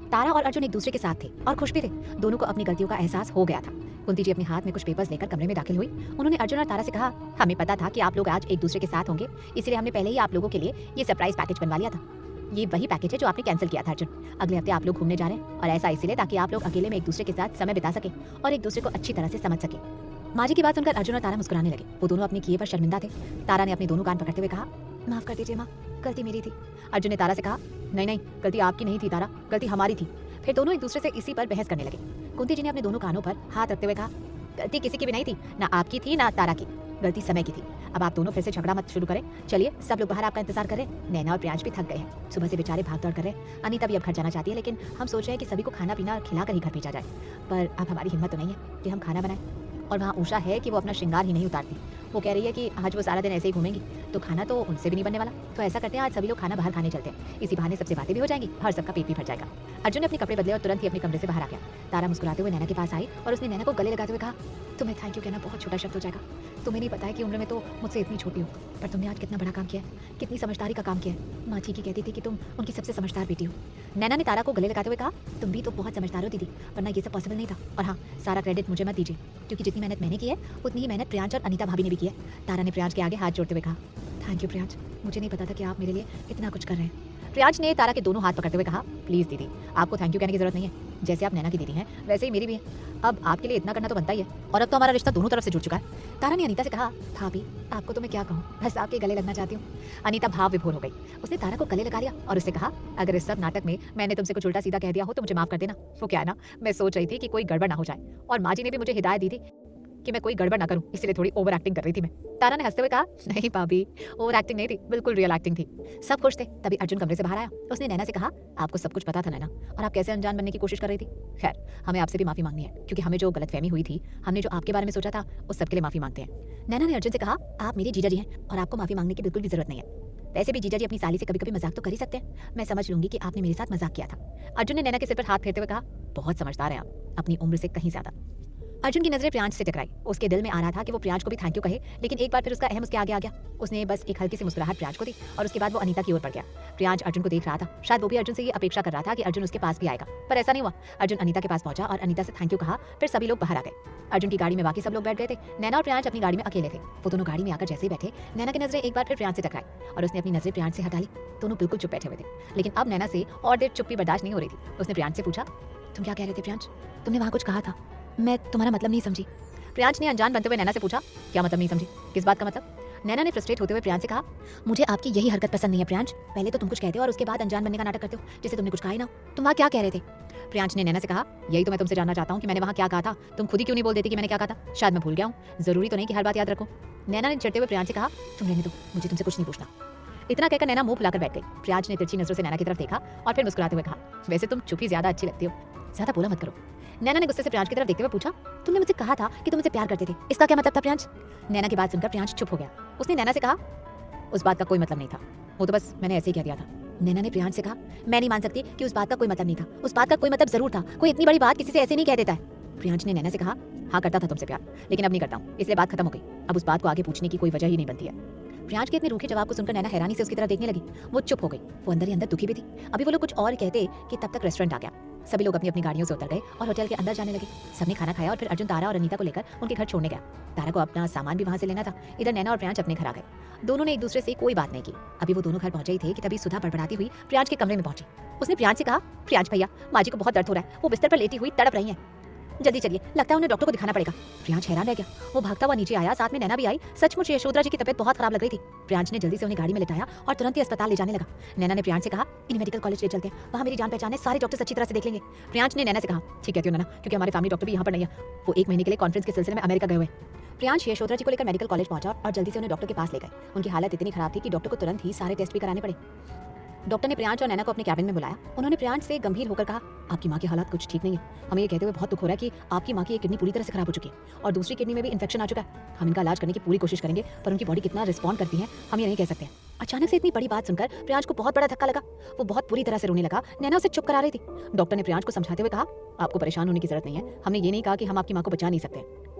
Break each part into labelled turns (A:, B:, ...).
A: तारा और अर्जुन एक दूसरे के साथ थे और खुश भी थे। दोनों को अपनी गलतियों का एहसास हो गया था। कुंती जी अपने हाथ में कुछ पेपर्स लेकर कमरे में दाखिल हुई। उन्होंने अर्जुन और तारा से कहा, हमें पता था कि आप लोग आज एक दूसरे के साथ होंगे, इसलिए हमने पहले ही आप लोगों के लिए ये सरप्राइज पैकेज बनवा लिया था। ये वही पैकेज है जो आपने कैंसिल किया था अर्जुन। अगले हफ्ते आप लोग घूमने जा रहे हैं और ऐसा इसलिए ताकि आप लोग अकेले में एक दूसरे के साथ समय बिता सके और एक दूसरे को अच्छी तरह से समझ सके। माँ जी की बात सुनकर अर्जुन और तारा मुस्कुराने लगे। वो दोनों अपने किए पर शर्मिंदा थे। तारा ने अपने दोनों कान पकड़ते हुए कहा, माफ कर दीजिए माँ, गलती मेरी थी। अर्जुन ने तारा से कहा, नहीं नहीं, गलती आपकी नहीं थी तारा, गलती हमारी थी। फिर दोनों एक दूसरे से इसी पर बहस करने लगे। कुंती जी ने अपने दोनों कानों पर हाथ रखते हुए कहा, गलती किसी की भी नहीं थी, ना आपकी थी ना तारा की, गलती समय की थी। अब आप दोनों फिर से झगड़ा मत शुरू करें। चलिए, सब लोग बाहर आपका इंतजार कर रहे हैं। नैना और प्रियांश भी थक गए हैं, सुबह से बेचारे भाग दौड़ कर रहे हैं। अनीता भी अब घर जाना चाहती है, लेकिन हम सोच रहे हैं कि सभी को खाना पीना खिलाकर ही घर भेजा जाए। पर अब हमारी हिम्मत तो नहीं है कि हम खाना बनाएं। और वहाँ उषा है कि वो अपना श्रृंगार ही नहीं उतारती। वो कह रही है कि आज वो सारा दिन ऐसे ही घूमेंगी, तो खाना तो उनसे भी नहीं बनने वाला। तो ऐसा करते हैं, आज सभी लोग खाना बाहर खाने चलते हैं। इसी बहाने सबसे बातें भी हो जाएंगी और सबका पेट भी भर जाएगा। अर्जुन ने अपने कपड़े बदले और तुरंत ही अपने कमरे से बाहर आ गया। तारा मुस्कुराते हुए नैना के पास आई और उसने नैना को गले लगाते हुए कहा, तुम्हें थैंक यू कहना बहुत छोटा शब्द हो जाएगा। तुम्हें नहीं पता है कि उम्र में तो मुझसे इतनी छोटी हो, पर तुमने आज कितना बड़ा काम किया है, कितनी समझदारी का काम किया है। माँ ठीक ही कहती थी कि तुम उनकी सबसे समझदार बेटी हो। नैना ने तारा को गले लगाते हुए कहा, तुम भी तो बहुत समझदार हो दीदी, वरना ये सब पॉसिबल नहीं था। और हाँ, सारा क्रेडिट मुझे मत दीजिए, क्योंकि जितनी मेहनत मैंने की है उतनी ही मेहनत प्रियांश और अनीता भाभी ने भी की है। तारा ने प्रियांश के आगे हाथ जोड़ते हुए कहा, थैंक यू प्रियांश, मुझे नहीं पता था कि आप मेरे लिए इतना कुछ कर रहे हैं। प्रियांश ने तारा के दोनों हाथ पकड़ते हुए कहा, प्लीज दीदी, आपको थैंक यू कहने की जरूरत नहीं है। जैसे आप नैना की दीदी हैं, वैसे ही मेरी भी है। अब आपके लिए इतना करना तो बनता ही है, और अब तो हमारा रिश्ता दोनों तरफ से जुड़ चुका है। तारा ने अनीता से कहा, भाभी आपको तो मैं क्या कहूँ, बस आपके गले लगना चाहती हूँ। अनीता भाव विभोर हो गई। उसने तारा को गले लगा लिया और उससे कहा, अगर इस सब नाटक में मैंने तुमसे कुछ उल्टा सीधा कह दिया हो तो मुझे माफ कर देना। वो क्या है ना, मैं सोच रही थी कि कोई गड़बड़ ना हो जाए, और माँ जी ने भी मुझे हिदायत दी थी कि मैं कोई गड़बड़ ना करूं, इसलिए थोड़ी ओवर एक्टिंग कर रही थी मैं। तारा ने हंसते हुए कहा, नहीं भाभी, ओवर एक्टिंग नहीं थी, बिल्कुल रियल एक्टिंग थी। सब खुश थे। तभी अर्जुन कमरे से बाहर आया। उसने नैना से कहा, आपको सब कुछ पता था नैना, और आप कैसे अनजान बनने की कोशिश कर रही थी। खैर, हमें आपसे भी माफी मांगनी है, क्योंकि हमें जो गलतफहमी हुई थी, हमने जो आपके बारे में सोचा था, उस सबके लिए माफी मांगते हैं। नैना ने अर्जुन से कहा, आप मेरी जीजा जी हैं और आपको माफी मांगने की बिल्कुल भी जरूरत नहीं है। वैसे भी जीजा जी अपनी साली से कभी कभी मजाक तो कर ही सकते हैं। मैं समझ लूंगी कि आपने मेरे साथ मजाक किया था। अर्जुन ने नैना के सिर पर हाथ फेरते हुए कहा, बहुत समझदार है आप, अपनी उम्र से कहीं ज्यादा। अर्जुन की नजरें प्रियांश से टकराई। उसके दिल में आ रहा था कि वो प्रियांश को भी थैंक यू कहे, लेकिन एक बार फिर उसका अहम उसके आगे आ गया। उसने बस एक हल्की सी मुस्कुराहट प्रियांश को दी और उसके बाद वो अनीता की ओर बढ़ गया। प्रियांश अर्जुन को देख रहा था। शायद वो भी अर्जुन से ये अपेक्षा कर रहा था कि अर्जुन उसके पास भी आएगा, पर ऐसा नहीं हुआ। अर्जुन अनीता के पास पहुंचा और अनीता से थैंक यू कहा। फिर सभी लोग बाहर आ गए। अर्जुन की गाड़ी में बाकी सब लोग बैठ गए थे। नैना और प्रियांश अपनी गाड़ी में अकेले थे। वो दोनों गाड़ी में आकर जैसे ही बैठे, नैना की नजरें एक बार फिर प्रियांश से टकराई और उसने अपनी नजरें प्रियांश से हटा ली। दोनों बिल्कुल चुप बैठे हुए थे, लेकिन अब नैना से और देर चुप्पी बर्दाश्त नहीं हो रही थी। उसने प्रियांश से पूछा, तुम क्या कह रहे थे प्रियांश? तुमने वहाँ कुछ कहा था, मैं तुम्हारा मतलब नहीं समझी। प्रियांश ने अनजान बनते हुए नैना से पूछा, क्या मतलब नहीं समझी, किस बात का मतलब? नैना ने फ्रस्ट्रेट होते हुए प्रियांश से कहा, मुझे आपकी यही हरकत पसंद नहीं है प्रियांश। पहले तो तुम कुछ कहते हो और उसके बाद अनजान बनने का नाटक करते हो, जैसे तुमने कुछ कहा ही ना। तुम वहाँ क्या कह रहे थे? प्रियांश ने नैना से कहा, यही तो मैं तुमसे जानना चाहता हूँ कि मैंने वहाँ क्या कहा था। तुम खुद ही क्यों नहीं बोल देती कि मैंने क्या कहा था? शायद मैं भूल गया हूँ, जरूरी तो नहीं कि हर बात याद रखो। नैना ने चिढ़ते हुए प्रियांश से कहा, तुम रहने दो, मुझे तुमसे कुछ नहीं पूछना। इतना कहकर नैना मुंह फुलाकर बैठ गई। प्रियांश ने तिरछी नजरों से नैना की तरफ देखा और फिर मुस्कुराते हुए कहा, वैसे तुम चुप ही ज्यादा अच्छी लगती हो, ज्यादा बोला मत करो। नैना ने गुस्से से प्रियांश की तरफ देखते हुए पूछा, तुमने मुझसे कहा था कि तुम मुझसे प्यार करते थे, इसका क्या मतलब था प्रियांश? नैना की बात सुनकर प्रियांश चुप हो गया। उसने नैना से कहा, उस बात का कोई मतलब नहीं था, वो तो बस मैंने ऐसे ही कह दिया था। नैना ने प्रियांश से कहा, मैं नहीं मान सकती कि उस बात का कोई मतलब नहीं था, उस बात का कोई मतलब जरूर था। कोई इतनी बड़ी बात किसी से ऐसे नहीं कह देता है। प्रियांश ने नैना से कहा, हाँ करता था तुमसे प्यार, लेकिन अब नहीं करता हूँ, इसलिए बात खत्म हो गई। अब उस बात को आगे पूछने की कोई वजह ही नहीं बनती है। प्रियांश के इतने रूखे जवाब को सुनकर नैना हैरानी से उसकी तरफ देखने लगी। वो चुप हो गई। वो अंदर ही अंदर दुखी भी थी। अभी वो लोग कुछ और कहते कि तब तक रेस्टोरेंट आ गया। सभी लोग अपनी अपनी गाड़ियों से उतर गए और होटल के अंदर जाने लगे। सबने खाना खाया और फिर अर्जुन तारा और अनीता को लेकर उनके घर छोड़ने गया। तारा को अपना सामान भी वहां से लेना था। इधर नैना और प्रियांश अपने घर आ गए। दोनों ने एक दूसरे से कोई बात नहीं की। अभी वो दोनों घर पहुंचे ही थे कि तभी सुधा बड़बड़ाती हुई प्रियांश के कमरे में पहुंची। उसने प्रियांश से कहा, प्रियांश भैया, माँ जी को बहुत दर्द हो रहा है, वो बिस्तर पर लेटी हुई तड़प रही है, जल्दी चलिए, लगता है उन्हें डॉक्टर को दिखाना पड़ेगा। प्रियांश हैरान रह गया। वो भागता हुआ नीचे आया, साथ में नैना भी आई। सचमुच यशोधरा जी की तबीयत बहुत खराब लग रही थी। प्रियांश ने जल्दी से उन्हें गाड़ी में लिटाया और तुरंत ही अस्पताल ले जाने लगा। नैना ने प्रियांश से कहा, इन्हें मेडिकल कॉलेज ले चलते हैं, वहाँ मेरी जान पहचान है, सारे डॉक्टर्स अच्छी तरह से देख लेंगे। प्रियांश ने नैना से कहा, ठीक कहती हो नैना, क्योंकि हमारे फैमिली डॉक्टर भी यहाँ पर नहीं है, वो 1 महीने के लिए कॉन्फ्रेंस के सिलसिले में अमेरिका गए हुए। प्रियांश यशोधरा जी को लेकर मेडिकल कॉलेज पहुंचा और जल्दी से उन्हें डॉक्टर के पास ले गए। उनकी हालत इतनी खराब थी कि डॉक्टर को तुरंत ही सारे टेस्ट भी कराने पड़े। डॉक्टर ने प्रियांश और नैना को अपने कैबिन में बुलाया। उन्होंने प्रियांश से गंभीर होकर कहा, आपकी माँ की हालत कुछ ठीक नहीं है। हमें ये कहते हुए बहुत दुख हो रहा है कि आपकी माँ की एक किडनी पूरी तरह से खराब हो चुकी है और दूसरी किडनी में भी इन्फेक्शन आ चुका है। हम इनका इलाज करने की पूरी कोशिश करेंगे, पर उनकी बॉडी कितना रिस्पॉन्ड करती है हम ये नहीं कह सकते। अचानक से इतनी बड़ी बात सुनकर प्रियांश को बहुत बड़ा धक्का लगा। वो बहुत बुरी तरह से रोने लगा। नैना उसे चुप करा रही थी। डॉक्टर ने प्रियांश को समझाते हुए कहा, आपको परेशान होने की जरूरत नहीं है। हमने ये नहीं कहा कि हम आपकी माँ को बचा नहीं सकते,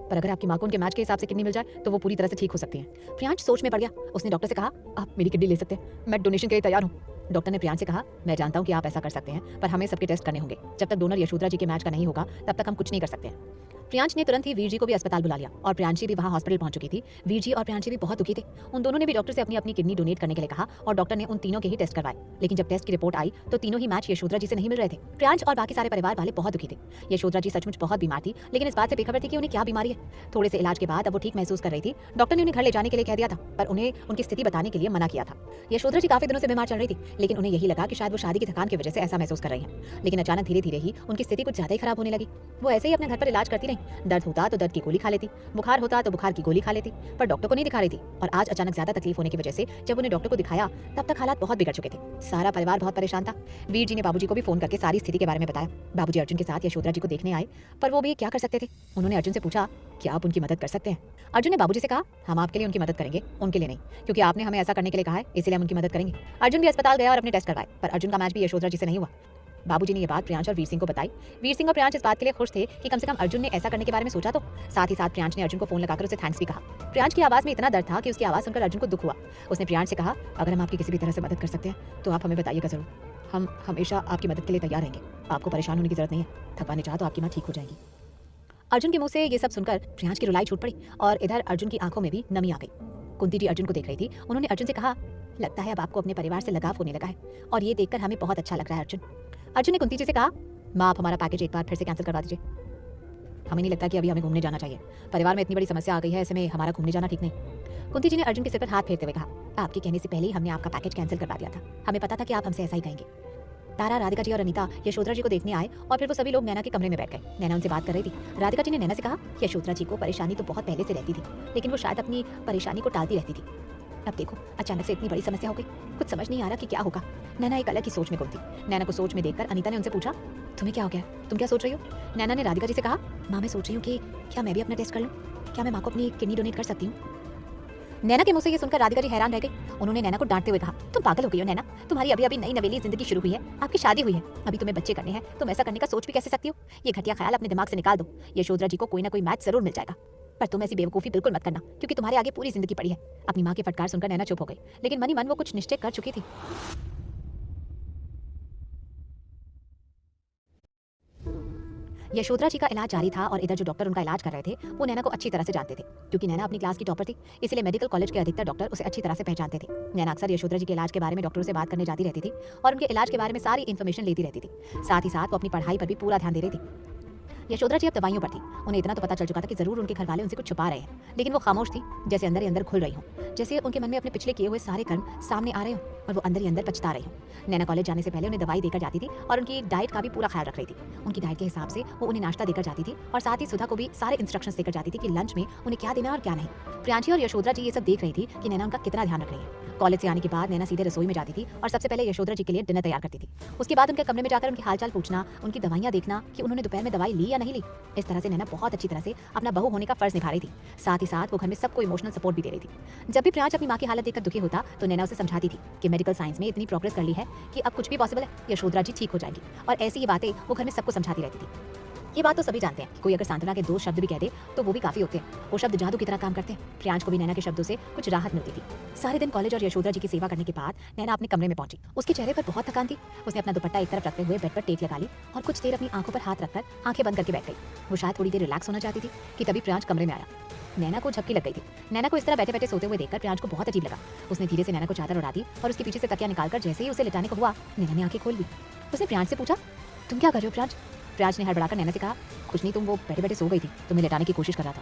A: पर अगर आपकी माँ को उनके मैच के हिसाब से किडनी मिल जाए तो वो पूरी तरह से ठीक हो सकती है। प्रियांश सोच में पड़ गया। उसने डॉक्टर से कहा, आप मेरी किडनी ले सकते हैं, मैं डोनेशन के लिए तैयार हूँ। डॉक्टर ने प्रियांश से कहा, मैं जानता हूँ कि आप ऐसा कर सकते हैं, पर हमें सबके टेस्ट करने होंगे। जब तक डोनर यशोधरा जी के मैच का नहीं होगा तब तक हम कुछ नहीं कर सकते हैं। प्रियांश ने तुरंत ही वीर जी को भी अस्पताल बुला लिया और प्रियांशी भी वहां हॉस्पिटल पहुंच चुकी थी। वीर जी और प्रियांशी भी बहुत दुखी थे। उन दोनों ने भी डॉक्टर से अपनी अपनी किडनी डोनेट करने के लिए कहा और डॉक्टर ने उन तीनों के ही टेस्ट करवाए। लेकिन जब टेस्ट की रिपोर्ट आई तो तीनों ही मैच यशोधरा जी से नहीं मिल रहे थे। प्रियांश और बाकी सारे परिवार वाले बहुत दुखी थे। यशोधरा जी सचमुच बहुत बीमार थी, लेकिन इस बात से बेखबर थी कि उन्हें क्या बीमारी है। थोड़े से इलाज के बाद अब वो ठीक महसूस कर रही थी। डॉक्टर ने उन्हें घर ले जाने के लिए कह दिया था, पर उन्हें उनकी स्थिति बताने के लिए मना किया था। यशोधरा जी काफी दिनों से बीमार चल रही थी, लेकिन उन्हें यही लगा कि शायद वो शादी की थकान की वजह से ऐसा महसूस कर रही हैं। लेकिन अचानक धीरे धीरे ही उनकी स्थिति कुछ ज्यादा ही खराब होने लगी। वो ऐसे ही अपने घर पर इलाज करती रही। दर्द होता तो दर्द की गोली खा लेती, बुखार होता तो बुखार की गोली खा लेती, पर डॉक्टर को नहीं दिखा रही थी। और आज अचानक ज्यादा तकलीफ होने की वजह से जब उन्हें डॉक्टर को दिखाया तब तक हालात बहुत बिगड़ चुके थे। सारा परिवार बहुत परेशान था। वीर जी ने बाबूजी को भी फोन करके सारी स्थिति के बारे में बताया। बाबूजी अर्जुन के साथ यशोधरा जी को देखने आए, पर वो भी क्या कर सकते थे। उन्होंने अर्जुन से पूछा, क्या आप उनकी मदद कर सकते हैं? अर्जुन ने बाबूजी से कहा, हम आपके लिए उनकी मदद करेंगे, उनके लिए नहीं, क्योंकि आपने हमें ऐसा करने के लिए कहा है, इसलिए हम उनकी मदद करेंगे। अर्जुन भी अस्पताल गया और अपने टेस्ट करवाए, पर अर्जुन का मैच भी यशोधरा जी से नहीं हुआ। बाबूजी ने ये बात प्रियांश और वीर सिंह को बताई। वीर सिंह और प्रियांश इस बात के लिए खुश थे कि कम से कम अर्जुन ने ऐसा करने के बारे में सोचा तो। साथ ही साथ प्रियांश ने अर्जुन को फोन लगाकर उसे थैंक्स भी कहा। प्रियांश की आवाज में इतना दर्द था कि उसकी आवाज सुनकर अर्जुन को दुख हुआ। उसने प्रियांश से कहा, अगर हम आपकी किसी भी तरह से मदद कर सकते हैं तो आप हमें बताइएगा जरूर। हम हमेशा आपकी मदद के लिए तैयार रहेंगे। आपको परेशान होने की जरूरत नहीं है। थकवाने चाह तो आपकी माँ ठीक हो जाएगी। अर्जुन के मुंह से ये सब सुनकर प्रियांश की रुलाई छूट पड़ी और इधर अर्जुन की आंखों में भी नमी आ गई। कुंती जी अर्जुन को देख रही थी। उन्होंने अर्जुन से कहा, लगता है अब आपको अपने परिवार से लगाव होने लगा है और ये देखकर हमें बहुत अच्छा लग रहा है अर्जुन। अर्जुन ने कुंती जी से कहा, माँ आप हमारा पैकेज एक बार फिर से कैंसिल करवा दीजिए। हमें नहीं लगता कि अभी हमें घूमने जाना चाहिए। परिवार में इतनी बड़ी समस्या आ गई है, ऐसे में हमारा घूमने जाना ठीक नहीं। कुंती जी ने अर्जुन के सिर पर हाथ फेरते हुए कहा, आपके कहने से पहले ही हमने आपका पैकेज कैंसिल करवा दिया था। हमें पता था कि आप हमसे ऐसा ही कहेंगे। तारा, राधिका जी और अनीता यशोधरा जी को देखने आए और फिर वो सभी लोग नैना के कमरे में बैठ गए। नैना उनसे बात कर रही थी। राधिका जी ने नैना से कहा, यशोधरा जी को परेशानी तो बहुत पहले से रहती थी, लेकिन वो शायद अपनी परेशानी को टालती रहती थी। अब देखो अचानक से इतनी बड़ी समस्या हो गई, कुछ समझ नहीं आ रहा कि क्या होगा। नैना एक अलग ही सोच में गुम थी। नैना को सोच में देखकर अनीता ने उनसे पूछा, तुम्हें क्या हो गया? तुम क्या सोच रही हो? नैना ने राधिका जी से कहा, माँ मैं सोच रही हूँ कि क्या मैं भी अपना टेस्ट कर लूँ? क्या मैं माँ को अपनी किडनी डोनेट कर सकती हूँ? नैना के मुंह से ये सुनकर राधिका जी हैरान रह गई। उन्होंने नैना को डांटते हुए कहा, तुम पागल हो गई हो नैना, तुम्हारी अभी अभी नई नवेली जिंदगी शुरू हुई है, आपकी शादी हुई है, अभी तुम्हें बच्चे करने हैं, तुम ऐसा करने का सोच भी कैसे सकती हो? ये घटिया ख्याल अपने दिमाग से निकाल दो। यशोधरा जी को कोई ना कोई मैच जरूर मिल जाएगा, पर तुम ऐसी बेवकूफी बिल्कुल मत करना, क्योंकि तुम्हारे आगे पूरी जिंदगी पड़ी है। अपनी माँ की फटकार सुनकर नैना चुप हो गई, लेकिन मनी मन वो कुछ निश्चय कर चुकी थी। यशोधरा जी का इलाज जारी था और इधर जो डॉक्टर उनका इलाज कर रहे थे वो नैना को अच्छी तरह से जानते थे, क्योंकि नैना अपनी क्लास की टॉपर थी, इसलिए मेडिकल कॉलेज के अधिकतर डॉक्टर उसे अच्छी तरह से पहचानते थे। नैना अक्सर यशोधरा जी के इलाज के बारे में डॉक्टरों से बात करने जाती रहती थी और उनके इलाज के बारे में सारी इन्फॉर्मेशन लेती रहती थी। साथ ही साथ वो अपनी पढ़ाई पर भी पूरा ध्यान दे रही थी। यशोधरा जी अब दवाइयों पर थी। उन्हें इतना तो पता चल चुका था कि जरूर उनके घर वाले उनसे कुछ छुपा रहे हैं, लेकिन वो खामोश थी, जैसे अंदर ही अंदर खुल रही हूँ, जैसे उनके मन में अपने पिछले किए हुए सारे कर्म सामने आ रहे हो और वो अंदर ही अंदर पछता रही हूँ। नैना कॉलेज जाने से पहले उन्हें दवाई देकर जाती थी और उनकी डाइट का भी पूरा ख्याल रख रही थी। उनकी डाइट के हिसाब से वो उन्हें नाश्ता देकर जाती थी और साथ ही सुधा को भी सारे इंस्ट्रक्शंस देकर जाती थी कि लंच में उन्हें क्या देना और क्या नहीं। प्रियांशी और यशोधरा जी ये सब देख रही थी कि नैना उनका कितना ध्यान रख रही है। कॉलेज से आने के बाद नैना सीधे रसोई में जाती थी और सबसे पहले यशोधरा जी के लिए डिनर तैयार करती थी। उसके बाद उनके कमरे में जाकर उनकी हालचाल पूछना, उनकी दवाइयाँ देखना कि उन्होंने दोपहर में दवाई ली या नहीं ली। इस तरह से नैना बहुत अच्छी तरह से अपना बहू होने का फर्ज निभा रही थी। साथ ही साथ वो घर में सबको इमोशनल सपोर्ट भी दे रही थी। जब भी प्रियांश अपनी माँ की हालत देखकर दुखी होता तो नैना उसे समझाती थी कि मेडिकल साइंस में इतनी प्रोग्रेस कर ली है कि अब कुछ भी पॉसिबल है, यशोधरा जी ठीक हो जाएंगी। और ऐसी ही बातें वो घर में सबको समझाती रहती थी। ये बात तो सभी जानते हैं कि कोई अगर सांत्वना के 2 शब्द भी कह दे तो वो भी काफी होते हैं। वो शब्द जादू की तरह काम करते हैं। प्रियांश को भी नैना के शब्दों से कुछ राहत मिलती थी। सारे दिन कॉलेज और यशोधरा जी की सेवा करने के बाद नैना अपने कमरे में पहुंची। उसके चेहरे पर बहुत थकान थी। उसने अपना दुपट्टा एक तरफ रखते हुए बेड पर टेक लगा ली और कुछ देर अपनी आंखों पर हाथ रखकर आंखें बंद करके बैठ गई। वो शायद थोड़ी देर रिलैक्स होना चाहती थी कि तभी प्रियांश कमरे में आया। नैना को झपकी लग गई थी। नैना को इस तरह बैठे बैठे सोते हुए देखकर प्रियांश को बहुत अजीब लगा। उसने धीरे से नैना को चादर उड़ा दी और उसके पीछे से तकिया निकालकर जैसे ही उसे लिटाने को हुआ, नैना ने आंखें खोल ली। उसने प्रियांश से पूछा, तुम क्या कर रहे हो प्रियांश? प्रियांश ने हड़बड़ाकर नैना से कहा, कुछ नहीं, तुम वो बैठे बैठे सो गई थी, तुम्हें लेटाने की कोशिश कर रहा था।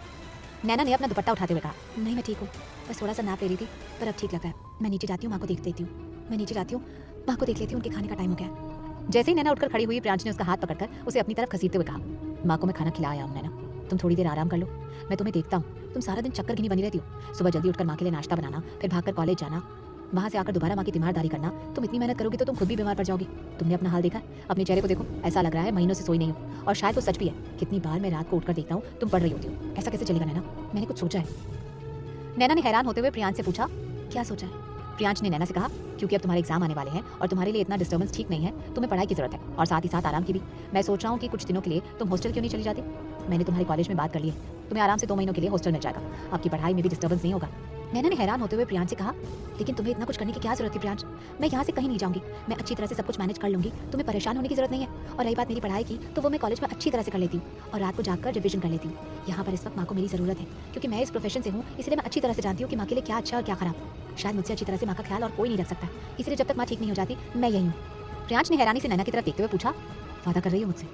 A: नैना ने अपना दुपट्टा उठाते हुए कहा, नहीं मैं ठीक हूँ, बस थोड़ा सा नाप ले रही थी, पर अब ठीक लग रहा है। मैं नीचे जाती हूँ, माँ को देख लेती हूँ। मैं नीचे जाती हूँ, माँ को देख लेती हूँ, उनके खाने का टाइम हो गया। जैसे ही नैना उठकर खड़ी हुई, प्रियांश ने उसका हाथ पकड़कर उसे अपनी तरफ घसीटते हुए कहा, माँ को मैं खाना खिला आया हूँ नैना, तुम थोड़ी देर आराम कर लो। मैं तुम्हें देखता हूँ, तुम सारा दिन चक्कर गिनी बनी रहती हो। सुबह जल्दी उठकर माँ के लिए नाश्ता बनाना, फिर भागकर कॉलेज जाना, वहाँ से आकर दोबारा माँ की तीमारदारी करना। तुम इतनी मेहनत करोगी तो तुम खुद भी बीमार पड़ जाओगी। तुमने अपना हाल देखा? अपने चेहरे को देखो, ऐसा लग रहा है महीनों से सोई नहीं हो। और शायद वो सच भी है। कितनी बार मैं रात को उठकर देखता हूँ तुम पढ़ रही होती हो। ऐसा कैसे चलेगा नैना? मैंने कुछ सोचा है। नैना ने हैरान होते हुए प्रियांश से पूछा, क्या सोचा है? प्रियांश ने नैना से कहा, क्योंकि अब तुम्हारे एग्जाम आने वाले हैं और तुम्हारे लिए इतना डिस्टर्बेंस ठीक नहीं है, तुम्हें पढ़ाई की जरूरत है और साथ ही साथ आराम की भी। मैं सोच रहा हूँ कि कुछ दिनों के लिए तुम हॉस्टल क्यों नहीं चली जाती? मैंने तुम्हारे कॉलेज में बात कर ली है, तुम्हें आराम से 2 महीनों के लिए हॉस्टल मिल जाएगा। आपकी पढ़ाई में भी डिस्टर्बेंस नहीं होगा। नैना ने हैरान होते हुए प्रियांश से कहा, लेकिन तुम्हें इतना कुछ करने की क्या जरूरत थी प्रियांश? मैं यहाँ से कहीं नहीं जाऊंगी, मैं अच्छी तरह से सब कुछ मैनेज कर लूंगी, तुम्हें परेशान होने की जरूरत नहीं है। और रही बात मेरी पढ़ाई की, तो वो मैं कॉलेज में अच्छी तरह से कर लेती हूँ और रात को जाकर रिविजन कर लेती हूँ। यहाँ पर इस वक्त माँ को मेरी जरूरत है, क्योंकि मैं इस प्रोफेशन से हूँ, इसलिए मैं अच्छी तरह से जानती हूँ कि माँ के लिए क्या अच्छा और क्या खराब। शायद मुझसे अच्छी तरह से माँ का ख्याल और कोई नहीं रख सकता, इसलिए जब तक माँ ठीक नहीं हो जाती मैं यही हूँ। प्रियांश ने हैरानी से नैना की तरफ देखते हुए पूछा, वादा कर रही हो मुझसे?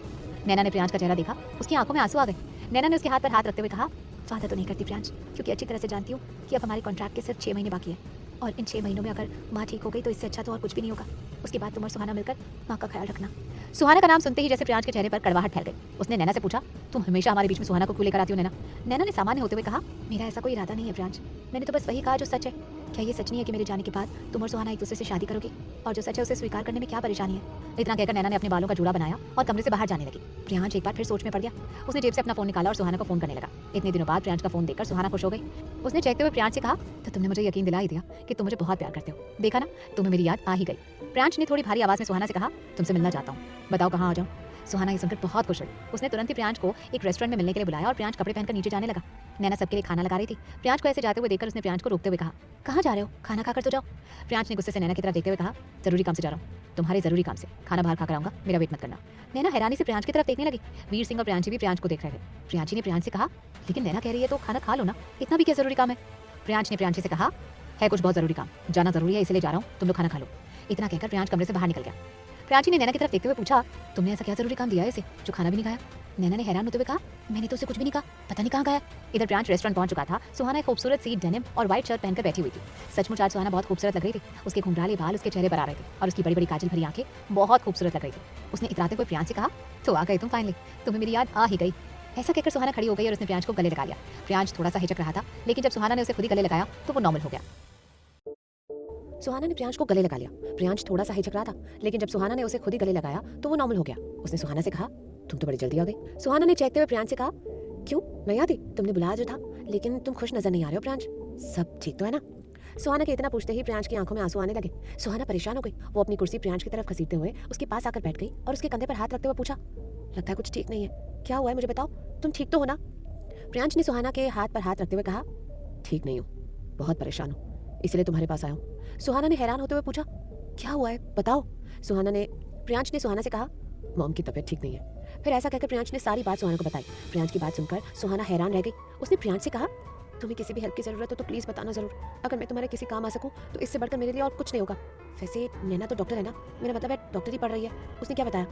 A: नैना ने प्रियांश का चेहरा देखा, उसकी आंखों में आंसू आ गए। नैना ने उसके हाथ पर हाथ रखते हुए कहा, वादा तो नहीं करती प्रियांश, क्योंकि अच्छी तरह से जानती हूँ कि अब हमारे कॉन्ट्रैक्ट के सिर्फ 6 महीने बाकी है, और इन 6 महीनों में अगर माँ ठीक हो गई तो इससे अच्छा तो और कुछ भी नहीं होगा। उसके बाद तुम और सुहाना मिलकर माँ का ख्याल रखना। सुहाना का नाम सुनते ही जैसे प्रियांश के चेहरे पर कड़वाहट फैल गई। उसने नैना से पूछा, तुम हमेशा हमारे बीच में सुहाना को क्यों लेकर आती हो नैना? नैना ने सामान्य होते हुए कहा, मेरा ऐसा कोई इरादा नहीं है प्रियांश, मैंने तो बस वही कहा जो सच है। क्या ये सच नहीं है कि मेरे जाने के बाद तुम और सुहाना एक दूसरे से शादी करोगे? और जो सच है उसे स्वीकार करने में क्या परेशानी है? इतना कहकर नैना ने अपने बालों का जूड़ा बनाया और कमरे से बाहर जाने लगी। प्रियांश एक बार फिर सोच में पड़ गया। उसने जेब से अपना फोन निकाला और सुहाना को फोन करने लगा। इतने दिनों बाद प्रियांश का फोन देखकर सुहाना खुश हो गई। उसने चेखते हुए प्रियांश से कहा, तो तुमने मुझे यकीन दिला ही दिया कि तुम मुझे बहुत प्यार करते हो। देखा ना, तुम्हें मेरी याद आ ही गई। प्रियांश ने थोड़ी भारी आवाज में सुहाना से कहा, तुमसे मिलना चाहता हूँ, बताओ कहाँ आ जाऊँ? सुहाना ये सुनकर बहुत खुश हुई। उसने तुरंत ही प्रियांश को एक रेस्टोरेंट में मिलने के लिए बुलाया और प्रियांश कपड़े पहनकर नीचे जाने लगा। नैना सबके लिए खाना लगा रही थी। प्रियांश को ऐसे जाते हुए देखकर उसने प्रियांश को रोकते हुए कहा, कहाँ जा रहे हो? खाना खाकर तो जाओ। प्रियांश ने गुस्से से नैना की तरफ देखते हुए कहा, जरूरी काम से जा रहा हूँ, तुम्हारे जरूरी काम से। खाना बाहर खाकर आऊंगा, मेरा वेट मत करना। नैना हैरानी से प्रियांश की तरफ देखने लगी। वीर सिंह और प्रियांशी भी प्रियांश को देख रहे थे। प्रियांशी ने प्रियांश से कहा, लेकिन नैना कह रही है तो खाना खा लो ना, इतना भी क्या जरूरी काम है? प्रियांश ने प्रियांशी से कहा, है कुछ बहुत जरूरी काम, जाना जरूरी है, इसलिए जा रहा हूँ, तुम लोग खाना खा लो। इतना कहकर प्रियांश कमरे से बाहर निकल गया। प्रियांशी ने नैना की तरफ देखते हुए पूछा, तुमने ऐसा क्या जरूरी काम दिया है इसे जो खाना भी नहीं खाया? नैना ने हैरान होते हुए कहा, मैंने तो उसे कुछ भी नहीं कहा, पता नहीं कहाँ गया। इधर प्रियांश रेस्टोरेंट पहुंच चुका था। सुहाना एक खूबसूरत सी डेनिम और व्हाइट शर्ट पहनकर बैठी हुई थी। सचमुच आज सुहाना बहुत खूबसूरत लग रही थी। उसके घुंघराले बाल उसके चेहरे पर आ रहे थे और उसकी बड़ी बड़ी काजल भरी आंखें बहुत खूबसूरत लग रही थी। उसने इतराते हुए प्रियांश से कहा, तो आ गए तुम फाइनली, तुम्हें मेरी याद आ ही गई। ऐसा कहकर सुहाना खड़ी हो गई और उसने प्रियांश को गले लगा लिया। प्रियांश थोड़ा सा हिचक रहा था, लेकिन जब सुहाना ने उसे खुद ही गले लगाया तो वो नॉर्मल हो गया। सुहाना ने प्रियांश को गले लगा लिया। प्रियांश थोड़ा सा हिचक रहा था, लेकिन जब सुहाना ने उसे खुद ही गले लगाया तो वो नॉर्मल हो गया। उसने सुहाना से कहा, तुम तो बड़ी जल्दी आ गई। सुहाना ने चेखते हुए प्रियांश से कहा, क्यों नहीं आती? तुमने बुलाया जो था, लेकिन तुम खुश नजर नहीं आ रहे हो प्रियांश, सब ठीक तो है ना? सुहाना के इतना पूछते ही प्रियांश की आंखों में आंसू आने लगे। सुहाना परेशान हो गई। वो अपनी कुर्सी प्रियांश की तरफ घसीटते हुए उसके पास आकर बैठ गई और उसके कंधे पर हाथ रखते हुए पूछा, लगता है कुछ ठीक नहीं है, क्या हुआ है मुझे बताओ, तुम ठीक तो हो ना? प्रियांश ने सुहाना के हाथ पर हाथ रखते हुए कहा, ठीक नहीं हूँ, बहुत परेशान हूँ, इसलिए तुम्हारे पास आया हूँ। सुहाना ने हैरान होते हुए पूछा, क्या हुआ है बताओ? प्रियांश ने सुहाना से कहा, मॉम की तबीयत ठीक नहीं है। फिर ऐसा कहकर प्रियांश ने सारी बात सुहाना को बताई। प्रियांश की बात सुनकर सुहाना हैरान रह गई। उसने प्रियांश से कहा, तुम्हें किसी भी हेल्प की जरूरत हो तो प्लीज बताना जरूर, अगर मैं तुम्हारे किसी काम आ सकूं तो इससे बढ़कर मेरे लिए और कुछ नहीं होगा। वैसे नैना तो डॉक्टर है ना, मेरा मतलब है डॉक्टर ही पढ़ रही है। उसने क्या बताया?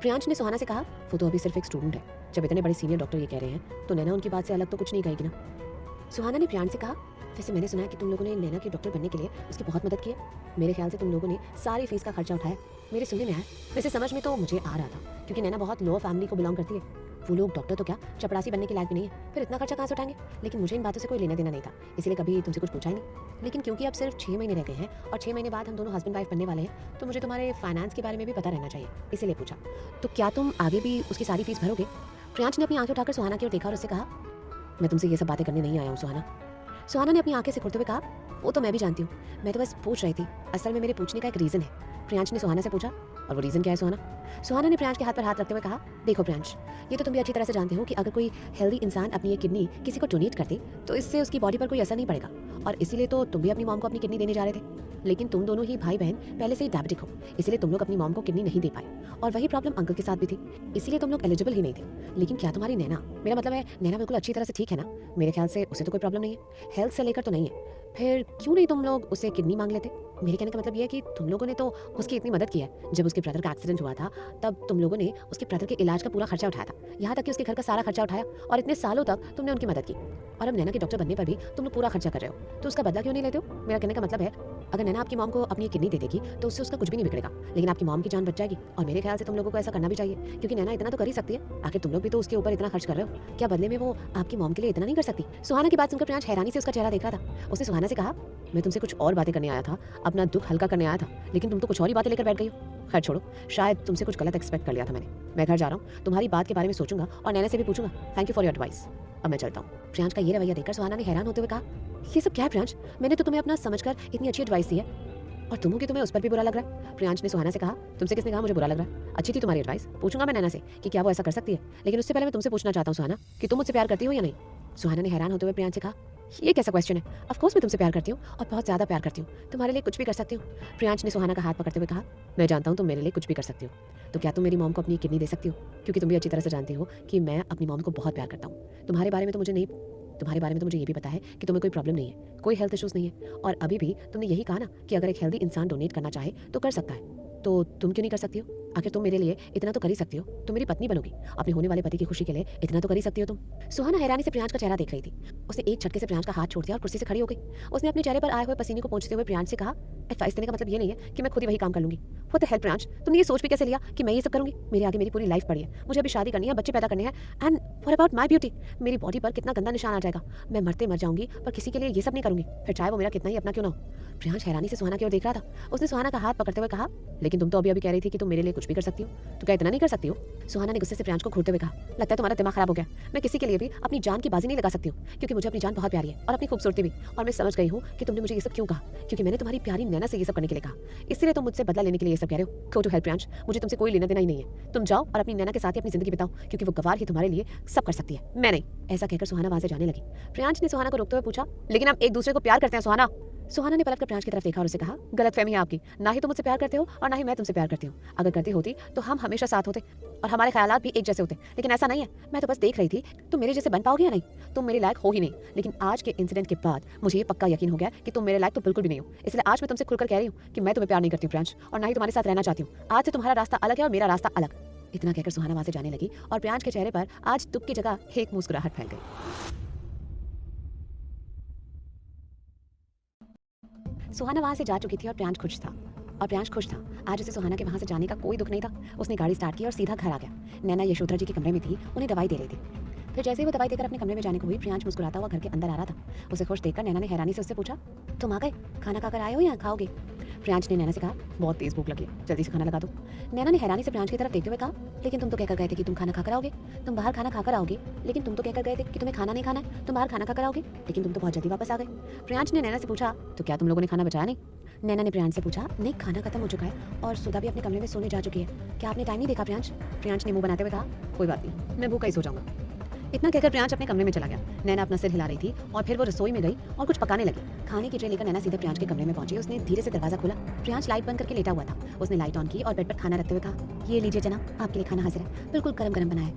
A: प्रियांश ने सुहाना से कहा, वो तो अभी सिर्फ एक स्टूडेंट है, जब इतने बड़े सीनियर डॉक्टर ये कह रहे हैं तो नैना उनकी बात से अलग तो कुछ नहीं कहेगी ना। सुहाना ने प्रियांश से कहा, वैसे मैंने सुना है कि तुम लोगों ने नैना की डॉक्टर बनने के लिए उसकी बहुत मदद की है। मेरे ख्याल से तुम लोगों ने सारी फीस का खर्चा उठाया, मेरे सुनने में आया। वैसे समझ में तो मुझे आ रहा था, क्योंकि नैना बहुत लो फैमिली को बिलोंग करती है। वो लोग डॉक्टर तो क्या चपरासी बनने के लायक भी नहीं है, फिर इतना खर्चा कहाँ से उठाएंगे? लेकिन मुझे इन बातों से कोई लेना देना नहीं था, इसलिए कभी तुमसे कुछ पूछा ही नहीं। लेकिन क्योंकि अब सिर्फ 6 महीने रह गए हैं और 6 महीने बाद हम दोनों हस्बैंड वाइफ बनने वाले हैं, तो मुझे तुम्हारे फाइनेंस के बारे में भी पता रहना चाहिए, इसीलिए पूछा। तो क्या तुम आगे भी उसकी सारी फीस भरोगे? प्रियांश ने अपनी आंखें उठाकर सुहाना की ओर देखा और उससे कहा, मैं तुमसे ये सब बातें करने नहीं आया हूँ सुहाना। सुहाना ने अपनी आंखें सिकुड़ते हुए कहा, वो तो मैं भी जानती हूँ, मैं तो बस पूछ रही थी, असल में मेरे पूछने का एक रीजन है। प्रियांश ने सुहाना से पूछा, और वो रीजन क्या है सुहाना? सुहाना ने प्रियांश के हाथ पर हाथ रखते हुए कहा, देखो प्रियांश, ये तो तुम भी अच्छी तरह से जानते हो कि अगर कोई हेल्दी इंसान अपनी ये किडनी किसी को डोनेट कर दे तो इससे उसकी बॉडी पर कोई असर नहीं पड़ेगा, और इसीलिए तो तुम भी अपनी मॉम को अपनी किडनी देने जा रहे थे। लेकिन तुम दोनों ही भाई बहन पहले से ही डायबिटिक हो, इसलिए तुम लोग अपनी मॉम को किडनी नहीं दे पाए, और वही प्रॉब्लम अंकल के साथ भी थी, इसीलिए तुम लोग एलिजिबल ही नहीं थे। लेकिन क्या तुम्हारी नैना, मेरा मतलब है नैना बिल्कुल अच्छी तरह से ठीक है ना? मेरे ख्याल से उसे तो कोई प्रॉब्लम नहीं है, हेल्थ से लेकर तो नहीं है, फिर क्यों नहीं तुम लोग उससे किडनी मांग लेते? मेरे कहने का मतलब ये है कि तुम लोगों ने तो उसकी इतनी मदद की है। जब उसके ब्रदर का एक्सीडेंट हुआ था तब तुम लोगों ने उसके ब्रदर के इलाज का पूरा खर्चा उठाया था, यहाँ तक कि उसके घर का सारा खर्चा उठाया, और इतने सालों तक तुमने उनकी मदद की, और अब नैना के डॉक्टर बनने पर भी तुम लोग पूरा खर्चा कर रहे हो, तो उसका बदला क्यों नहीं लेते हो? मेरा कहने का मतलब है, अगर नैना आपकी मॉम को अपनी किडनी दे देगी तो उससे उसका कुछ भी नहीं बिगड़ेगा, लेकिन आपकी मॉम की जान बच जाएगी, और मेरे ख्याल से तुम लोगों को ऐसा करना भी चाहिए, क्योंकि नैना इतना तो कर ही सकती है, आखिर तुम लोग भी तो उसके ऊपर इतना खर्च कर रहे हो, क्या बदले में वो आपकी मॉम के लिए इतना नहीं कर सकती? सुहाना की बात सुनकर प्रियांश हैरानी से उसका चेहरा देख रहा था। उसने सुहाना से कहा, मैं तुमसे कुछ और बातें करने आया था, अपना दुख हल्का करने आया था, लेकिन तुम तो कुछ और ही बातें लेकर बैठ गई हो। खैर छोड़ो, शायद तुमसे कुछ गलत एक्सपेक्ट कर लिया था मैंने। मैं घर जा रहा हूँ, तुम्हारी बात के बारे में सोचूंगा और नैना से भी पूछूंगा। Thank you for your advice, अब मैं चलता हूँ। प्रियांश का ये रवैया देखकर सुहाना ने हैरान होते हुए कहा, ये सब क्या है प्रियांश? मैंने तो तुम्हें अपना समझकर इतनी अच्छी एडवाइस दी है, और तुम हो कि तुम्हें उस पर भी बुरा लग रहा है? प्रियांश ने सुहाना से कहा, तुमसे किसने कहा मुझे बुरा लग रहा है? अच्छी थी तुम्हारी एडवाइस, पूछूंगा मैं नैना से कि क्या वो ऐसा कर सकती है, लेकिन उससे पहले मैं तुमसे पूछना चाहता हूँ सुहाना कि तुम मुझसे प्यार करती हो या नहीं? सुहाना ने हैरान होते हुए प्रियांश से कहा, ये कैसा क्वेश्चन है? ऑफ कोर्स मैं तुमसे प्यार करती हूँ और बहुत ज़्यादा प्यार करती हूँ। तुम्हारे लिए कुछ भी कर सकती हूँ। प्रियांश ने सुहाना का हाथ पकड़ते हुए कहा, मैं जानता हूँ तुम मेरे लिए कुछ भी कर सकती हो। तो क्या तुम मेरी मॉम को अपनी किडनी दे सकती हो? क्योंकि तुम भी अच्छी तरह से जानती हो कि मैं अपनी मॉम को बहुत प्यार करता हूँ। तुम्हारे बारे में तो मुझे ये भी पता है कि तुम्हें कोई प्रॉब्लम नहीं है, कोई हेल्थ इश्यूज़ नहीं है। और अभी भी तुमने यही कहा ना कि अगर एक हेल्दी इंसान डोनेट करना चाहे तो कर सकता है। तो तुम क्यों नहीं कर सकती हो? आखिर तुम मेरे लिए इतना तो कर ही सकती हो। तुम मेरी पत्नी बनोगी, अपने होने वाले पति की खुशी के लिए इतना तो कर ही सकती हो तुम। सुहाना हैरानी से प्रियांश का चेहरा देख रही थी। उसने एक झटके से प्रियांश का हाथ छोड़ दिया और कुर्सी से खड़ी हो गई। उसने अपने चेहरे पर आए हुए पसीने को पोंछते हुए प्रियांश से कहा, एडवाइस देने का मतलब ये नहीं है कि मैं खुद ही वही काम कर लूंगी। व्हाट द हेल प्रियांश, तुमने ये सोच भी कैसे लिया कि मैं ये सब करूंगी? मेरे आगे मेरी पूरी लाइफ पड़ी है, मुझे अभी शादी करनी है, बच्चे पैदा करने हैं। And what about my beauty? मेरी बॉडी पर कितना गंदा निशान आ जाएगा। मैं मरते मर जाऊंगी पर किसी के लिए ये सब नहीं करूंगी, फिर चाहे वो मेरा कितना ही अपना क्यों ना हो। प्रियांश हैरानी से सुहाना की ओर देख रहा था। उसने सुहाना का हाथ पकड़ते हुए कहा, लेकिन तुम तो अभी कह रही थी कि तुम मेरे लिए कुछ भी कर सकती हो, तो क्या इतना नहीं कर सकती हो? सुहाना ने गुस्से से प्रियांश को घूरते हुए कहा, लगता है तुम्हारा दिमाग खराब हो गया। मैं किसी के लिए भी अपनी जान की बाजी नहीं लगा सकती हूँ, क्योंकि मुझे अपनी जान बहुत प्यारी है और अपनी खूबसूरती भी। और मैं समझ गई हूँ कि तुमने मुझे ये सब क्यों कहा, क्योंकि मैंने तुम्हारी प्यारी नैना से ये सब करने के लिए कहा, इसलिए तुम मुझसे बदला लेने के लिए ये सब कह रहे हो। गो टू हेल प्रियांश, मुझे तुमसे कोई लेना देना ही नहीं है। तुम जाओ और अपनी नैना के साथ ही अपनी जिंदगी बिताओ, क्योंकि वो गवार ही तुम्हारे लिए सब कर सकती है, मैं नहीं। ऐसा कहकर सुहाना वहां से जाने लगी। प्रियांश ने सुहाना को रोकते हुए पूछा, लेकिन हम एक दूसरे को प्यार करते हैं सुहाना। सुहाना ने पलटकर प्रियांश की तरफ देखा और उसे कहा, गलतफहमी है आपकी, ना ही तुम मुझसे प्यार करते हो और ना ही मैं तुमसे प्यार करती हूँ। अगर करती होती तो हम हमेशा साथ होते और हमारे ख्यालात भी एक जैसे होते, लेकिन ऐसा नहीं है। मैं तो बस देख रही थी तुम मेरे जैसे बन पाओगे या नहीं। तुम मेरे लायक हो ही नहीं, लेकिन आज के इंसिडेंट के बाद मुझे ये पक्का यकीन हो गया कि तुम मेरे लायक तो बिल्कुल भी नहीं हो। इसलिए आज मैं तुमसे खुलकर कह रही हूँ कि मैं तुम्हें प्यार नहीं करती हूँ प्रियांश, और ना ही तुम्हारे साथ रहना चाहती हूँ। आज से तुम्हारा रास्ता अलग है और मेरा रास्ता अलग। इतना कहकर सुहाना वहां से जाने लगी और प्रियांश के चेहरे पर आज दुख की जगह एक मुस्कुराहट फैल गई। सुहाना वहां से जा चुकी थी और प्रियांश खुश था। आज उसे सुहाना के वहां से जाने का कोई दुख नहीं था। उसने गाड़ी स्टार्ट की और सीधा घर आ गया। नैना यशोधरा जी के कमरे में थी, उन्हें दवाई दे रही थी। फिर जैसे ही वो दवाई देकर अपने कमरे में जाने को हुई, प्रियांश मुस्कुराता हुआ घर के अंदर आ रहा था। उसे खुश देखकर नैना ने हैरानी से उससे पूछा, तुम आ गए, खाना खाकर आए हो या खाओगे? प्रियांश ने नैना से कहा, बहुत तेज भूख लगी है, जल्दी से खाना लगा दो। नैना ने हैरानी से प्रियांश की तरफ देखते हुए कहा, लेकिन तुम तो कहकर गए थे कि तुम खाना खाकर आओगे। तुम बाहर खाना खाकर आओगे, लेकिन तुम तो कहकर गए थे कि तुम्हें खाना नहीं खाना है। तुम बाहर खाना खाकर आओगे, लेकिन तुम तो बहुत जल्दी वापस आ गए। प्रियांश ने नैना से पूछा, तो क्या तुम लोगों ने खाना बचाया नहीं? नैना ने प्रियांश से पूछा, नहीं, खाना खत्म हो चुका है और सुधा भी अपने कमरे में सोने जा चुकी है। क्या आपने टाइम नहीं देखा प्रियांश? प्रियांश ने मुंह बनाते हुए कहा, कोई बात नहीं, मैं भूखा ही सो जाऊंगा। इतना कहकर प्रियांश अपने कमरे में चला गया। नैना अपना सिर हिला रही थी और फिर वो रसोई में गई और कुछ पकाने लगी। खाने की ट्रे लेकर नैना सीधे प्रियांश के कमरे में पहुंची। उसने धीरे से दरवाजा खोला। प्रियांश लाइट बंद करके लेटा हुआ था। उसने लाइट ऑन की और बेड पर खाना रखते हुए कहा, ये लीजिए जनाब, आपके लिए खाना हाजिर है, बिल्कुल गरम गरम बना है,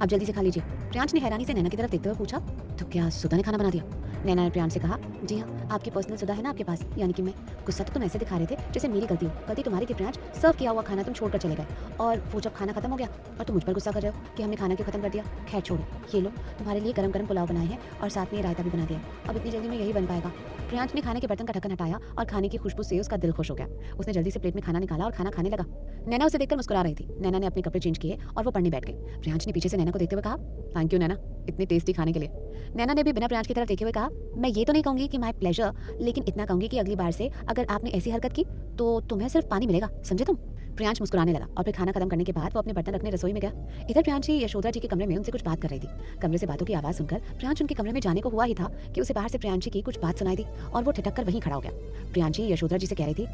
A: आप जल्दी से खा लीजिए। प्रियांश ने हैरानी से नैना की तरफ देखते हुए पूछा, तो क्या सुधा ने खाना बना दिया? नैना ने प्रियांश से कहा, जी हाँ, आपकी पर्सनल सुधा है ना आपके पास, यानी कि मैं। गुस्सा तो तुम ऐसे दिखा रहे थे जैसे मेरी गलती हो। गलती तुम्हारी थी प्रियांश, सर्व किया हुआ खाना तुम छोड़कर चले गए और वो जब खाना खत्म हो गया और तुम मुझ पर गुस्सा कर रहे हो कि हमने खाना क्यों खत्म कर दिया। खैर छोड़ो, ये लो, तुम्हारे लिए गरम गरम पुलाव बनाए हैं और साथ में रायता भी बना दिया। अब इतनी जल्दी में यही बन पाएगा। प्रियांश ने खाने के बर्तन का ढक्कन हटाया और खाने की खुशबू से उसका दिल खुश हो गया। उसने जल्दी से प्लेट में खाना निकाला और खाना खाने लगा। नैना उसे देखकर मुस्कुरा रही थी। नैना ने अपने कपड़े चेंज किए और वो पढ़ने बैठ गई। प्रियांश ने पीछे से नैना को देखते हुए कहा, थैंक यू नैना, इतनी टेस्टी खाने के लिए। नैना ने भी बिना प्रियांश की तरफ देखे हुए कहा, मैं ये तो नहीं कहूंगी कि माय प्लेजर, लेकिन इतना कहूंगी कि अगली बार से अगर आपने ऐसी हरकत की तो तुम्हें सिर्फ पानी मिलेगा, समझे तुम? प्रियांश मुस्कुराने लगा और फिर खाना खत्म करने के बाद वो अपने बर्तन रखने रसोई में गया। इधर प्रियांश जी यशोधरा जी के कमरे में उनसे कुछ बात कर रही थी। कमरे से बातों की आवाज सुनकर प्रियांश उनके कमरे में जाने को हुआ ही था कि उसे बाहर से प्रियांश जी की कुछ बात सुनाई दी और वो ठिठक कर वहीं खड़ा हो गया। प्रियांश जी यशोधरा जी से कह रही थी,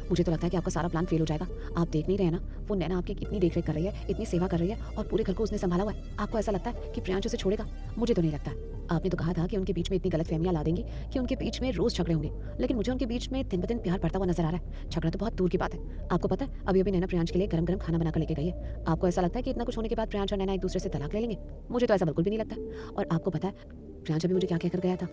A: मुझे तो लगता है कि आपका सारा प्लान फेल हो जाएगा। आप देख नहीं रहे ना, वो नैना आपकी इतनी देखरेख कर रही है, इतनी सेवा कर रही है और पूरे घर को उसने संभाला हुआ है। आपको ऐसा लगता है कि प्रियांश उसे छोड़ेगा? मुझे तो नहीं लगता। आपने तो कहा था कि उनके बीच में इतनी गलतफहमियां ला देंगी कि उनके बीच में रोज झगड़े होंगे, लेकिन मुझे उनके बीच में दिन ब दिन प्यार बढ़ता हुआ नजर आ रहा है। झगड़ा तो बहुत दूर की बात है। आपको पता है अभी अभी नैना प्रियांश के लिए गरम गरम खाना बनाकर लेके गई है। आपको ऐसा लगता है कि इतना कुछ होने के बाद प्रियांश और नैना एक दूसरे से तलाक ले लेंगे? मुझे तो ऐसा बिल्कुल भी नहीं लगता। और आपको पता है प्रियांश अभी मुझे क्या कहकर गया था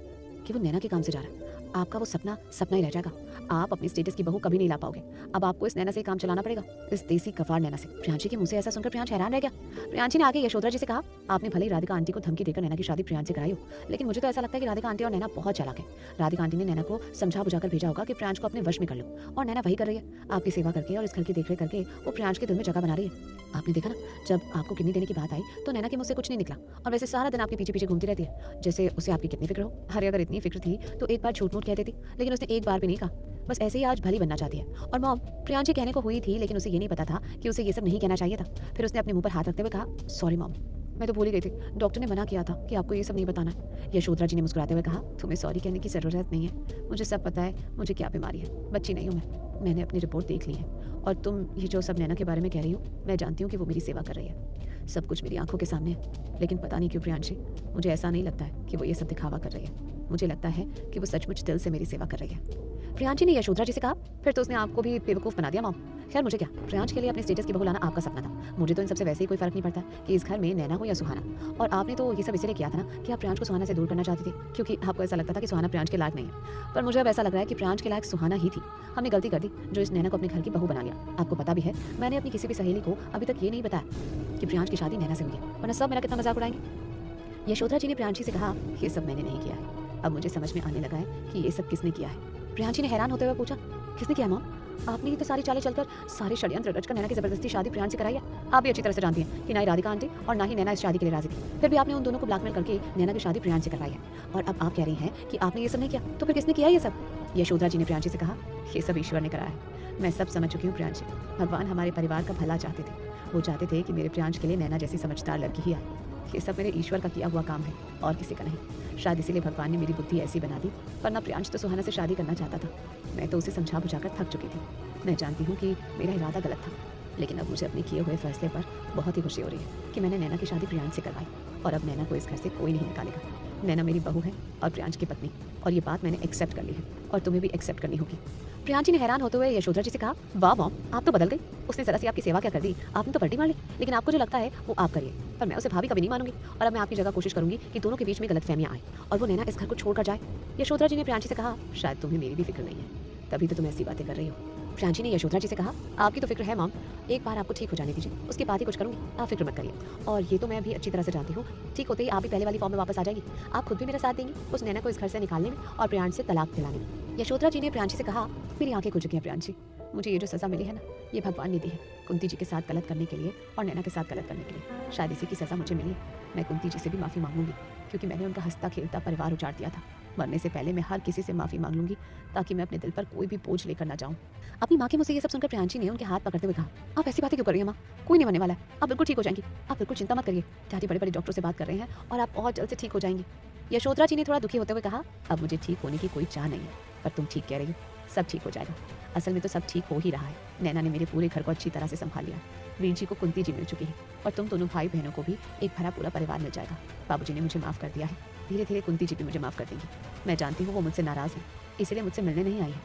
A: कि वो नैना के काम से जा रहा है। आपका वो सपना सपना ही रह जाएगा। आप अपनी स्टेटस की बहू कभी नहीं ला पाओगे। अब आपको इस नैना से काम चलाना पड़ेगा, इस देसी कफार नैना से। प्रियांशी के मुंह से ऐसा सुनकर प्रियांश हैरान रह गया। प्रियांशी ने आगे यशोधरा जी से कहा, आपने भले ही राधिका आंटी को धमकी देकर नैना की शादी प्रियांश से कराई हो, लेकिन मुझे तो ऐसा लगता है कि राधिका आंटी और नैना बहुत चालाक है। राधिका आंटी ने नैना को समझा बुझाकर भेजा होगा कि प्रियांश को अपने वश में कर लो, और नैना वही कर रही है। आपकी सेवा करके और इस घर की देखरेख करके वो प्रियांश के दिल में जगह बना रही है। आपने देखा ना, जब आपको किडनी देने की बात आई तो नैना के मुंह से कुछ नहीं निकला, और वैसे सारा दिन आपके पीछे पीछे घूमती रहती है जैसे उसे आपकी कितनी फिक्र हो। अरे अगर इतनी फिक्र थी तो एक बार झूठ मूठ कह देती, लेकिन उसने एक बार भी नहीं कहा। बस ऐसे ही आज भली बनना चाहती है। और मॉम, प्रियांश जी कहने को हुई थी, लेकिन उसे ये नहीं पता था कि उसे ये सब नहीं कहना चाहिए था। फिर उसने अपने मुंह पर हाथ रखते हुए कहा, सॉरी मॉम, मैं तो भूल ही गई थी। डॉक्टर ने मना किया था कि आपको ये सब नहीं बताना है। यशोधरा जी ने मुस्कुराते हुए कहा, तुम्हें सॉरी कहने की ज़रूरत नहीं है। मुझे सब पता है मुझे क्या बीमारी है। बच्ची नहीं हूँ मैंने अपनी रिपोर्ट देख ली है। और तुम ये जो सब नैना के बारे में कह रही हो, मैं जानती हूँ कि वो मेरी सेवा कर रही है। सब कुछ मेरी आंखों के सामने है, लेकिन पता नहीं क्यों प्रियांशी, मुझे ऐसा नहीं लगता है कि वो ये सब दिखावा कर रही है। मुझे लगता है कि वो सचमुच दिल से मेरी सेवा कर रही है। प्रियांशी ने यशोधरा जी से कहा, फिर तो उसने आपको भी बेवकूफ़ बना दिया मॉम। खैर मुझे क्या, प्रियांश के लिए अपने स्टेटस की बहू लाना आपका सपना था। मुझे तो इन सबसे वैसे ही कोई फर्क नहीं पड़ता कि इस घर में नैना हो या सुहाना। और आपने तो ये सब इसलिए किया था ना कि आप प्रियांश को सुहाना से दूर करना चाहती थी, क्योंकि आपको ऐसा लगता था कि सुहाना प्रियांश के लायक नहीं है। पर मुझे अब ऐसा लग रहा है कि प्रियांश के लायक सुहाना ही थी। हमने गलती कर दी जो इस नैना को अपने घर की बहू बना लिया। आपको पता भी है, मैंने अपनी किसी भी सहेली को अभी तक ये नहीं बताया कि प्रियांश की शादी नैना से हुई है, वरना सब मेरा कितना मजाक उड़ाएंगे। यशोधरा जी ने प्रियांशी से कहा, ये सब मैंने नहीं किया है। अब मुझे समझ में आने लगा है कि ये सब किसने किया है। प्रियांशी ने हैरान होते हुए पूछा, किसने किया मॉम? आपने ही तो सारी चालें चलकर, सारे षड्यंत्र रचकर नैना की जबरदस्ती शादी प्रियांश से कराई है। आप भी अच्छी तरह से जानती हैं कि ना ही राधिका आंटी और ना ही नैना इस शादी के लिए राजी थी। फिर भी आपने उन दोनों को ब्लैकमेल करके नैना की शादी प्रियांश से करवाई है। और अब आप कह रही हैं कि आपने ये सब नहीं किया, तो फिर किसने किया ये सब? यशोधरा जी ने प्रियांशी से कहा, ये सब ईश्वर ने कराया है। मैं सब समझ चुकी हूँ प्रियांशी। भगवान हमारे परिवार का भला चाहते थे। वो चाहते थे कि मेरे प्रियांश के लिए नैना जैसी समझदार लड़की ही आए। ये सब मेरे ईश्वर का किया हुआ काम है और किसी का नहीं। शायद इसीलिए भगवान ने मेरी बुद्धि ऐसी बना दी, वरना प्रियांश तो सुहाना से शादी करना चाहता था। मैं तो उसे समझा बुझाकर थक चुकी थी। मैं जानती हूँ कि मेरा इरादा गलत था, लेकिन अब मुझे अपने किए हुए फैसले पर बहुत ही खुशी हो रही है कि मैंने नैना की शादी प्रियांश से करवाई। और अब नैना को इस घर से कोई नहीं निकालेगा। नैना मेरी बहू है और प्रियांश की पत्नी, और ये बात मैंने एक्सेप्ट कर ली है और तुम्हें भी एक्सेप्ट करनी होगी। प्रियांशी ने हैरान होते हुए यशोधरा जी से कहा, वाह मॉम, आप तो बदल गई। उसने जरा सी आपकी सेवा क्या कर दी, आपने तो पलटी मार ली। लेकिन आपको जो लगता है वो आप करिए, पर मैं उसे भाभी कभी नहीं मानूंगी। और अब मैं आपकी जगह कोशिश करूंगी कि दोनों के बीच में गलतफहमियां आए और वो नैना इस घर को छोड़कर जाए। यशोधरा जी ने प्रियांशी से कहा, शायद तुम्हें मेरी भी फिक्र नहीं है, तभी तो तुम ऐसी बातें कर रही हो। प्रियांशी ने यशोधरा जी से कहा, आपकी तो फिक्र है मॉम, एक बार आपको ठीक हो जाने दीजिए, उसके बाद ही कुछ करूंगी, आप फिक्र मत करिए। और ये तो मैं भी अच्छी तरह से जानती हूँ, ठीक होते ही आप भी पहले वाली फॉर्म में वापस आ जाएंगी। आप खुद भी मेरा साथ देंगी उस नैना को इस घर से निकालने में और प्रियांश से तलाक दिलाने में। यशोधरा जी ने प्रियांशी से कहा, मेरी आंखें खुल चुकी हैं प्रियांशी, मुझे ये जो सज़ा मिली है ना, ये भगवान ने दी है कुंती जी के साथ गलत करने के लिए और नैना के साथ गलत करने के लिए। शायद इसी की सज़ा मुझे मिली है। मैं कुंती जी से भी माफ़ी मांगूंगी, क्योंकि मैंने उनका हंसता खेलता परिवार उजाड़ दिया था। मरने से पहले मैं हर किसी से माफ़ी मांग लूंगी, ताकि मैं अपने दिल पर कोई भी बोझ लेकर ना जाऊं। अपनी माँ के मुझसे ये सब सुनकर प्रियांशी ने उनके हाथ पकड़ते हुए कहा, आप ऐसी बातें क्यों कर रही हैं माँ? कोई नहीं मरने वाला है, आप बिल्कुल ठीक हो जाएंगी। आप बिल्कुल चिंता मत करिए, डैडी बड़े बड़े डॉक्टरों से बात कर रहे हैं और आप और जल्द से ठीक हो जाएंगी। यशोधरा जी ने थोड़ा दुखी होते हुए कहा, अब मुझे ठीक होने की कोई चाह नहीं है, पर तुम ठीक कह रही हो, सब ठीक हो जाएगा। असल में तो सब ठीक हो ही रहा है। नैना ने मेरे पूरे घर को अच्छी तरह से संभाल लिया। वीर जी को कुंती जी मिल चुकी है और तुम दोनों भाई बहनों को भी एक भरा पूरा परिवार मिल जाएगा। बाबूजी ने मुझे माफ़ कर दिया है, धीरे धीरे कुंती जी भी मुझे माफ़ कर देंगी। मैं जानती हूँ वो मुझसे नाराज़ है, इसलिए मुझसे मिलने नहीं आई है,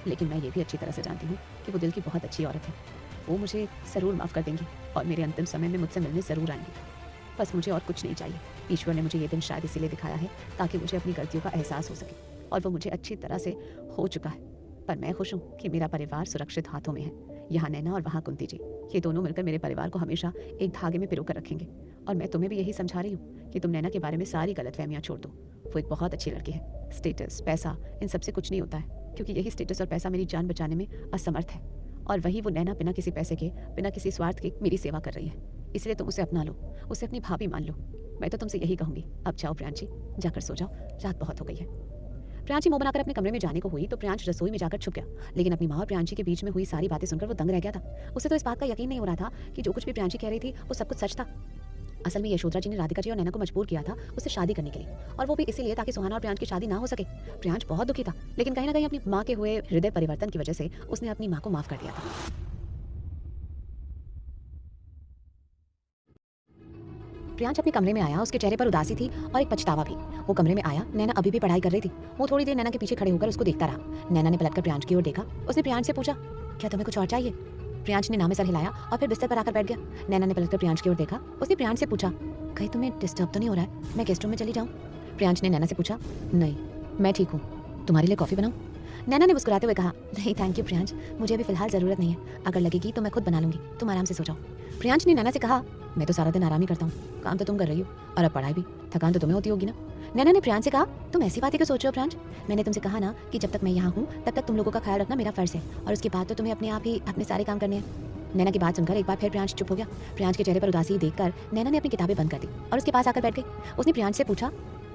A: लेकिन मैं ये भी अच्छी तरह से जानती हूँ कि वो दिल की बहुत अच्छी औरत है। वो मुझे ज़रूर माफ़ कर देंगी और मेरे अंतिम समय में मुझसे मिलने ज़रूर आएंगी। बस मुझे और कुछ नहीं चाहिए। ईश्वर ने मुझे ये दिन शायद इसीलिए दिखाया है ताकि मुझे अपनी गलतियों का एहसास हो सके, और वो मुझे अच्छी तरह से हो चुका है। पर मैं खुश हूँ कि मेरा परिवार सुरक्षित हाथों में है। यहाँ नैना और वहाँ कुंती जी, ये दोनों मिलकर मेरे परिवार को हमेशा एक धागे में पिरो कर रखेंगे। और मैं तुम्हें भी यही समझा रही हूँ कि तुम नैना के बारे में सारी गलतफहमियाँ छोड़ दो। वो एक बहुत अच्छी लड़की है। स्टेटस, पैसा, इन सबसे कुछ नहीं होता है, क्योंकि यही स्टेटस और पैसा मेरी जान बचाने में असमर्थ है। और वही वो नैना बिना किसी पैसे के, बिना किसी स्वार्थ के मेरी सेवा कर रही है। इसलिए तुम उसे अपना लो, उसे अपनी भाभी मान लो। मैं तो तुमसे यही कहूँगी, अब जाओ प्रियांशी, जाकर सो जाओ, रात बहुत हो गई है। प्रियांशी मुंह बनाकर अपने कमरे में जाने को हुई तो प्रियांश रसोई में जाकर छुप गया। लेकिन अपनी माँ और प्रियांशी के बीच में हुई सारी बातें सुनकर वो दंग रह गया था। उसे तो इस बात का यकीन नहीं हो रहा था कि जो कुछ भी प्रियांशी कह रही थी वो सब कुछ सच था। असल में यशोधरा जी ने राधिका जी और नैना को मजबूर किया था उससे शादी करने के लिए, और वो भी इसीलिए ताकि सुहाना और प्रियांश की शादी ना हो सके। प्रियांश बहुत दुखी था, लेकिन कहीं ना कहीं अपनी माँ के हुए हृदय परिवर्तन की वजह से उसने अपनी माँ को माफ कर दिया था। प्रियांश अपने कमरे में आया, उसके चेहरे पर उदासी थी और एक पछतावा भी। वो कमरे में आया, नैना अभी भी पढ़ाई कर रही थी। वो थोड़ी देर नैना के पीछे खड़े होकर उसको देखता रहा। नैना ने पलटकर प्रियांश की ओर देखा। उसने प्रियांश से पूछा, क्या तुम्हें कुछ और चाहिए? प्रियांश ने ना में सर हिलाया और फिर बिस्तर पर आकर बैठ गया। नैना ने पलटकर प्रियांश की ओर देखा। उसने प्रियांश से पूछा, कहीं तुम्हें डिस्टर्ब तो नहीं हो रहा है? मैं गेस्ट रूम में चली जाऊँ? प्रियांश ने नैना से पूछा, नहीं मैं ठीक हूँ, तुम्हारे लिए कॉफ़ी बनाऊँ? नैना ने मुस्कुराते हुए कहा, नहीं थैंक यू प्रियांश, मुझे अभी फिलहाल ज़रूरत नहीं है, अगर लगेगी तो मैं खुद बना लूँगी, तुम आराम से सो जाओ। प्रियांश ने नैना से कहा, मैं तो सारा दिन आराम ही करता हूँ, काम तो तुम कर रही हो और अब पढ़ाई भी, थकान तो तुम्हें होती होगी ना। नैना ने प्रियांश से कहा, तुम ऐसी बातें क्यों सोच रहे हो प्रियांश? मैंने तुमसे कहा ना कि जब तक मैं यहाँ हूँ तब तक तुम लोगों का ख्याल रखना मेरा फ़र्ज़ है, और उसके बाद तो तुम्हें अपने आप ही अपने सारे काम करने हैं। नैना की बात सुनकर एक बार फिर प्रियांश चुप हो गया। प्रियांश के चेहरे पर उदासी देखकर नैना ने अपनी किताबें बंद कर दी और उसके पास आकर बैठ गई। उसने प्रियांश से पूछा,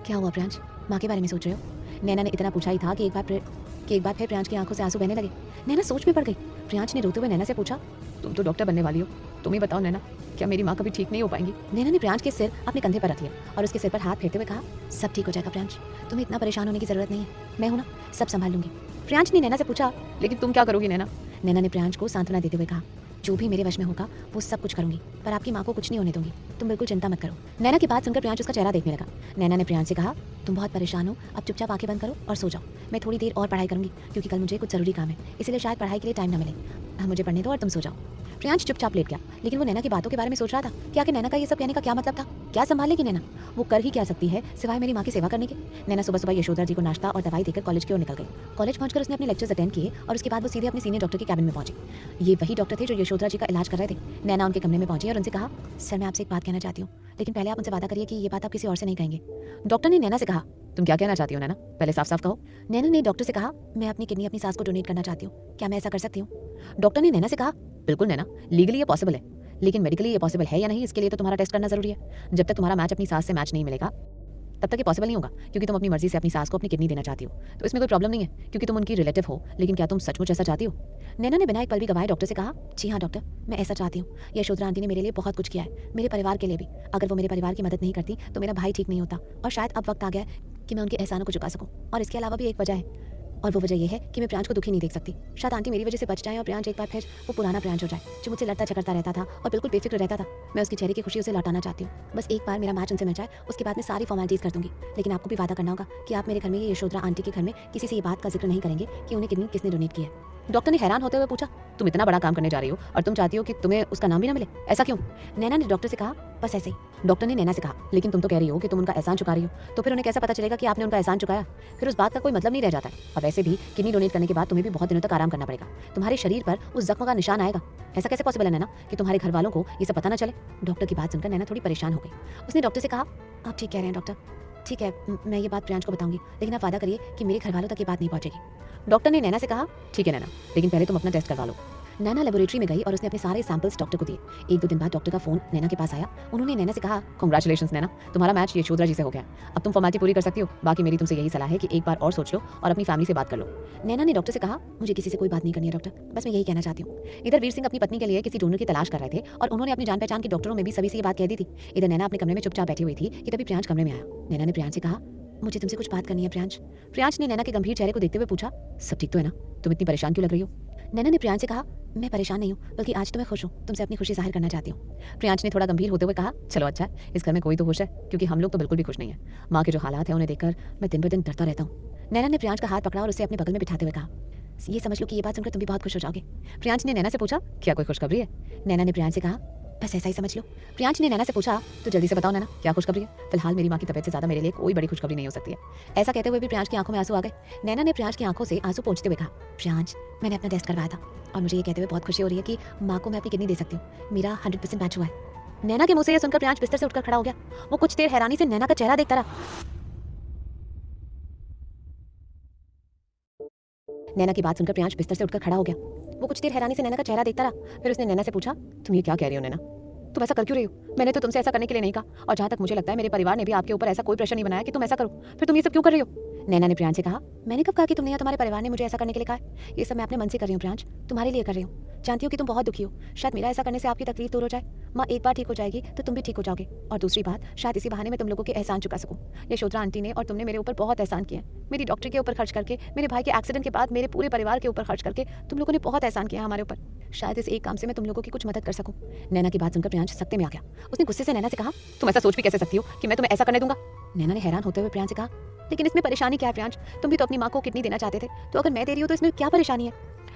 A: क्या हुआ प्रियांश, माँ के बारे में सोच रहे हो? नैना ने इतना पूछा ही था कि एक बार फिर प्रियांश की आंखों से आंसू बहने लगे। नैना सोच में पड़ गई। प्रियांश ने रोते हुए नैना से पूछा, तुम तो डॉक्टर बनने वाली हो, तुम ही बताओ नैना, क्या मेरी माँ कभी ठीक नहीं हो पाएंगी? नैना ने प्रियांश के सिर अपने कंधे पर रख लिया और उसके सिर पर हाथ फेरते हुए कहा, सब ठीक हो जाएगा प्रियांश, तुम्हें इतना परेशान होने की जरूरत नहीं है, मैं हूं ना, सब संभाल लूंगी। प्रियांश ने नैना से पूछा, लेकिन तुम क्या करोगी नैना? नैना ने प्रियांश को सांत्वना देते हुए कहा, जो भी मेरे वश में होगा वो सब कुछ करूंगी, पर आपकी माँ को कुछ नहीं होने दूंगी। तुम बिल्कुल चिंता मत करो। नैना की बात सुनकर प्रियांश उसका चेहरा देखने लगा। नैना ने प्रियांश से कहा, तुम बहुत परेशान हो, अब चुपचाप आंखें बंद करो और सो जाओ। मैं थोड़ी देर और पढ़ाई करूंगी क्योंकि कल मुझे कुछ जरूरी काम है, इसलिए शायद पढ़ाई के लिए टाइम ना मिले। मुझे पढ़ने दो और तुम सो जाओ। प्रियांश चुपचाप लेट गया, लेकिन वो नैना की बातों के बारे में सोच रहा था कि आखिर नैना का ये सब कहने का क्या मतलब था। क्या संभालेगी नैना? वो कर ही क्या सकती है सिवाय मेरी माँ की सेवा करने के। नैना सुबह सुबह यशोधरा जी को नाश्ता और दवाई देकर कॉलेज की ओर निकल गई। कॉलेज पहुंचकर उसने अपने लेक्चर्स अटेंड किए और उसके बाद वो सीधे अपने सीनियर डॉक्टर के कैबिन में पहुंची। ये वही डॉक्टर थे जो यशोधरा जी का इलाज कर रहे थे। नैना उनके कमरे में पहुंची और उनसे कहा, सर मैं आपसे एक बात कहना चाहती हूँ, लेकिन पहले आप उनसे वादा करिए कि ये बात आप किसी और से नहीं कहेंगे। डॉक्टर ने नैना से कहा, तुम क्या कहना चाहती हो नैना, पहले साफ साफ कहो। नैना ने डॉक्टर से कहा, मैं अपनी किडनी अपनी सास को डोनेट करना चाहती हूँ, क्या मैं ऐसा कर सकती हूँ? डॉक्टर ने नैना से कहा, बिल्कुल नैना, लीगली ये पॉसिबल है, लेकिन मेडिकली ये पॉसिबल है या नहीं इसके लिए तो तुम्हारा टेस्ट करना जरूरी है। जब तक तुम्हारा मैच अपनी सास से मैच नहीं मिलेगा तब तक ये पॉसिबल नहीं होगा, क्योंकि तुम अपनी मर्जी से अपनी सास को अपनी किडनी देना चाहती हो। तो इसमें कोई प्रॉब्लम नहीं है क्योंकि तुम उनकी रिलेटिव हो, लेकिन क्या तुम सचमुच ऐसा चाहती हो? नैना ने बिना एक पल भी गवाए डॉक्टर से कहा, जी हाँ डॉक्टर, मैं ऐसा चाहती हूँ। यशोधरा आंटी ने मेरे लिए बहुत कुछ किया है, मेरे परिवार के लिए भी। अगर वो मेरे परिवार की मदद नहीं करती तो मेरा भाई ठीक नहीं होता, और शायद अब वक्त आ गया है कि मैं उनके एहसानों को चुका सकूं। और इसके अलावा भी एक वजह है, और वो वजह ये है कि मैं प्रियांश को दुखी नहीं देख सकती। शायद आंटी मेरी वजह से बच जाए और प्रियांश एक बार फिर वो पुराना प्रियांश हो जाए जो मुझसे लड़ता झगड़ता रहता था और बिल्कुल बेफिक्र रहता था। मैं उसकी चेहरे की खुशी उसे लौटाना चाहती हूँ। बस एक बार मेरा मैच उनसे मिल जाए, उसके बाद मैं सारी फॉर्मेलिटीज कर दूंगी। लेकिन आपको भी वादा करना होगा कि आप मेरे घर में ये यशोधरा आंटी के घर में किसी से ये बात का जिक्र नहीं करेंगे कि उन्हें किडनी किसने डोनेट की है। डॉक्टर ने हैरान होते हुए पूछा, तुम इतना बड़ा काम करने जा रही हो और तुम चाहती हो कि तुम्हें उसका नाम भी ना मिले, ऐसा क्यों? नैना ने डॉक्टर से कहा, बस ऐसे ही। डॉक्टर ने नैना से कहा, लेकिन तुम तो कह रही हो कि तुम उनका एहसान चुका रही हो, तो फिर उन्हें कैसा पता चलेगा कि आपने उनका एहसान चुकाया? फिर उस बात का कोई मतलब नहीं रह जाता है। और वैसे भी किडनी डोनेट करने के बाद तुम्हें भी बहुत दिनों तक आराम करना पड़ेगा। तुम्हारे शरीर पर उस जख्म का निशान आएगा। ऐसा कैसे पॉसिबल है नैना कि तुम्हारे घर वालों को ये सब पता ना चले? डॉक्टर की बात सुनकर नैना थोड़ी परेशान हो गई। उसने डॉक्टर से कहा, आप ठीक कह रहे हैं डॉक्टर, ठीक है, मैं ये बात प्रियांश को बताऊंगी, लेकिन आप वादा करिए कि मेरे घर वालों तक ये बात नहीं पहुंचेगी। डॉक्टर ने नैना से कहा, ठीक है नैना, लेकिन पहले तुम अपना टेस्ट करवा लो। नैना लेबोरेटरी में गई और उसने अपने सारे सैंपल्स डॉक्टर को दिए। 1-2 दिन बाद डॉक्टर का फोन नैना के पास आया। उन्होंने नैना से कहा, कांग्रेचुलेशंस नैना, तुम्हारा मैच यशोधरा जी से हो गया। अब तुम फॉर्मेलिटी पूरी कर सकती हो। बाकी मेरी तुमसे यही सलाह है कि एक बार और सोच लो और अपनी फैमिली से बात कर लो। नैना ने डॉक्टर से कहा, मुझे किसी से कोई बात नहीं करनी है डॉक्टर, बस मैं यही कहना चाहती हूँ। इधर वीर सिंह अपनी पत्नी के लिए किसी डोनर की तलाश कर रहे थे और उन्होंने अपनी जान पहचान के डॉक्टरों में भी सभी से ये बात कह दी थी। इधर नैना अपने कमरे में चुपचाप बैठी हुई थी कि तभी प्रियांश कमरे में आया। नैना ने प्रियांश से कहा, मुझे तुमसे कुछ बात करनी है प्रियांश। प्रियांश ने नैना के गंभीर चेहरे को देखते हुए पूछा, सब ठीक तो है ना? तुम इतनी परेशान क्यों लग रही हो? नैना ने प्रियांश से कहा, मैं परेशान नहीं हूँ, बल्कि आज तो मैं खुश हूँ, तुमसे अपनी खुशी जाहिर करना चाहती हूँ। प्रियांश ने थोड़ा गंभीर होते हुए कहा, चलो अच्छा है, इस घर में कोई तो खुश है, क्योंकि हम लोग तो बिल्कुल भी खुश नहीं है। माँ के जो हालात है उन्हें देखकर मैं दिन ब दिन डरता रहता हूँ। नैना ने प्रियांश का हाथ पकड़ा और उसे अपने बगल में बिठाते हुए कहा, ये समझ लो कि ये बात सुनकर तुम भी बहुत खुश हो जाओगे। प्रियांश ने नैना से पूछा, क्या कोई खुशखबरी है? नैना ने प्रियांश से कहा, बस ऐसा ही समझ लो। प्रियांश ने नैना से पूछा, तो जल्दी से बताओ नैना, क्या खुशखबरी है? फिलहाल मेरी माँ की तबीयत से ज्यादा मेरे लिए कोई बड़ी खुशखबरी नहीं हो सकती है। ऐसा कहते हुए भी प्रियांश की आंखों में आंसू आ गए। नैना ने प्रियांश की आंखों से आंसू पोंछते हुए कहा, प्रियांश, मैंने अपना टेस्ट करवाया था और मुझे ये कहते हुए बहुत खुशी हो रही है कि माँ को मैं अपनी किडनी दे सकती हूँ। मेरा 100% मैच हुआ है। नैना के मुंह से यह सुनकर प्रियांश बिस्तर से उठकर खड़ा हो गया। वो कुछ देर हैरानी से नैना का चेहरा देखता रहा। नैना की बात सुनकर प्रियांश बिस्तर से उठकर खड़ा हो गया। वो कुछ देर हैरानी से नैना का चेहरा देखता रहा। फिर उसने नैना से पूछा, तुम ये क्या कह रही हो नैना? तुम ऐसा कर क्यों रही हो? मैंने तो तुमसे ऐसा करने के लिए नहीं कहा, और जहाँ तक मुझे लगता है मेरे परिवार ने भी आपके ऊपर ऐसा कोई प्रेशर नहीं बनाया कि तुम ऐसा करो। फिर तुम ये सब क्यों कर रही हो? नैना ने प्रियांश से कहा, मैंने कब कहा कि तुमने या तुम्हारे परिवार ने मुझे ऐसा करने के लिए कहा है? ये सब मैं अपने मन से कर रही हूँ प्रियांश, तुम्हारे लिए कर रही हूँ। जानती हूँ कि तुम बहुत दुखी हो, शायद मेरा ऐसा करने से आपकी तकलीफ दूर हो जाए। माँ एक बार ठीक हो जाएगी तो तुम भी ठीक हो जाओगे, और दूसरी बात, शायद इसी बहाने में तुम लोगों के एहसान चुका सकूं। यशोधरा आंटी ने और तुमने मेरे ऊपर बहुत एहसान किए हैं। मेरी डॉक्टर के ऊपर खर्च करके, मेरे भाई के एक्सीडेंट के बाद मेरे पूरे परिवार के ऊपर खर्च करके तुम लोगों ने बहुत एहसान किया हमारे ऊपर। शायद इस एक काम से मैं तुम लोगों की कुछ मदद कर सकूं। नैना की बात सुनकर प्रियांश सख्ते में आ गया। उसने गुस्से से नैना से कहा, तुम ऐसा सोच भी कैसे सकती हो कि मैं तुम्हें ऐसा करने दूंगा? नैना ने हैरान होते हुए प्रियांश से कहा, लेकिन इसमें परेशानी क्या है प्रियांश? तुम भी तो अपनी माँ को किडनी देना चाहते थे, तो अगर मैं दे रही हूँ तो इसमें क्या परेशानी है?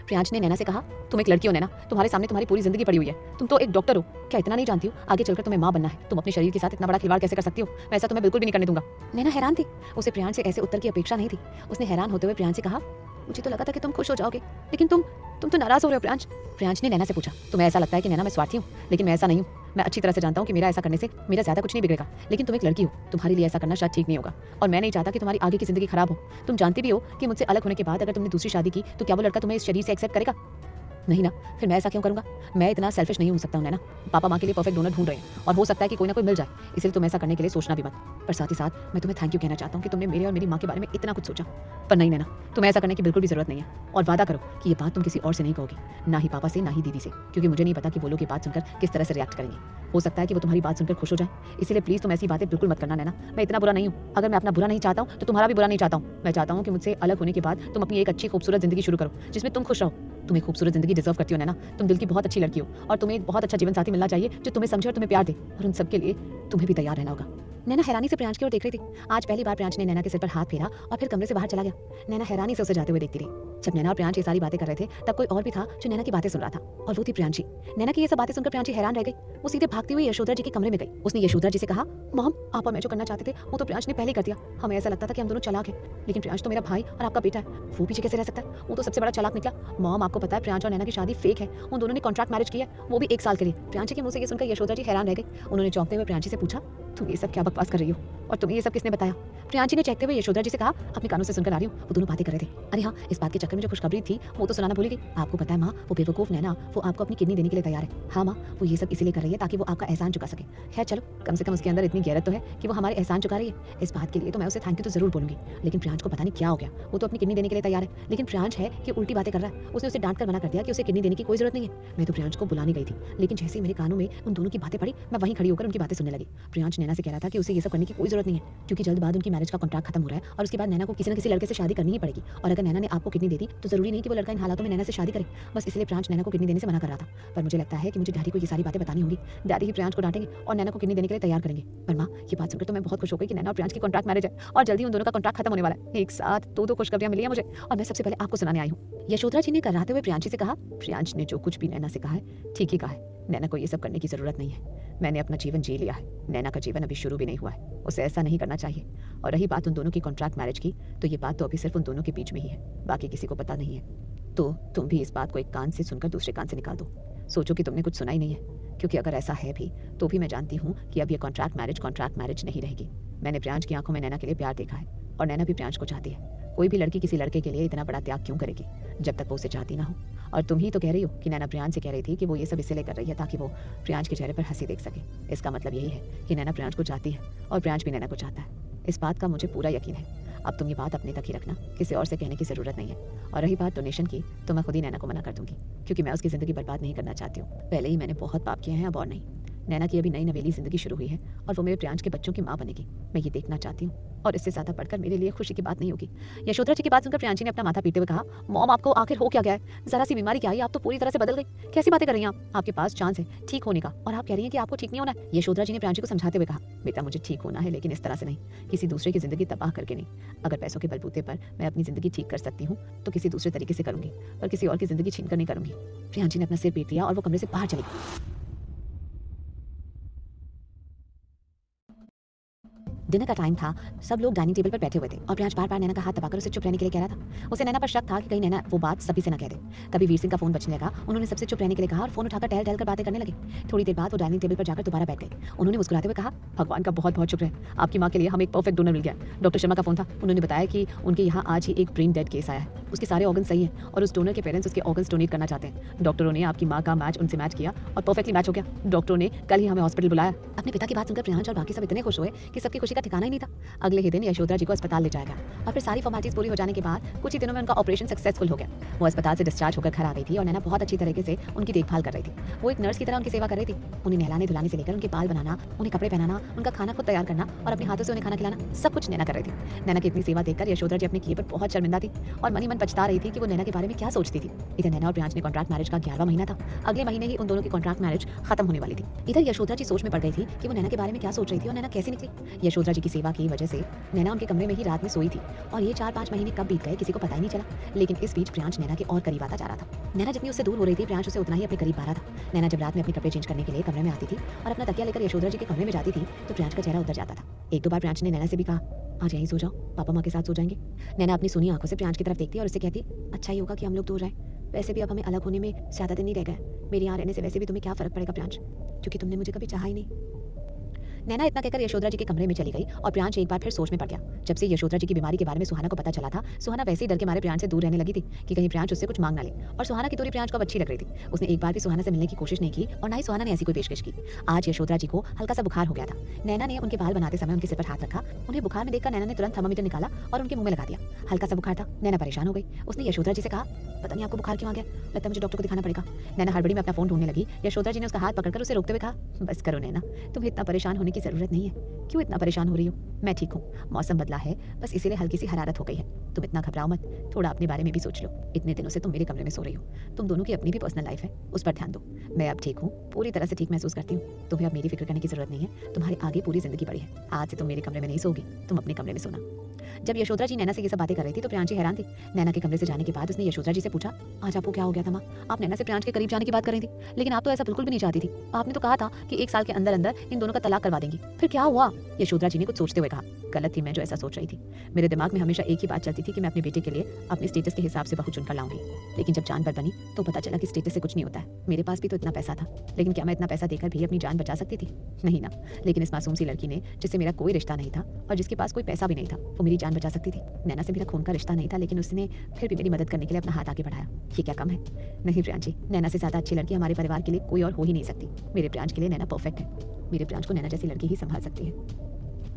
A: प्रियांश ने नैना से कहा, तुम एक लड़की हो नैना, तुम्हारे सामने तुम्हारी पूरी जिंदगी पड़ी हुई है, तुम तो एक डॉक्टर हो, क्या इतना नहीं जानती हो आगे चलकर तुम्हें माँ बनना है? तुम अपने शरीर के साथ इतना बड़ा खिलवाड़ कैसे कर सकती हो? मैं ऐसा तुम्हें बिल्कुल भी नहीं करने दूंगा। नैना हैरान थी, उसे प्रियांश से ऐसे उत्तर की अपेक्षा नहीं थी। उसने हैरान होते हुए प्रियांश से कहा, मुझे तो लगा था कि तुम खुश हो जाओगे, लेकिन तुम तो नाराज हो रहे हो प्रियांश। प्रियांश ने नैना से पूछा, तुम्हें ऐसा लगता है कि नैना मैं स्वार्थी हूँ? लेकिन मैं ऐसा नहीं हूँ। मैं अच्छी तरह से जानता हूँ कि मेरा ऐसा करने से मेरा ज्यादा कुछ नहीं बिगड़ेगा, लेकिन तुम एक लड़की हो, तुम्हारे लिए ऐसा करना शायद ठीक नहीं होगा, और मैं नहीं चाहता कि तुम्हारी आगे की जिंदगी खराब हो। तुम जानती भी हो कि मुझसे अलग होने के बाद अगर तुमने दूसरी शादी की तो क्या वो लड़का तुम्हें इस शरीर से एक्सेप्ट करेगा? नहीं ना, फिर मैं ऐसा क्यों करूंगा? मैं इतना सेल्फिश नहीं हो सकता हूं नैना। पापा माँ के लिए परफेक्ट डोनर ढूंढ रहे हैं और हो सकता है कि कोई ना कोई मिल जाए, इसलिए तुम ऐसा करने के लिए सोचना भी मत। पर साथ ही साथ मैं तुम्हें थैंक यू कहना चाहता हूँ कि तुमने मेरे और मेरी माँ के बारे में इतना कुछ सोचा। पर नहीं नैना, तुम्हें ऐसा करने की बिल्कुल भी जरूरत नहीं है, और वादा करो कि ये बात तुम किसी और से नहीं कहोगी, ना ही पापा से, ना ही दीदी से, क्योंकि मुझे नहीं पता कि वो लोग ये बात सुनकर किस तरह से रिएक्ट करेंगे। हो सकता है कि वो तुम्हारी बात सुनकर खुश हो जाए, इसलिए प्लीज तुम ऐसी बातें बिल्कुल मत करना नैना। मैं इतना बुरा नहीं हूँ। अगर मैं अपना बुरा नहीं चाहता हूँ तो तुम्हारा भी बुरा नहीं चाहता हूँ। मैं चाहता हूँ कि मुझसे अलग होने के बाद तुम अपनी एक अच्छी खूबसूरत जिंदगी शुरू करो जिसमें तुम खुश रहो। तुम्हें खूबसूरत जिंदगी डिजर्व करती हो नैना। तुम दिल की बहुत अच्छी लड़की हो और तुम्हें एक बहुत अच्छा जीवन साथी मिलना चाहिए जो तुम्हें समझे और तुम्हें प्यार दे, और उन सबके लिए तुम्हें भी तैयार रहना होगा। नैना हैरानी से प्रियांश की ओर देख रही थी। आज पहली बार प्रियांश ने नैना के सिर पर हाथ फेरा और फिर कमरे से बाहर चला गया। नैना हैरानी से उसे जाते हुए देखती रही। जब नैना और प्रियांश ये सारी बातें कर रहे थे तब कोई और भी था जो नैना की बातें सुन रहा था, और वो थी प्रियांशी। नैना की ये सब बातें सुनकर प्रियांशी हैरान रह गई। वो सीधे भागती हुई यशोधरा जी के कमरे में गई। उसने यशोधरा जी से कहा, मॉम आप और मैं जो करना चाहते थे वो तो प्रियांश ने पहले ही कर दिया। हमें ऐसा लगता था कि हम दोनों चालाक हैं, लेकिन प्रियांश तो मेरा भाई और आपका बेटा है, वो पीछे कैसे रह सकता है? वो तो सबसे बड़ा चालाक निकला। मॉम आपको पता है प्रियांश और नैना की शादी फेक है। उन दोनों ने कॉन्ट्रैक्ट मैरिज किया है, वो भी 1 साल के लिए। प्रियांशी के मुंह से ये सुनकर यशोधरा जी हैरान रह गई। उन्होंने चौंकते हुए प्रियांशी से पूछा, तुम ये सब क्या बकवास कर रही हो और तुम्हें ये सब किसने बताया? प्रियांशी ने चेकते हुए यशोधरा जी से कहा, अपने कानों से सुनकर आ रही हूँ। वो दोनों बातें कर रहे थे। अरे हाँ, इस बात के चक्कर में जो खुशखबरी थी वो तो सुनाना भूल गई। आपको पता है माँ, वो बेवकूफ नैना वो आपको अपनी किडनी देने के लिए तैयार है। हाँ माँ, वो ये सब इसलिए कर रही है ताकि वो आपका एहसान चुका सके। खैर चलो, कम से कम उसके अंदर इतनी गैरत तो है कि वो हमारे एहसान चुका रही है। इस बात के लिए तो मैं उसे थैंक यू तो जरूर बोलूंगी। लेकिन प्रियांश को पता नहीं क्या हो गया, वो तो अपनी किडनी देने के लिए तैयार है, लेकिन प्रियांश है कि उल्टी बातें कर रहा है। उसने उसे डांट कर मना कर दिया कि उसे किडनी देने की कोई जरूरत नहीं है। मैं तो प्रियांश को बुलाने गई थी, लेकिन जैसे ही मेरे कानों में उन दोनों की बातें पड़ी, मैं वहीं खड़ी होकर उनकी बातें सुनने लगी। प्रियांश नैना से कह रहा था कि उसे ये सब करने की कोई जरूरत नहीं है, क्योंकि जल्द बाद उनकी मैरिज का कॉन्ट्रैक्ट खत्म हो रहा है और उसके बाद नैना को किसी न किसी लड़के से शादी करनी ही पड़ेगी। और अगर नैना ने आपको किडनी दे दी तो जरूरी नहीं कि वो लड़का इन हालातों में नैना से शादी करे। बस इसलिए प्रियांश नैना को किडनी देने से मना कर रहा था। पर मुझे लगता है कि मुझे डैडी को ये सारी बातें बतानी होंगी। डैडी ही प्रियांश को डांटेंगे और नैना को किडनी देने के लिए तैयार करेंगे। पर माँ, ये बात सुनकर तो मैं बहुत खुश हो गई कि नैना और प्रियांश की कॉन्ट्रैक्ट मैरिज है और जल्दी उन दोनों का कॉन्ट्रैक्ट खत्म होने वाला है। एक साथ दो खुशखबरियां मिली है मुझे और मैं सबसे पहले आपको सुनाने आई हूँ। यशोधरा जी ने कराते हुए प्रियांशी से कहा, प्रियांश ने जो कुछ भी नैना से कहा है ठीक ही कहा है। नैना को ये सब करने की जरूरत नहीं है। मैंने अपना जीवन जी लिया है, नैना का जीवन अभी शुरू भी नहीं हुआ है। उसे ऐसा नहीं करना चाहिए। और रही बात उन दोनों की कॉन्ट्रैक्ट मैरिज की, तो ये बात तो अभी सिर्फ उन दोनों के बीच में ही है, बाकी किसी को पता नहीं है। तो तुम भी इस बात को एक कान से सुनकर दूसरे कान से निकाल दो। सोचो कि तुमने कुछ सुना ही नहीं है, क्योंकि अगर ऐसा है भी तो भी मैं जानती हूँ कि अब ये कॉन्ट्रैक्ट मैरिज नहीं रहेगी। मैंने प्रियांश की आंखों में नैना के लिए प्यार देखा है और नैना भी प्रियांश को चाहती है। कोई भी लड़की किसी लड़के के लिए इतना बड़ा त्याग क्यों करेगी जब तक वो उसे चाहती ना हो? और तुम ही तो कह रही हो कि नैना प्रियांश से कह रही थी कि वो ये सब इसलिए कर रही है ताकि वो प्रियांश के चेहरे पर हंसी देख सके। इसका मतलब यही है कि नैना प्रियांश को चाहती है और प्रियांश भी नैना को चाहता है। इस बात का मुझे पूरा यकीन है। अब तुम ये बात अपने तक ही रखना, किसी और से कहने की जरूरत नहीं है। और रही बात डोनेशन की, तो मैं खुद ही नैना को मना कर दूंगी, क्योंकि मैं उसकी जिंदगी बर्बाद नहीं करना चाहती हूँ। पहले ही मैंने बहुत पाप किए हैं, अब और नहीं। नैना की अभी नई नवेली जिंदगी शुरू हुई है और वो मेरे प्रियांश के बच्चों की माँ बनेगी। मैं ये देखना चाहती हूँ और इससे ज्यादा बढ़कर मेरे लिए खुशी की बात नहीं होगी। यशोधरा जी की बात सुनकर प्रियांशी ने अपना माथा पीटते हुए कहा, मॉम आपको आखिर हो क्या गया है? जरा सी बीमारी क्या आई, आप तो पूरी तरह से बदल गई। कैसी बातें कर रही हैं आप? आपके पास चांस है ठीक होने का और आप कह रही हैं कि आपको ठीक नहीं होना है। यशोधरा जी ने प्रियांशी को समझाते हुए कहा, बेटा मुझे ठीक होना है, लेकिन इस तरह से नहीं, किसी दूसरे की जिंदगी तबाह करके नहीं। अगर पैसों के बलबूते पर मैं अपनी जिंदगी ठीक कर सकती हूँ तो किसी दूसरे तरीके से करूंगी, पर किसी और की जिंदगी छीन कर नहीं करूंगी। प्रियांशी ने अपना सिर पीट लिया और वो कमरे से बाहर चली गई। डिनर का टाइम था। सब लोग डाइनिंग टेबल पर बैठे हुए थे और प्रियांश बार बार नैना का हाथ दबाकर उसे चुप रहने के लिए कह रहा था। उसे नैना पर शक था कि कहीं नैना वो बात सभी से न कह दे। कभी वीर सिंह का फोन बजने लगा, उन्होंने सबसे चुप रहने के लिए कहा और फोन उठाकर टहल टहल कर बातें करने लगे। थोड़ी देर बाद वो डाइनिंग टेबल पर जाकर दोबारा बैठ गए। उन्होंने मुस्कुराते हुए कहा, भगवान का बहुत बहुत शुक्र है, आपकी माँ के लिए हमें एक परफेक्ट डोनर मिल गया। डॉक्टर शर्मा का फोन था, उन्होंने बताया कि उनके यहाँ आज ही एक ब्रेन डेड केस आया है। उसके सारे ऑर्गन सही हैं और उस डोनर के पेरेंट्स उसके ऑर्गन्स डोनेट करना चाहते हैं। डॉक्टरों ने आपकी माँ का मैच उनसे मैच किया और परफेक्टली मैच हो गया। डॉक्टरों ने कल ही हमें हॉस्पिटल बुलाया। अपने पिता की बात सुनकर प्रियांश और बाकी सब इतने खुश हुए कि सबकी खुशी का ठिकाना ही नहीं था। अगले ही दिन यशोधरा जी को अस्पताल ले जाया गया और फिर सारी फॉर्मेलिटीज पूरी हो जाने के बाद कुछ ही दिनों में उनका ऑपरेशन सक्सेसफुल हो गया। वो अस्पताल से डिस्चार्ज होकर घर आ गई थी और नैना बहुत अच्छी तरीके से उनकी देखभाल कर रही थी। वो एक नर्स की तरह उनकी सेवा कर रही थी। उन्हें नहलाने धुलाने से लेकर उनके बाल बनाना, उन्हें कपड़े पहनाना, उनका खाना खुद तैयार करना और अपने हाथों से उन्हें खाना खिलाना, सब कुछ नैना कर रही थी। नैना की इतनी सेवा देखकर यशोधरा जी अपने किए पर बहुत शर्मिंदा थी और मन ही मन पछता रही थी कि वो नैना के बारे में क्या सोचती थी। इधर नैना और प्रियांश ने कॉन्ट्रैक्ट मैरिज का 11वां महीना था। अगले महीने ही उन दोनों की कॉन्ट्रैक्ट मैरिज खत्म होने वाली थी। इधर यशोधरा जी सोच में पड़ गई थी कि वो नैना के बारे में क्या सोच रही थी और नैना कैसी निकली। यशोधरा जी की सेवा की वजह से नैना उनके कमरे में ही रात में सोई थी और ये 4-5 महीने कब बीत गए किसी को पता ही नहीं चला। लेकिन इस बीच प्रियांश नैना के और करीब आता जा रहा था। नैना जितनी उससे दूर हो रही थी, प्रियांश उसे उतना ही अपने करीब आ रहा था। नैना जब रात में अपने कपड़े चेंज करने के लिए कमरे में आती थी और अपना तकिया लेकर यशोधरा जी के कमरे में जाती थी तो प्रियांश का चेहरा उतर जाता था। एक दो बार प्रियांश ने नैना से भी कहा, आज यहीं सो जाओ, पापा माँ के साथ सो जाएंगे। नैना अपनी सुनी आंखों से प्रियांश की तरफ देखती और उससे कहती, अच्छा ही होगा कि हम लोग दूर रहें। वैसे भी अब हमें अलग होने में ज्यादा दिन नहीं रह गए। मेरे यहाँ रहने से वैसे भी तुम्हें क्या फर्क पड़ेगा प्रियांश, क्योंकि तुमने मुझे कभी चाहा ही नहीं। नैना इतना कहकर यशोधरा जी के कमरे में चली गई और प्रियांश एक बार फिर सोच में पड़ गया। जब से यशोधरा जी की बीमारी के बारे में सुहाना को पता चला था, सुहाना वैसे ही डर के मारे प्रियांश से दूर रहने लगी थी कि कहीं प्रियांश उससे कुछ मांग ना ले। और सुहाना की दूरी प्रियांश को अब अच्छी लग रही थी। उसने एक बार भी सुहाना से मिलने की कोशिश नहीं की और ना ही सुहाना ने ऐसी कोई पेशकश की। आज यशोधरा जी को हल्का सा बुखार हो गया था। नैना ने उनके बाल बनाते समय उनके सिर पर हाथ रखा। उन्हें बुखार में देखकर नैना ने तुरंत थर्मामीटर निकाला और उनके मुंह में लगा दिया। हल्का सा बुखार था। नैना परेशान हो गई। उसने यशोधरा जी से कहा, पता नहीं आपको बुखार क्यों आ गया, लगता है मुझे डॉक्टर को दिखाना पड़ेगा। नैना हड़बड़ी में अपना फोन ढूंढने लगी। यशोधरा जी ने उसका हाथ पकड़कर उसे रोकते हुए कहा, बस करो नैना, तुम्हें इतना परेशान होने की जरूरत नहीं है। क्यों इतना परेशान हो रही हो? मैं ठीक हूँ, मौसम बदला है, बस इसीलिए हल्की सी हरारत हो गई है। तुम इतना घबराओ मत, थोड़ा अपने बारे में भी सोच लो। इतने दिनों से तुम मेरे कमरे में सो रही हो, तुम दोनों की अपनी भी पर्सनल लाइफ है, उस पर ध्यान दो। मैं अब ठीक हूँ, पूरी तरह से ठीक महसूस करती हूँ। तुम्हें अब मेरी फिक्र करने की जरूरत नहीं है, तुम्हारे आगे पूरी जिंदगी पड़ी है। आज से तुम मेरे कमरे में नहीं सोगी, तुम अपने कमरे में सोना। जब यशोधरा जी नैना से ये सब बातें कर रही थी तो प्रियांशी हैरान थी। नैना के कमरे से जाने के बाद उसने यशोधरा जी से पूछा, आज आपको क्या हो गया था माँ? आप नैना से प्रियांश के करीब जाने की बात कर रही थी, लेकिन आप तो ऐसा बिल्कुल भी नहीं चाहती थी। आपने तो कहा था कि 1 साल के अंदर अंदर इन दोनों का तलाक करवा देंगी, फिर क्या हुआ? यशोधरा जी ने कुछ सोचते हुए कहा, गलत थी मैं जो ऐसा सोच रही थी। मेरे दिमाग में हमेशा एक ही बात चलती थी कि मैं अपने बेटे के लिए अपने स्टेटस के हिसाब से बहू चुनकर लाऊंगी। लेकिन जब जान पर बनी तो पता चला कि स्टेटस से कुछ नहीं होता है। मेरे पास भी तो इतना पैसा था, लेकिन क्या मैं इतना पैसा देकर भी अपनी जान बचा सकती थी? नहीं ना। लेकिन इस मासूम सी लड़की ने, जिससे मेरा कोई रिश्ता नहीं था और जिसके पास कोई पैसा भी नहीं था, वो मेरी जान बचा सकती थी। नैना से मेरा खून का रिश्ता नहीं था, लेकिन उसने फिर भी मेरी मदद करने के लिए अपना हाथ आगे बढ़ाया। ये क्या कम है? नहीं प्रियांशी, नैना से ज्यादा अच्छी लड़की हमारे परिवार के लिए कोई और हो ही नहीं सकती। मेरे प्रियांश के लिए नैना परफेक्ट है। मेरे प्रियांश को नैना जैसी लड़की ही संभाल सकती है।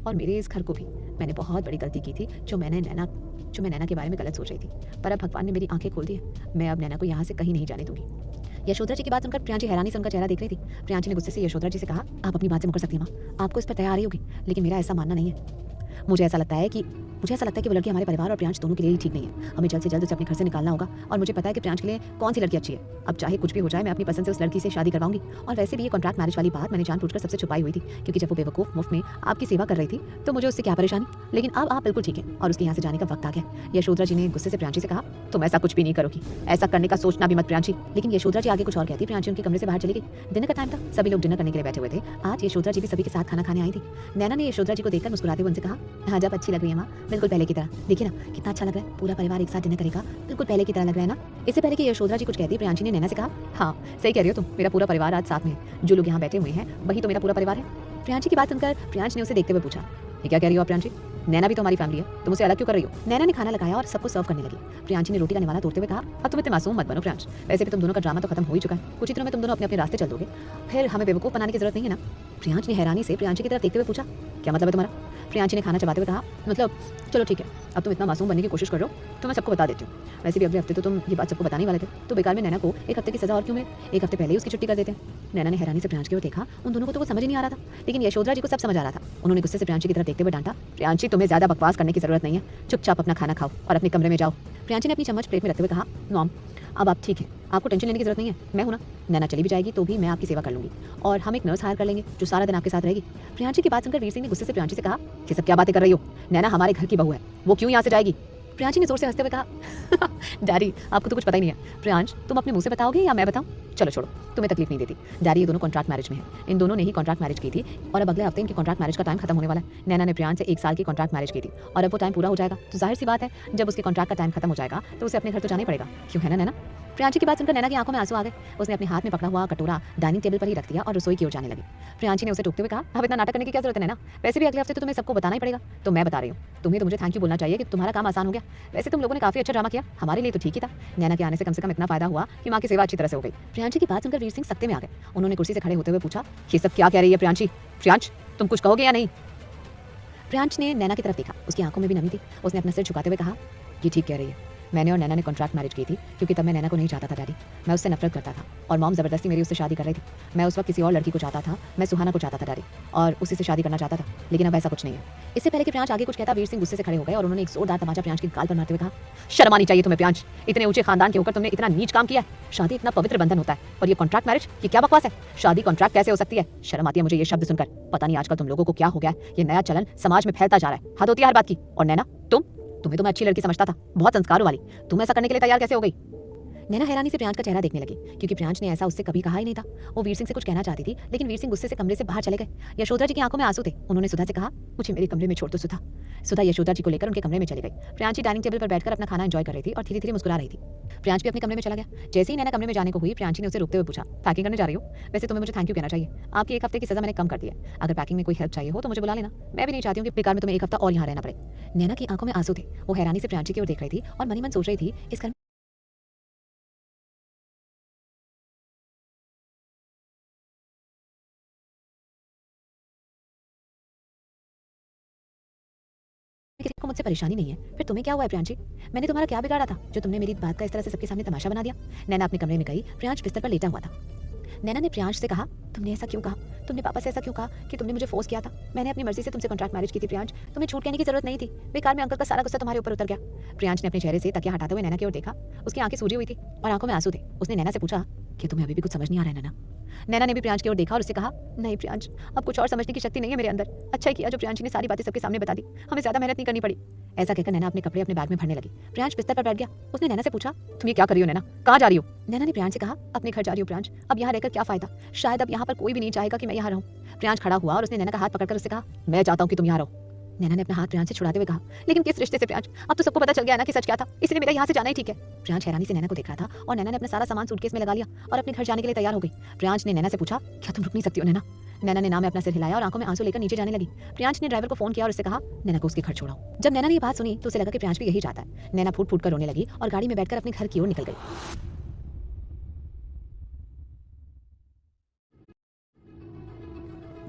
A: और मेरे इस घर को भी। मैंने बहुत बड़ी गलती की थी जो मैं नैना के बारे में गलत सोच रही थी, पर अब भगवान ने मेरी आंखें खोल दी है। मैं अब नैना को यहाँ से कहीं नहीं जाने दूंगी। यशोधरा जी की बात सुनकर प्रियांशी हैरानी से उनका चेहरा देख रही थी। प्रियांशी ने गुस्से से यशोधरा जी से कहा, आप अपनी बात से मुकर सकती हैं माँ, आपको इस पर तैयार ही होगी, लेकिन मेरा ऐसा मानना नहीं है। मुझे ऐसा लगता है कि वो लड़की हमारे परिवार और प्रियांश दोनों के लिए ही ठीक नहीं है। हमें जल्द से जल्द उसे अपने घर से निकालना होगा और मुझे पता है कि प्रियांश के लिए कौन सी लड़की अच्छी है। अब चाहे कुछ भी हो जाए, मैं अपनी पसंद से उस लड़की से शादी करवाऊंगी। और वैसे भी ये कॉन्ट्रैक्ट मैरिज वाली बात मैंने जानबूझकर सबसे छुपाई हुई थी, क्योंकि जब वो बेवकूफ मुफ्त में आपकी सेवा कर रही थी तो मुझे उससे क्या परेशानी। लेकिन अब आप बिल्कुल ठीक है और उसके यहाँ से जाने का वक्त आ गया। यशोधरा जी ने गुस्से से प्रियांशी से कहा, तुम ऐसा कुछ भी नहीं करोगी, ऐसा करने का सोचना भी मत प्रियांशी। लेकिन यशोधरा जी आगे कुछ और कहती। प्रियांशी उनके कमरे से बाहर चली गई। डिनर का टाइम था, सभी लोग डिनर करने के लिए बैठे हुए थे। आज यशोधरा जी भी सभी के साथ खाना खाने आई थी। नैना ने यशोधरा जी को देखकर मुस्कुराते हुए उनसे कहा, हाँ जब अच्छी लग रही है माँ, बिल्कुल पहले की तरह। देखिए ना कितना अच्छा लग रहा है, पूरा परिवार एक साथ डिनर करेगा, बिल्कुल पहले की तरह लग रहा है ना। इससे पहले कि यशोधरा जी कुछ कहती, प्रियांशी ने नैना से कहा, हाँ सही कह रही हो तुम, मेरा पूरा परिवार आज साथ में है। जो लोग यहाँ बैठे हुए हैं वही तो मेरा पूरा परिवार है। प्रियांशी की बात सुनकर प्रियांश ने उसे देखते हुए पूछा, ये क्या कह रही हो आप प्रियांशी? नैना भी तो हमारी फैमिली है, तुम उसे अलग क्यों कर रही हो? नैना ने खाना लगाया और सबको सर्व करने लगी। प्रियांशी ने रोटी का निवाला तोड़ते हुए कहा, अब तुम इतने मासूम मत बनो प्रियांश, वैसे भी तुम दोनों का ड्रामा तो खत्म हो ही चुका है। कुछ ही दिनों में तुम दोनों अपने अपने रास्ते चल दोगे, फिर हमें बेवकूफ बनाने की जरूरत नहीं है ना। प्रियांश ने हैरानी से प्रियांशी की तरफ देखते हुए पूछा, क्या मतलब है तुम्हारा? प्रियांशी ने खाना चबाते हुए कहा, मतलब चलो ठीक है, अब तुम इतना मासूम बनने की कोशिश कर रहे हो तो मैं सबको बता देती हूँ। वैसे भी अगले हफ्ते तो तुम ये बात सबको बताने वाले थे, तो बेकार में नैना को 1 हफ्ते की सजा और क्यों मिले? 1 हफ्ते पहले ही उसकी छुट्टी कर देते हैं। नैना ने हैरानी से प्रियांश की ओर देखा। उन दोनों को तो कुछ समझ ही नहीं आ रहा था, लेकिन यशोधरा जी को सब समझ आ रहा था। उन्होंने गुस्से से प्रियांशी की तरफ देखते हुए डांटा, प्रियांशी तुम्हें ज्यादा बकवास करने की जरूरत नहीं है, चुपचाप अपना खाना खाओ और अपने कमरे में जाओ। प्रियांशी ने अपनी चम्मच प्लेट में रखते हुए कहा, मॉम अब आप ठीक है, आपको टेंशन लेने की जरूरत नहीं है, मैं हूं ना। नैना चली भी जाएगी तो भी मैं आपकी सेवा कर लूंगी और हम एक नर्स हायर कर लेंगे जो सारा दिन आपके साथ रहेगी। प्रियांशी की बात सुनकर वीर सिंह ने गुस्से से प्रियांशी से कहा, ये सब क्या बातें कर रही हो? नैना हमारे घर की बहू है, वो क्यों यहाँ से जाएगी? प्रियांशी ने जोर से हंसते हुए कहा, डैडी आपको तो कुछ पता ही नहीं है। प्रियांश तुम अपने मुंह से बताओगे या मैं बताऊं? चलो छोड़ो, तुम्हें तकलीफ नहीं देती। डैडी ये दोनों कॉन्ट्रैक्ट मैरिज में है, इन दोनों ने ही कॉन्ट्रैक्ट मैरिज की थी और अब अगले हफ्ते इनकी कॉन्ट्रैक्ट मैरिज का टाइम खत्म होने वाला है। नैना ने प्रियांश से 1 साल की कॉन्ट्रैक्ट मैरिज की थी और अब वो टाइम पूरा हो जाएगा, तो जाहिर सी बात है जब उसके कॉन्ट्रैक्ट का टाइम खत्म हो जाएगा तो उसे अपने घर तो जाना ही पड़ेगा। क्यों है ना नैना? प्रियांशी की बात सुनकर नैना की आंखों में आंसू आ गए। उसने अपने हाथ में पकड़ा हुआ कटोरा डाइनिंग टेबल पर ही रख दिया और रसोई की ओर जाने लगी। प्रियांशी ने उसे टोकते हुए कहा, अब इतना नाटक करने की क्या जरूरत है नैना? वैसे भी अगले हफ्ते तो तुम्हें सबको बताना ही पड़ेगा, तो मैं बता रही हूँ। तुम्हें तो मुझे थैंक यू बोलना चाहिए कि तुम्हारा काम आसान हो गया। वैसे तुम लोगों ने काफी अच्छा ड्रामा किया, हमारे लिए तो ठीक ही था। नैना के आने से कम इतना फायदा हुआ कि माँ की सेवा अच्छी तरह से हो गई। प्रियांशी की बात सुनकर वीर सिंह सत्ते में आ गए। उन्होंने कुर्सी से खड़े होते हुए पूछा, ये सब क्या कह रही है प्रियांशी? प्रियांश तुम कुछ कहोगे या नहीं? प्रियांश ने नैना की तरफ देखा, उसकी आंखों में भी नमी थी। उसने अपना सिर झुकाते हुए कहा, ये ठीक कह रही है, मैंने और नैना ने कॉन्ट्रैक्ट मैरिज की थी क्योंकि तब मैं नैना को नहीं चाहता था डैडी। मैं उससे नफरत करता था और मॉम जबरदस्ती मेरी उससे शादी कर रही थी। मैं उस वक्त किसी और लड़की को चाहता था, मैं सुहाना को चाहता था डैडी, और उसी से शादी करना चाहता था, लेकिन अब ऐसा कुछ नहीं है। इससे पहले कि प्रियांश आगे कुछ कहता, वीर सिंह गुस्से से खड़े हो गए और उन्होंने एक जोरदार तमाचा प्रियांश की गाल पर मारते हुए कहा, शर्म आनी चाहिए तुम्हें प्रियांश, इतने ऊंचे खानदान के होकर तुमने इतना नीच काम किया है। शादी इतना पवित्र बंधन होता है और ये कॉन्ट्रैक्ट मैरिज, ये क्या बकवास है? शादी कॉन्ट्रैक्ट कैसे हो सकती है? शर्म आती है मुझे ये शब्द सुनकर। पता नहीं आजकल तुम लोगों को क्या हो गया है, ये नया चलन समाज में फैलता जा रहा है, हद होती है हर बात की। और नैना तुम्हें तो मैं अच्छी लड़की समझता था, बहुत संस्कारों वाली, तुम ऐसा करने के लिए तैयार कैसे हो गई? नैना हैरानी से प्रियांश का चेहरा देखने लगी, क्योंकि प्रियांश ने ऐसा उससे कभी कहा ही नहीं था। वो वीर सिंह से कुछ कहना चाहती थी, लेकिन वीर सिंह गुस्से से कमरे से बाहर चले गए। यशोधरा जी की आंखों में आंसू थे। उन्होंने सुधा से कहा, मुझे मेरे कमरे में छोड़ दो सुधा। सुधा यशोधरा जी को लेकर उनके कमरे में चली गई। प्रियांशी डाइनिंग टेबल पर बैठकर अपना खाना एंजॉय कर रही थी और धीरे धीरे मुस्कुरा रही थी। प्रियांश भी अपने कमरे में चला गया। जैसे ही नैना कमरे में जाने को हुई, प्रियांशी ने उसे रुकते हुए पूछा, पैकिंग करने जा रही हो? वैसे तुम्हें मुझे थैंक यू कहना चाहिए, आपकी 1 हफ्ते की सजा मैंने कम कर दी है। अगर पैकिंग में कोई हेल्प चाहिए हो तो मुझे बुला लेना, मैं भी नहीं चाहती हूँ कि बेकार में तुम्हें 1 हफ्ता और यहाँ रहना पड़े। नैना की आंखों में आंसू थे। वो हैरानी से प्रियांशी की ओर देख रही थी और मनी मन सोच रही थी, इस घर किसी को मुझसे परेशानी नहीं है, फिर तुम्हें क्या हुआ है प्रियांशी? मैंने तुम्हारा क्या बिगाड़ा था जो तुमने मेरी बात का इस तरह से सबके सामने तमाशा बना दिया? नैना अपने कमरे में गई, प्रियांश बिस्तर पर लेटा हुआ था। नैना ने प्रियांश से कहा, तुमने ऐसा क्यों कहा? तुमने पापा से ऐसा क्यों कहा कि तुमने मुझे फोर्स किया था? मैंने अपनी मर्जी से तुमसे कॉन्ट्रैक्ट मैरिज की थी प्रियांश, तुम्हें झूठ कहने की जरूरत नहीं थी। बेकार में अंकल का सारा गुस्सा तुम्हारे ऊपर उतर गया। प्रियांश ने अपने चेहरे से तकिया हटाते हुए नैना की ओर देखा। उसकी आंखें सूजी हुई थी और आंखों में आंसू थे। उसने नैना से पूछा, क्या तुम्हें अभी भी कुछ समझ नहीं आ रहा है नैना? नैना ने भी प्रियांश की ओर देखा और उससे कहा, नहीं प्रियांश, अब कुछ और समझने की शक्ति नहीं है मेरे अंदर। अच्छा ही किया जो प्रियांश ने सारी बातें सबके सामने बता दी, हमें ज्यादा मेहनत नहीं करनी पड़ी। ऐसा कहकर नैना अपने कपड़े अपने बैग में भरने लगी। प्रियांश बिस्तर पर बैठ गया। उसने नैना से पूछा, तुम ये क्या कर रही हो नैना? कहाँ जा रही हो? नैना ने प्रियांश से कहा, अपने घर जा रही हूँ प्रियांश, अब यहाँ रहकर क्या फायदा? शायद अब यहाँ पर कोई भी नहीं चाहेगा कि मैं यहाँ रहूँ। प्रियांश खड़ा हुआ और उसने नैना का हाथ पकड़कर उससे कहा, मैं चाहता हूँ कि तुम यहाँ रहो। नैना ने अपना हाथ प्रियांश से छुड़ाते हुए कहा, लेकिन किस रिश्ते से प्रियांश? अब तो सबको पता चल गया ना कि सच क्या था, इसलिए मेरा यहाँ से जाना ही ठीक है। प्रियांश हैरानी से नैना को देख रहा था और नैना ने अपना सारा सामान सूटकेस में लगा लिया और अपने घर जाने के लिए तैयार हो गई। प्रियांश ने नैना से पूछा, क्या तुम रुक नहीं सकती हो नैना? नैना ने नाम में अपना सिर हिलाया और आंखों में आंसू लेकर नीचे जाने लगी। प्रियांश ने ड्राइवर को फोन किया और उससे कहा, नैना को उसके घर छोड़ाओ। जब नैना ने ये बात सुनी तो उसे लगा कि प्रियांश भी यही चाहता है। नैना फूट फूट कर रोने लगी और गाड़ी में बैठकर अपने घर की ओर निकल गई।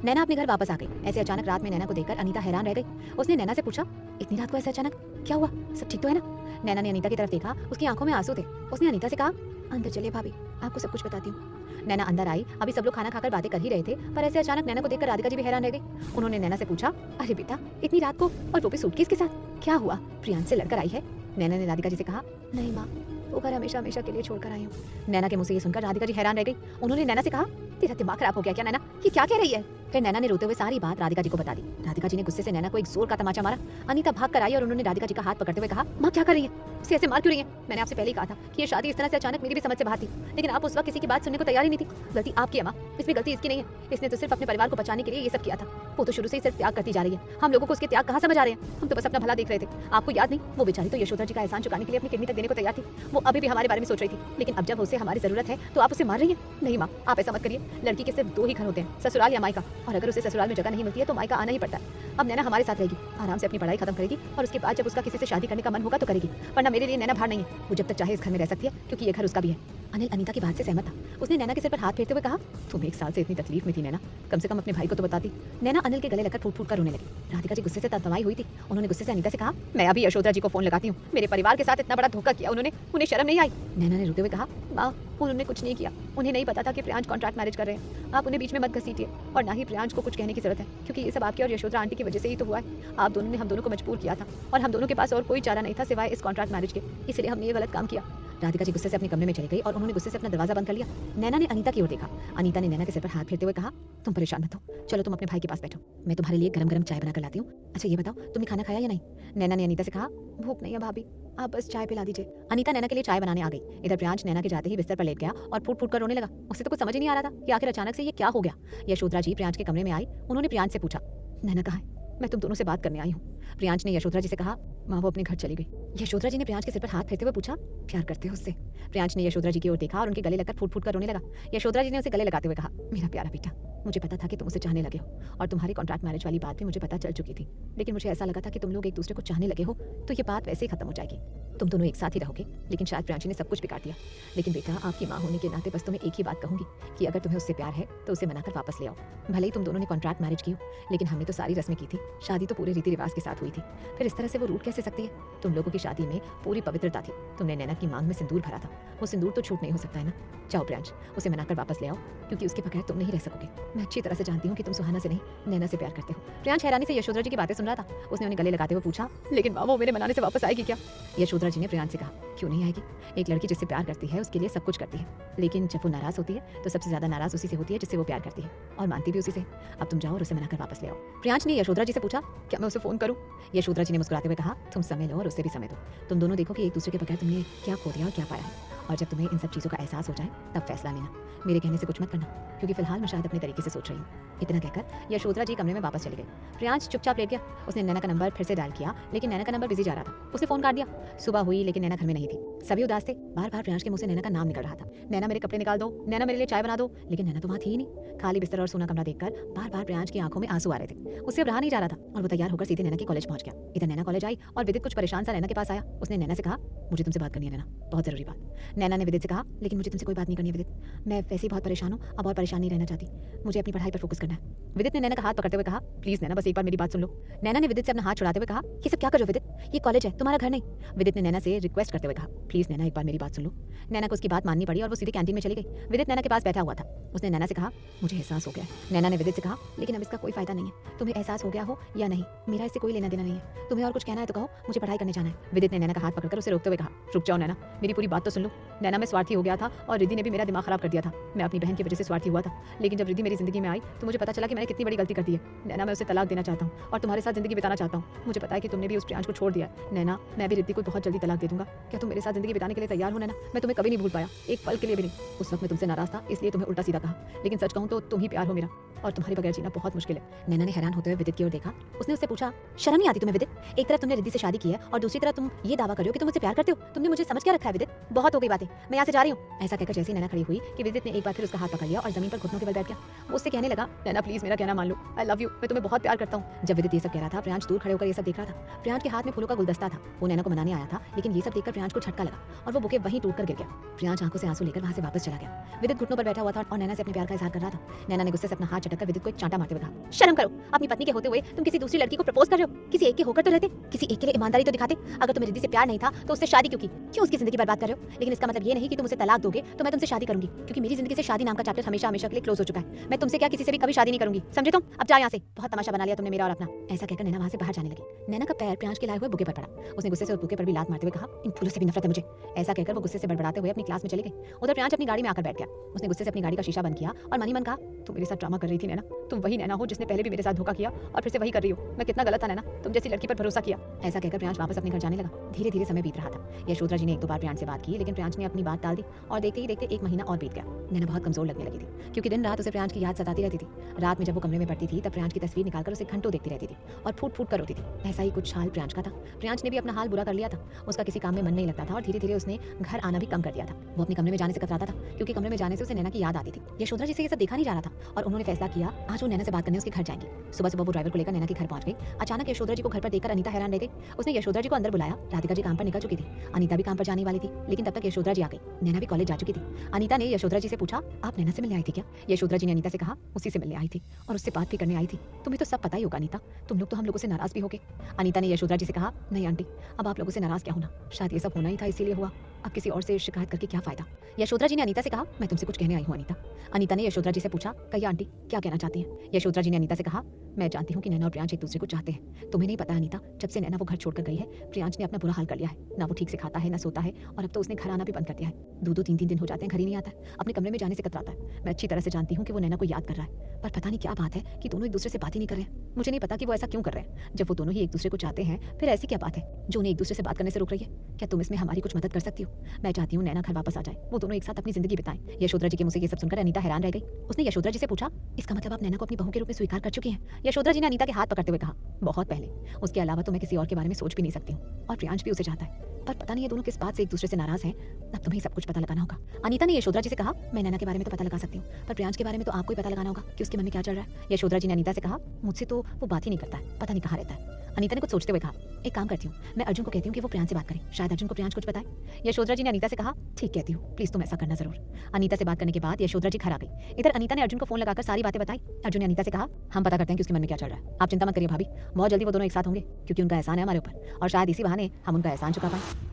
A: नैना अपने घर वापस आ गई। ऐसे अचानक रात में नैना को देखकर अनीता हैरान रह गई। उसने नैना से पूछा, इतनी रात को ऐसे अचानक क्या हुआ? सब ठीक तो है ना? नैना ने अनीता की तरफ देखा, उसकी आंखों में आंसू थे। उसने अनीता से कहा, अंदर चलिए भाभी, आपको सब कुछ बताती हूँ। नैना अंदर आई। अभी सब लोग खाना खाकर बातें कर ही रहे थे, पर ऐसे अचानक नैना को देखकर राधिका जी भी हैरान रह गई। उन्होंने नैना से पूछा, अरे बेटा, इतनी रात को और वो भी सूटकेस के साथ, क्या हुआ? प्रियांश से लड़कर आई है? नैना ने राधिका जी से कहा, नहीं माँ, वो घर हमेशा हमेशा के लिए छोड़कर आई हूँ। नैना के मुंह से ये सुनकर राधिका जी हैरान रह गई। उन्होंने नैना से कहा, तेरा दिमाग खराब हो गया क्या नैना? ये क्या कह रही है? फिर नैना ने रोते हुए सारी बात राधिका जी को बता दी। राधिका जी ने गुस्से से नैना को एक जोर का तमाचा मारा। अनीता भाग कर आई और उन्होंने राधिका जी का हाथ पकड़ते हुए कहा, माँ क्या कर रही है? उसे ऐसे मार क्यों रही है? मैंने आपसे पहले ही कहा था कि ये शादी इस तरह से अचानक मेरी भी समझ से बाहर थी, लेकिन आप उस वक्त किसी की बात सुनने को तैयार ही नहीं थी। गलती आपकी है माँ, इसमें गलती इसकी नहीं है। इसने तो सिर्फ अपने परिवार को बचाने के लिए ये सब किया था। वो तो शुरू से ही सिर्फ त्याग करती जा रही है। हम लोगों को उसके त्याग कहाँ समझ आ रहे हैं? हम तो बस अपना भला देख रहे थे। आपको याद नहीं, वो बेचारी तो यशोधरा जी का एहसान चुकाने के लिए अपनी किडनी तक देने को तैयार थी। वो अभी भी हमारे बारे में सोच रही थी, लेकिन अब जब उसे हमारी जरूरत है तो आप उसे मार रही हैं। नहीं माँ, आप ऐसा मत करिए। लड़की के सिर्फ दो ही घर होते हैं, ससुराल या मायका, और अगर उसे ससुराल में जगह नहीं मिलती है तो मायका आना ही पड़ता है। अब नैना हमारे साथ रहेगी, आराम से अपनी पढ़ाई खत्म करेगी और उसके बाद जब उसका किसी से शादी करने का मन होगा तो करेगी, वरना मेरे लिए नैना भार नहीं है। वो जब तक चाहे इस घर में रह सकती है, क्योंकि ये घर उसका भी है। अनिल अनीता की बात से सहमत था। उसने नैना के सिर पर हाथ फेरते हुए कहा, तुम एक साल से इतनी तकलीफ में थी नैना, कम से कम अपने भाई को तो बताती। नैना अनिल के गले लगकर फूट फूट कर रोने लगी। राधिका जी गुस्से से तंतुवाई हुई थी। उन्होंने गुस्से से अनीता से कहा, मैं अभी यशोधरा जी को फोन लगाती हूँ। मेरे परिवार के साथ इतना बड़ा धोखा किया उन्होंने, उन्हें शर्म नहीं आई? नैना ने रोते हुए कहा, माँ, उन्होंने कुछ नहीं किया। उन्हें नहीं पता था कि प्रियांश कॉन्ट्रैक्ट मैरिज कर रहे हैं। आप उन्हें बीच में मत घसीटिए और ना ही प्रियांश को कुछ कहने की जरूरत है, क्योंकि ये सब आपकी और यशोधरा आंटी की वजह से ही तो हुआ है। आप दोनों ने हम दोनों को मजबूर किया था और हम दोनों के पास और कोई चारा नहीं था सिवाय इस कॉन्ट्रैक्ट मैरिज के, इसलिए हमने ये गलत काम किया। राधिका जी गुस्से से अपने कमरे में चली गई और उन्होंने गुस्से से अपना दरवाजा बंद कर लिया। नैना ने अनीता की ओर देखा। अनीता ने नैना के सिर पर हाथ फेरते हुए कहा, तुम परेशान मत हो, चलो तुम अपने भाई के पास बैठो, मैं तुम्हारे लिए गरम गरम चाय बना कर लाती हूँ। अच्छा ये बताओ, तुमने खाना खाया या नहीं? नैना ने अनीता से कहा, भूख नहीं है भाभी, आप बस चाय पिला दीजिए। अनीता नैना के लिए चाय बनाने आ गई। इधर प्रियांश नैना के जाते ही बिस्तर पर लेट गया और फूट फूट कर रोने लगा। उसे तो कुछ समझ ही नहीं आ रहा था कि आखिर अचानक से ये क्या हो गया। यशोधरा जी प्रियांश के कमरे में आई। उन्होंने प्रियांश से पूछा, नैना कहाँ है? मैं तुम दोनों से बात करने आई हूँ। प्रियांश ने यशोधरा जी से कहा, माँ वो अपने घर चली गई। यशोधरा जी ने प्रियांश के सिर पर हाथ फेरते हुए पूछा, प्यार करते हो उससे? प्रियांश ने यशोधरा जी की ओर देखा और उनके गले लगकर फूट फूट कर रोने लगा। यशोधरा जी ने उसे गले लगाते हुए कहा, मेरा प्यारा बेटा, मुझे पता था कि तुम उसे चाहने लगे हो और तुम्हारी कॉन्ट्रैक्ट मैरिज वाली बात भी मुझे पता चल चुकी थी, लेकिन मुझे ऐसा लगा था कि तुम लोग एक दूसरे को चाहने लगे हो तो ये बात वैसे ही खत्म हो जाएगी, तुम दोनों एक साथ ही रहोगे। लेकिन शायद प्रियांश ने सब कुछ बिगाड़ दिया। लेकिन बेटा, आपकी माँ होने के नाते बस तुम्हें एक ही बात कहूंगी कि अगर तुम्हें उससे प्यार है तो उसे मनाकर वापस ले आओ। भले ही तुम दोनों ने कॉन्ट्रैक्ट मैरिज की हो, लेकिन हमने तो सारी रस्में की थी, शादी तो पूरे रीति रिवाज के साथ हुई थी, फिर इस तरह से वो रूठ कैसे सकती है? तुम लोगों की शादी में पूरी पवित्रता थी। तुमने नैना की मांग में सिंदूर भरा था, वो सिंदूर तो छूट नहीं हो सकता है ना। जाओ प्रियांश, उसे मनाकर वापस ले आओ, क्योंकि उसके बगैर तुम नहीं रह सकोगे। मैं अच्छी तरह से जानती हूँ कि तुम सुहाना से नहीं, नैना से प्यार करते हो। प्रियांश हैरानी से यशोधरा जी की बातें सुन रहा था। उसने उन्हें गले लगाते हुए पूछा, लेकिन माँ वो मेरे मनाने से वापस आएगी क्या? यशोधरा जी ने प्रियांश से कहा, क्यों नहीं आएगी? एक लड़की जिससे प्यार करती है उसके लिए सब कुछ करती है, लेकिन जब वो नाराज होती है तो सबसे ज्यादा नाराज उसी से होती है जिससे वो प्यार करती है, और मानती भी उसी से। अब तुम जाओ और उसे मनाकर वापस ले आओ। प्रियांश ने यशोधरा जी से पूछा, क्या मैं उसे फोन करूं? यशोधरा जी ने मुस्कुराते हुए कहा, तुम समय लो और उससे भी समय दो। तुम दोनों देखो कि एक दूसरे के बगैर तुमने क्या खो दिया और क्या पाया है, और जब तुम्हें इन सब चीज़ों का एहसास हो जाए तब फैसला लेना। मेरे कहने से कुछ मत करना, क्योंकि फिलहाल मैं शायद अपने तरीके से सोच रही हूँ। इतना कहकर यशोधरा जी कमरे में वापस चली गई। प्रियांश चुपचाप लेट गया। उसने नैना का नंबर फिर से डायल किया, लेकिन नैना का नंबर बिजी जा रहा था। उसने फोन काट दिया। सुबह हुई लेकिन नैना घर में नहीं थी। सभी उदास थे। बार-बार प्रियांश के मुंह से नैना का नाम निकल रहा था। नैना मेरे कपड़े निकाल दो, नैना मेरे लिए चाय बना दो, लेकिन नैना तो वहाँ थी ही नहीं। खाली बिस्तर और सूना कमरा देखकर बार-बार प्रियांश की आंखों में आंसू आ रहे थे। उससे अब रहा नहीं जा रहा था और वो तैयार होकर सीधे नैना के कॉलेज पहुंच गया। इधर नैना कॉलेज आई और विदित कुछ परेशान सा नैना के पास आया। उसने नैना से कहा, मुझे तुमसे बात करनी है नैना, बहुत जरूरी बात। नैना ने विदित से कहा, लेकिन मुझे तुमसे कोई बात नहीं करनी है विदित, मैं वैसे ही बहुत परेशान हूँ, अब और परेशान नहीं रहना चाहती, मुझे अपनी पढ़ाई पर फोकस करना है। विदित ने नैना का हाथ पकड़ते हुए कहा, प्लीज नैना बस एक बार मेरी बात सुन लो। नैना ने विदित से अपना हाथ छुड़ाते हुए कहा, ये सब क्या कर रहे हो विदित, ये कॉलेज है तुम्हारा घर नहीं। विदित ने नैना से रिक्वेस्ट करते हुए कहा, प्लीज नैना एक बार मेरी बात सुन लो। नैना को उसकी बात माननी पड़ी और वो सीधे कैंटीन में चली गई। विदित नैना के पास बैठा हुआ था। उसने नैना से कहा, मुझे एहसास हो गया है। नैना ने विदित से कहा, लेकिन अब इसका कोई फायदा नहीं है, तुम्हें एहसास हो गया हो या नहीं, मेरा इससे कोई लेना देना नहीं है, तुम्हें और कुछ कहना है तो कहो, मुझे पढ़ाई करने जाना है। विदित ने नैना का हाथ पकड़कर उसे रोकते हुए कहा, रुक जाओ नैना, मेरी पूरी बात तो सुन लो। नैना मैं स्वार्थी हो गया था और रिद्धि ने भी मेरा दिमाग खराब कर दिया था। मैं अपनी बहन की वजह से स्वार्थी हुआ था, लेकिन जब रिद्धि मेरी जिंदगी में आई तो मुझे पता चला कि मैंने कितनी बड़ी गलती कर दी है। नैना मैं उसे तलाक देना चाहता हूँ और तुम्हारे साथ जिंदगी बिताना चाहता हूँ। मुझे पता है कि तुमने भी उस प्रियांश को छोड़ दिया है। नैना मैं भी रिद्धि को बहुत जल्दी तलाक दे दूंगा, क्या तुम मेरे साथ जिंदगी बिताने के लिए तैयार हो नैना? मैं तुम्हें कभी नहीं भूल पाया, एक पल के लिए भी नहीं। उस वक्त मैं तुमसे नाराज था इसलिए तुम्हें उल्टा सीधा कहा, लेकिन सच कहूँ तो तुम ही प्यार हो मेरा और तुम्हारे बगैर जीना बहुत मुश्किल है। नैना ने हैरान होते हुए विदित की ओर देखा। उसने उससे पूछा, शर्म नहीं आती तुम्हें विदित? एक तरफ तुमने रिद्धि से शादी की है और दूसरी तरफ तुम ये दावा कर रहे हो कि तुम मुझसे प्यार करते हो। तुमने मुझे समझ क्या रखा है विदित? बहुत हो गई बातें, मैं यहाँ से जा रही हूँ। ऐसा कहकर जैसे नैना खड़ी हुई कि विदित ने एक बार फिर उसका हाथ पकड़ लिया और जमीन पर घुटनों के बल बैठ गया। वो उससे कहने लगा, नैना प्लीज मेरा कहना मान लो, आई लव यू, मैं तुम्हें बहुत प्यार करता हूँ। जब विदित ये सब कह रहा था, प्रियांश दूर खड़े होकर ये सब देख रहा था। प्रियांश के हाथ में फूलों का गुलदस्ता था। वो नैना को मनाने आया था, लेकिन ये सब देखकर प्रियांश को झटका लगा और वो बुके वहीं टूटकर गिर गया। प्रियांश आंखों से आंसू लेकर वहां से वापस चला गया। विदित घुटनों पर बैठा हुआ था और नैना से अपने प्यार का इजहार कर रहा था। नैना ने गुस्से से अपना हाथ झटककर विदित को एक चांटा मारते हुए कहा, शर्म करो, अपनी पत्नी के होते हुए तुम किसी दूसरी लड़की को प्रपोज कर रहे हो। किसी एक के होकर तो रहते, किसी एक के लिए ईमानदारी तो दिखाते। अगर तुम्हें रिद्धि से प्यार नहीं था तो उससे शादी क्यों की? क्यों उसकी जिंदगी बर्बाद कर रहे हो? लेकिन इसका मतलब ये नहीं कि तुम उसे तलाक दोगे तो मैं तुमसे शादी करूंगी, क्योंकि मेरी जिंदगी से शादी नाम का चैप्टर हमेशा हमेशा के लिए क्लोज हो चुका है। मैं तुमसे क्या किसी से भी कभी शादी नहीं करूंगी, समझे तुम? अब जा यहाँ से, बहुत तमाशा बना लिया तुमने मेरा और अपना। ऐसा कहकर नैना वहां से बाहर जाने लगी। नैना का पैर प्रियांश के लाए हुए बुके पर पड़ा। उसने गुस्से से उस बुके पर भी लात मारते हुए कहा, इन फूलों से भी नफरत है मुझे। ऐसा कहकर वो गुस्से से बड़बड़ाते हुए अपनी क्लास में चली गई। उधर प्रियांश अपनी गाड़ी में आकर बैठ गया। उसने गुस्से से अपनी गाड़ी का शीशा बंद किया और मन ही मन कहा, तुम मेरे साथ ड्रामा कर रही थी नैना, तुम वही नैना हो जिसने पहले भी मेरे साथ धोखा किया और फिर से वही कर रही हो। मैं कितना गलत था नैना, तुम जैसी लड़की पर भरोसा किया। ऐसा कहकर प्रियांश वापस अपने घर जाने लगा। धीरे धीरे समय बीत रहा था। यशोधरा जी ने एक दो बार प्रियांश से बात की, लेकिन प्रियांश ने अपनी बात टाल दी और देखते ही देखते एक महीना और बीत गया। नैना बहुत कमजोर लगने लगी थी, क्योंकि दिन रात उसे प्रियांश की याद सताती रहती थी। रात में जब वो कमरे में पड़ती थी तब प्रियांश की तस्वीर निकालकर उसे घंटों देखती रहती थी और फूट फूट कर रोती थी। ऐसा ही कुछ हाल प्रियांश का था। प्रियांश ने भी अपना हाल बुरा कर लिया था। उसका किसी काम में मन नहीं लगता था और धीरे धीरे उसने घर आना भी कम कर दिया था। वो अपने कमरे में जाने से कतराता था, क्योंकि कमरे में जाने से उसे नैना की याद आती थी। यशोधरा जी से ये सब देखा नहीं जा रहा था और उन्होंने फैसला किया आज वो नैना से बात करने उसके घर जाएंगी। सुबह सुबह वो ड्राइवर को लेकर नैना के घर पहुंच गई। अचानक यशोधरा जी को घर पर देखकर अनीता हैरान रह गई। उसने यशोधरा जी को अंदर बुलाया। राधिका जी काम पर निकल चुकी थी, अनीता भी काम पर जाने वाली थी, लेकिन तब तक यशोधरा जी आ गई। नैना भी कॉलेज जा चुकी थी। अनीता ने यशोधरा जी से पूछा, आप नैना से मिलने आई थी क्या? यशोधरा जी ने अनीता से कहा, उसी से मिलने आई थी और उससे बात भी करने आई थी। तुम्हें तो सब पता ही होगा अनीता, तुम लोग तो हम लोगों से नाराज भी हो गए। अनीता ने यशोधरा जी से कहा, नहीं आंटी, अब आप लोगों से नाराज क्या होना, शायद ये सब होना ही था इसीलिए हुआ, अब किसी और से शिकायत करके क्या फायदा। यशोधरा जी ने अनीता से कहा, मैं तुमसे कुछ कहने आई हूँ अनीता। अनीता ने यशोधरा जी से पूछा, कहिए आंटी क्या कहना चाहती हैं? यशोधरा जी ने अनीता से कहा, मैं जानती हूँ कि नैना और प्रियांश एक दूसरे को चाहते हैं। तुम्हें नहीं पता अनीता, जब से नैना वो घर छोड़कर गई है, प्रियांश ने अपना बुरा हाल कर लिया है। ना वो ठीक से खाता है, ना सोता है, और अब तो उसने घर आना भी बंद कर दिया है। दो दो तीन तीन दिन हो जाते हैं घर ही नहीं आता है, अपने कमरे में जाने से कतराता है। मैं अच्छी तरह से जानती हूँ कि वो नैना को याद कर रहा है, पर पता नहीं क्या बात है कि दोनों एक दूसरे से बात ही नहीं कर रहे हैं। मुझे नहीं पता कि वो ऐसा क्यों कर रहे हैं। जब वो दोनों ही एक दूसरे को चाहते हैं, फिर ऐसी क्या बात है जो उन्हें एक दूसरे से बात करने से रोक रही है? क्या तुम इसमें हमारी कुछ मदद कर सकती हो? मैं चाहती हूँ नैना घर वापस आ जाए, वो दोनों एक साथ अपनी जिंदगी बिताएं। यशोधरा जी के मुंह से ये सब सुनकर अनीता हैरान रह गई। उसने यशोधरा जी से पूछा, इसका मतलब आप नैना को अपनी बहू के रूप में स्वीकार कर चुकी हैं? यशोधरा जी ने अनीता के हाथ पकड़ते हुए कहा, बहुत पहले, उसके अलावा तो मैं किसी और के बारे में सोच भी नहीं सकती हूँ, और प्रियांश भी उसे चाहता है, पर पता नहीं ये दोनों किस बात से एक दूसरे से नाराज हैं। अब तुम्हें सब कुछ पता लगाना होगा। अनीता ने यशोधरा जी से कहा, मैं नैना के बारे में तो पता लगा सकती हूँ, पर प्रियांश के बारे में तो आपको ही पता लगाना होगा कि उसके मन में क्या चल रहा है। यशोधरा जी ने अनीता से कहा, मुझसे तो वो बात ही नहीं करता है, पता नहीं कहाँ रहता है। अनीता ने कुछ सोचते हुए कहा, एक काम करती हूँ, मैं अर्जुन को कहती हूँ कि वो प्रियांश से बात करे, शायद अर्जुन को प्रियांश कुछ बताए। यशोधरा जी ने अनीता से कहा, ठीक कहती हूँ, प्लीज तुम ऐसा करना जरूर। अनीता से बात करने के बाद यशोधरा जी घर आ गई। इधर अनीता ने अर्जुन को फोन लगाकर सारी बातें बताई। अर्जुन ने अनीता से कहा, हम पता करते हैं कि उसके मन में क्या चल रहा है, आप चिंता मत करिए भाभी, बहुत जल्दी वो दोनों एक साथ होंगे, क्योंकि उनका एहसान है हमारे ऊपर, और शायद इसी बहाने हम उनका एहसान चुका पाए।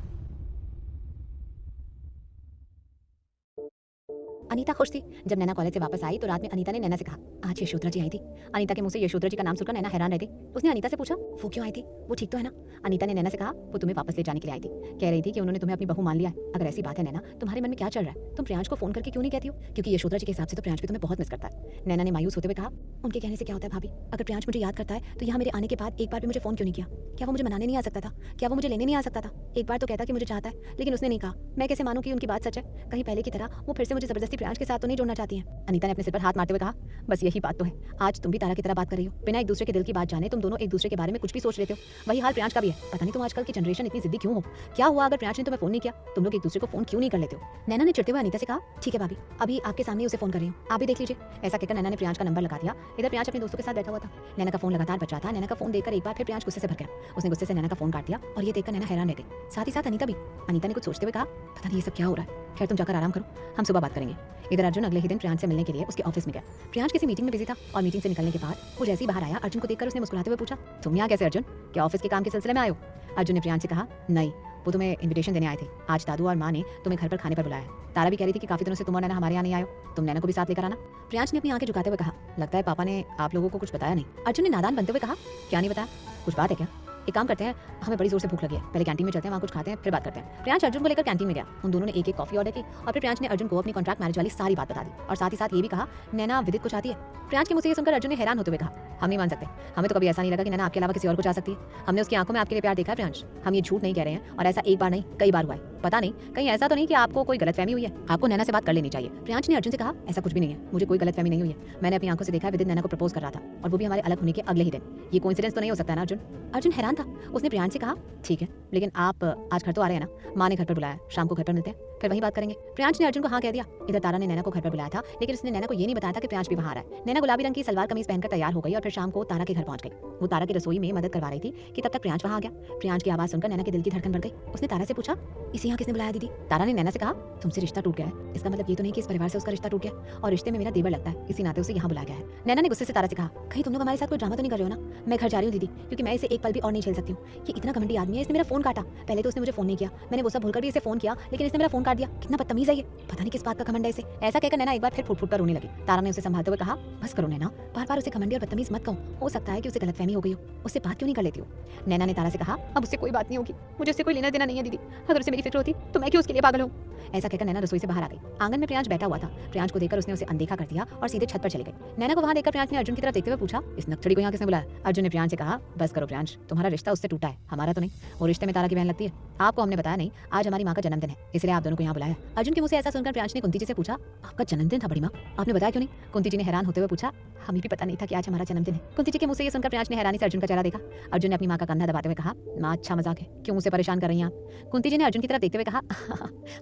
A: अनीता खुश थी। जब नैना कॉलेज से वापस आई तो रात में अनीता ने नैना से कहा, आज यशोधरा जी आई थी। अनीता के मुंह से यशोधरा जी का नाम सुनकर नैना हैरान रह गई। उसने अनीता से पूछा, वो क्यों आई थी, वो ठीक तो है ना? अनीता ने नैना से कहा, वो तुम्हें वापस ले जाने के लिए आई थी, कह रही थी कि उन्होंने तुम्हें अपनी बहू मान लिया है। अगर ऐसी बात है नैना, तुम्हारे मन में क्या चल रहा है? तुम प्रियांश को फोन करके क्यों नहीं कहती हो? क्योंकि यशोधरा जी के हिसाब से तो प्रियांश भी तुम्हें बहुत मिस करता है। नैना ने मायूस होते हुए कहा, उनके कहने से क्या होता है भाभी, अगर प्रियांश मुझे याद करता है तो यहाँ मेरे आने के बाद एक बार भी मुझे फोन क्यों नहीं किया? क्या वो मुझे मनाने नहीं आ सकता था? क्या वो मुझे लेने नहीं आ सकता था? एक बार तो कहता कि मुझे चाहता है, लेकिन उसने नहीं कहा। मैं कैसे मानूं कि उनकी बात सच है? कहीं पहले की तरह वो फिर से मुझे जबरदस्ती प्रियांश के साथ तो नहीं जोड़ना चाहती हैं। अनीता ने अपने सिर पर हाथ मारते हुए कहा, बस यही बात तो है, आज तुम भी तारा की तरह बात कर रही हो, बिना एक दूसरे के दिल की बात जाने तुम दोनों एक दूसरे के बारे में कुछ भी सोच लेते हो। वही हाल प्रियांश का भी है। पता नहीं तुम आजकल की जनरेशन इतनी जिद्दी क्यों हो। क्या हुआ अगर प्रियांश ने तुम्हें फोन नहीं किया? तुम लोग एक दूसरे को फोन क्यों नहीं कर लेते हो? नैना ने चिढ़ते हुए अनीता से कहा, ठीक है भाभी, अभी आपके सामने उसे फोन कर रही हूँ, आप भी देख लीजिए। ऐसा कहकर नैना ने प्रियांश का नंबर लगा दिया। इधर प्रियांश अपने दोस्तों के साथ बैठा हुआ था। नैना का फोन लगातार बज रहा था। नैना का फोन देखकर एक बार फिर प्रियांश गुस्से से भर गया। उसने गुस्से से नैना का फोन काट दिया और ये देखकर नैना हैरान रह गई, साथ ही साथ अनीता भी। अनीता ने कुछ सोचते हुए कहा, पता नहीं ये सब क्या हो रहा है, खैर तुम जाकर आराम करो, हम सुबह बात करेंगे। इधर अर्जुन अगले ही दिन प्रियांश से मिलने के लिए उसके ऑफिस में गया। प्रियांश किसी मीटिंग में बिजी था और मीटिंग से निकलने के बाद वो जैसे ही बाहर आया, अर्जुन को देखकर उसने मुस्कुराते हुए पूछा, तुम यहाँ कैसे अर्जुन, क्या ऑफिस के काम के सिलसिले में आए हो? अर्जुन ने प्रियांश से कहा, नहीं, वो तुम्हें इन्विटेशन देने आए थे। आज दादू और माँ ने तुम्हें घर पर खाने पर बुलाया है। तारा भी कह रही थी कि काफी दिनों से तुम और नैना हमारे यहाँ नहीं आए हो, तुम नैना को भी साथ लेकर आना। प्रियांश ने अपनी आंखें झुकाते हुए कहा, लगता है पापा ने आप लोगों को कुछ बताया नहीं। अर्जुन ने नादान बनते हुए कहा, क्या नहीं बताया, कुछ बात है क्या? एक काम करते हैं, हमें बड़ी जोर से भूख लगी है, पहले कैंटीन में चलते हैं, वहाँ कुछ खाते हैं, फिर बात करते हैं। प्रियांश अर्जुन को लेकर कैंटीन में गया। उन दोनों ने एक एक कॉफी ऑर्डर की और फिर प्रियांश ने अर्जुन को अपनी कॉन्ट्रैक्ट मैरिज वाली सारी बात बता दी और साथ ही साथ ये भी कहा, नैना विदित को चाहती है। प्रियांश के मुझसे ये सुनकर अर्जुन ने हैरान होते हुए कहा, हम नहीं मान सकते, हमें तो कभी ऐसा नहीं लगा कि नैना आपके अलावा किसी और को चाह सकती है। हमने उसकी आंखों में आपके लिए प्यार देखा है प्रियांश, हम ये झूठ नहीं कह रहे हैं और ऐसा एक बार नहीं कई बार हुआ है। पता नहीं कहीं ऐसा तो नहीं कि आपको कोई गलतफहमी हुई है, आपको नैना से बात कर लेनी चाहिए। प्रियांश ने अर्जुन से कहा, ऐसा कुछ भी नहीं है, मुझे कोई गलतफहमी नहीं हुई है, मैंने अपनी आंखों से देखा विदित नैना को प्रपोज कर रहा था और वो भी हमारे अलग होने के अगले ही दिन। ये कोइंसिडेंस तो नहीं हो सकता ना अर्जुन? अर्जुन हैरान था। उसने प्रियांश से कहा, ठीक है, लेकिन आप आज घर तो आ रहे हैं ना, माँ ने घर पर बुलाया, शाम को घर पर मिलते हैं, फिर वहीं बात करेंगे। प्रियांश ने अर्जुन को हाँ कह दिया। इधर तारा ने नैना को घर पर बुलाया था, लेकिन उसने नैना को ये नहीं बताया था कि प्रियांश भी वहाँ आ रहा है। नैना गुलाबी रंग की सलवार कमीज पहनकर तैयार हो गई और फिर शाम को तारा के घर पहुंच गई। वो तारा की रसोई में मदद करवा रही थी कि तब तक प्रियांश वहाँ आ गया। प्रियांश की आवाज सुनकर नैना के दिल की धड़कन बढ़ गई। उसने तारा से पूछा, इसे यहाँ किसने बुलाया दीदी? तारा ने नैना से कहा, तुमसे रिश्ता टूट गया है, इसका मतलब ये तो नहीं कि इस परिवार से उसका रिश्ता टूट गया और रिश्ते में मेरा देवर लगता है, इसी नाते उसे यहाँ बुलाया गया है। नैना ने गुस्से से तारा से कहा, कहीं तुम लोग हमारे साथ कोई ड्रामा तो नहीं कर रहे हो ना? मैं घर जा रही हूँ दीदी, क्योंकि मैं इसे एक पल भी और नहीं झेल सकती हूँ। ये इतना घमंडी आदमी है, इसने मेरा फोन काटा। पहले तो उसने मुझे फोन नहीं किया, मैंने वो सब भूलकर भी इसे फोन किया, लेकिन इसने मेरा फोन काट दिया। कितना बदतमीज है ये, पता नहीं किस बात का घमंड है इसे। ऐसा कहकर नैना एक बार फिर फुट फुट कर रोने लगी। तारा ने उसे संभालते हुए कहा, बस करो नैना, बार बार उसे घमंडी और बदतमीज मत कहो, हो सकता है कि उसे गलतफहमी हो गई हो, उससे बात क्यों नहीं कर लेती हो? नैना ने तारा से कहा, अब उससे कोई बात नहीं होगी, मुझे उससे कोई लेना देना नहीं है दीदी, अगर उसे मेरी फिक्र होती तो मैं क्यों उसके लिए पागल हूँ? ऐसा कहकर नैना रसोई से बाहर आ गई। आंगन में प्रियांश बैठा हुआ था। प्रियांश को देखकर उसने उसे अनदेखा कर दिया और सीधे छत पर चली गई। नैना को वहां देखकर प्रियांश ने अर्जुन की तरफ देखते हुए पूछा, इस नक्चड़ी को यहाँ किसने बुलाया? अर्जुन ने प्रियांश से कहा, बस करो प्रियांश, तुम्हारा रिश्ता उससे टूटा है, हमारा तो नहीं। वो रिश्ते में तारा की बहन लगती है। आपको हमने बताया नहीं, आज हमारी माँ का जन्मदिन है, इसलिए आप दोनों को यहाँ बुलाया। अर्जुन के मुंह से ऐसा सुनकर प्रियांश ने कुंती जी से पूछा, आपका जन्मदिन था बड़ी माँ, आपने बताया क्यों नहीं? कुंती जी ने हैरान होते हुए पूछा, हमें भी पता नहीं था कि आज हमारा जन्मदिन है। कुंती जी के मुंह से ये सुनकर प्रियांश ने हैरानी से अर्जुन का चेहरा देखा। अर्जुन ने अपनी माँ का कंधा दबाते हुए कहा, माँ अच्छा मजाक है, क्यों मुझसे परेशान कर रही हैं आप? कुंती जी ने अर्जुन की तरफ देखते हुए कहा,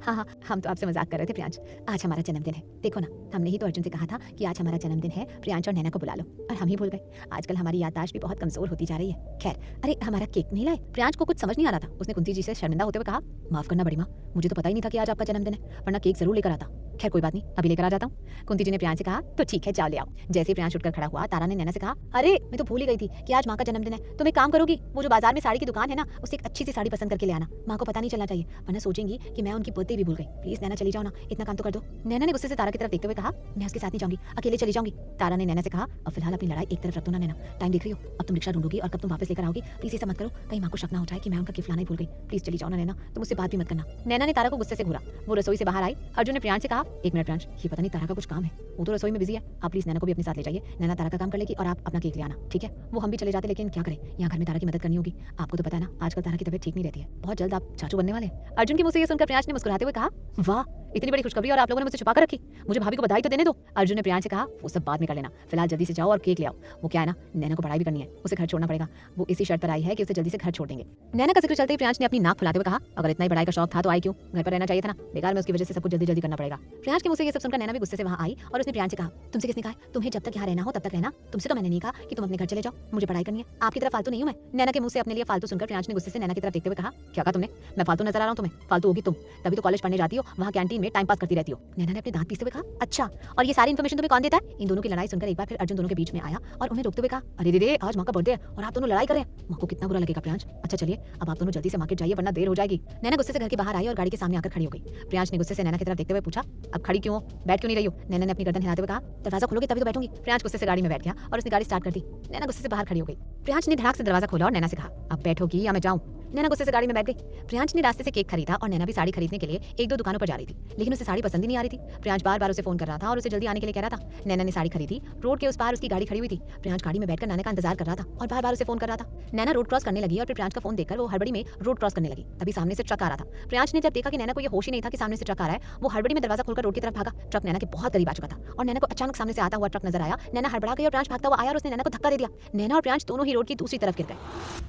A: हाँ, हम तो आपसे मजाक कर रहे थे प्रियांश, आज हमारा जन्मदिन है, देखो ना, हमने ही तो अर्जुन से कहा था कि आज हमारा जन्मदिन है, प्रियांश और नैना को बुला लो, और हम ही भूल गए। आजकल हमारी याददाश्त भी बहुत कमजोर होती जा रही है। खैर, अरे हमारा केक नहीं लाए? प्रियांश को कुछ समझ नहीं आ रहा था। उसने कुंती जी से शर्मिंदा होते हुए कहा, माफ करना बड़ी माँ, मुझे तो पता ही नहीं था कि आज आपका जन्मदिन है, वरना केक जरूर लेकर आता। खैर कोई बात नहीं, अभी लेकर आ जाता हूँ। कुंती जी ने प्रियांश से कहा, तो ठीक है, जाओ ले आओ। जैसे ही प्रियांश उठकर खड़ा हुआ, तारा ने नैना से कहा, अरे मैं तो भूल ही गई थी कि आज माँ का जन्मदिन है। तुम एक काम करोगी, वो जो बाजार में साड़ी की दुकान है ना, उससे एक अच्छी सी साड़ी पसंद करके ले आना। माँ को पता नहीं चलना चाहिए, वरना सोचेंगी कि मैं उनकी बर्थडे भी भूल गई। प्लीज नैना चली जाओ ना, इतना काम तो कर दो। नैना ने गुस्से से तारा की तरफ देखते हुए कहा, मैं उसके साथ नहीं जाऊंगी, अकेले चली जाऊंगी। तारा ने नैना से कहा, अब फिलहाल अपनी लड़ाई एक तरफ रख दो ना नैना, टाइम देख रही हो, अब तुम रिक्शा ढूंढोगी और कब तुम वापस लेकर आओगी, प्लीज ऐसा मत करो, कहीं माँ को शक ना हो जाए कि मैं उनका गिफ्ट लाना ही भूल गई। प्लीज चली जाओ ना नैना, तुम मुझसे बात भी मत करना। नैना ने तारा को गुस्से से घूरा। वो रसोई से बाहर आई। अर्जुन ने प्रियांश से कहा, एक मिनट प्रियांश, ये पता नहीं तारा का कुछ काम है, वो तो रसोई में बिजी है, आप प्लीज नैना को भी अपने साथ ले जाइए। नैना तारा का काम कर लेगी और आप अपना केक ले आना, ठीक है? वो हम भी चले जाते, लेकिन क्या करें, यहाँ घर में तारा की मदद करनी होगी। आपको तो पता है ना, आजकल तारा की तबीयत ठीक नहीं रहती है, बहुत जल्द आप चाचू बनने वाले हैं। अर्जुन के मुंह से ये सुनकर प्रियांश ने मुस्कुराते हुए कहा, वाह, इतनी बड़ी खुशखबरी और आप लोगों ने मुझसे छुपा कर रखी, मुझे भाभी को बधाई तो देने दो। अर्जुन ने प्रियांश से कहा, वो सब बाद में कर लेना, फिलहाल जल्दी से जाओ और केक ले आओ। वो क्या है ना, नैना को पढ़ाई भी करनी है, उसे घर छोड़ना पड़ेगा, वो इसी शर्त पर आई है कि उसे जल्दी से घर छोड़ देंगे। नैना का जिक्र चलते ही प्रियांश ने अपनी नाक फुलाते हुए कहा, अगर इतना ही पढ़ाई का शौक था तो आई क्यों, घर पर रहना चाहिए था ना, बेकार में उसकी वजह से सब कुछ जल्दी जल्दी करना पड़ेगा। प्रियांश के मुंह से ये सब सुनकर नैना भी गुस्से से वहां आई और उसने प्रियांश से कहा, तुमसे किसने कहा तुम्हें जब तक यहाँ रहना हो तब तक रहना, तुमसे तो मैंने नहीं कहा कि तुम अपने घर चले जाओ, मुझे पढ़ाई करनी है, आपकी तरफ फालतू नहीं हूं मैं। नैना के मुंह से अपने लिए फालतू सुनकर प्रियांश ने गुस्से से नैना की तरफ देखते हुए कहा, क्या कहा तुमने? मैं फालतू नजर आ रहा हूं तुम्हें? फालतू होगी तुम, तभी तो कॉलेज पढ़ने जाती हो, वहां कैंटीन में टाइम पास करती रहती हो। नैना ने अपने दांत पीसते हुए कहा, अच्छा, और ये सारी इन्फॉर्मेशन तुम्हें कौन देता है? इन दोनों की लड़ाई सुनकर एक बार फिर अर्जुन दोनों के बीच में आया और उन्हें रोकते हुए कहा, अरे रे, आज माँ का बर्थडे है और आप दोनों लड़ाई कर रहे हैं, माँ को कितना बुरा लगेगा प्रियांश। अच्छा चलिए, अब आप दोनों जल्दी से मार्केट जाइए वरना देर हो जाएगी। नैना गुस्से से घर के बाहर आई और गाड़ी के सामने आकर खड़ी हो गई। प्रियांश ने गुस्से से नैना की तरफ देखते हुए पूछा, अब खड़ी क्यों हो, बैठ क्यों नहीं रही हो? नैना ने अपनी गर्दन हिलाते हुए कहा, दरवाजा खोलोगे तभी तो बैठूंगी। प्रियांश गुस्से से गाड़ी में बैठ गया और उसने गाड़ी स्टार्ट कर दी। नैना गुस्से से बाहर खड़ी हो गई। प्रियांश ने धड़ाक से दरवाजा खोला और नैना से कहा, अब बैठोगी या मैं जाऊं? नैना गुस्से से गाड़ी में बैठ गई। प्रियांश ने रास्ते से केक खरीदा और नैना भी साड़ी खरीदने के लिए एक दो दुकानों पर जा रही थी, लेकिन उसे साड़ी पसंद ही नहीं आ रही थी। प्रियांश बार बार उसे फोन कर रहा था और उसे जल्दी आने के लिए कह रहा था। नैना ने साड़ी खरीदी, रोड के उस पार उसकी गाड़ी खड़ी हुई थी। प्रियांश गाड़ी में बैठकर नैना का इंतजार कर रहा था और बार बार उसे फोन कर रहा था। नैना रोड क्रॉस करने लगी और फिर प्रियांश का फोन देखकर वो हड़बड़ी में रोड क्रॉस करने लगी। तभी सामने से ट्रक आ रहा था। प्रियांश ने जब देखा कि नैना को ये होश ही नहीं था कि सामने से ट्रक आ रहा है, वो हड़बड़ी में दरवाजा खोलकर रोड की तरफ भागा। ट्रक नैना के बहुत करीब आ चुका था और नैना को अचानक सामने से आता हुआ ट्रक नजर आया। नैना हड़बड़ा गई और प्रियांश भागता हुआ आया और उसने नैना को धक्का दे दिया। नैना और प्रियांश दोनों ही रोड की दूसरी तरफ गिर गए।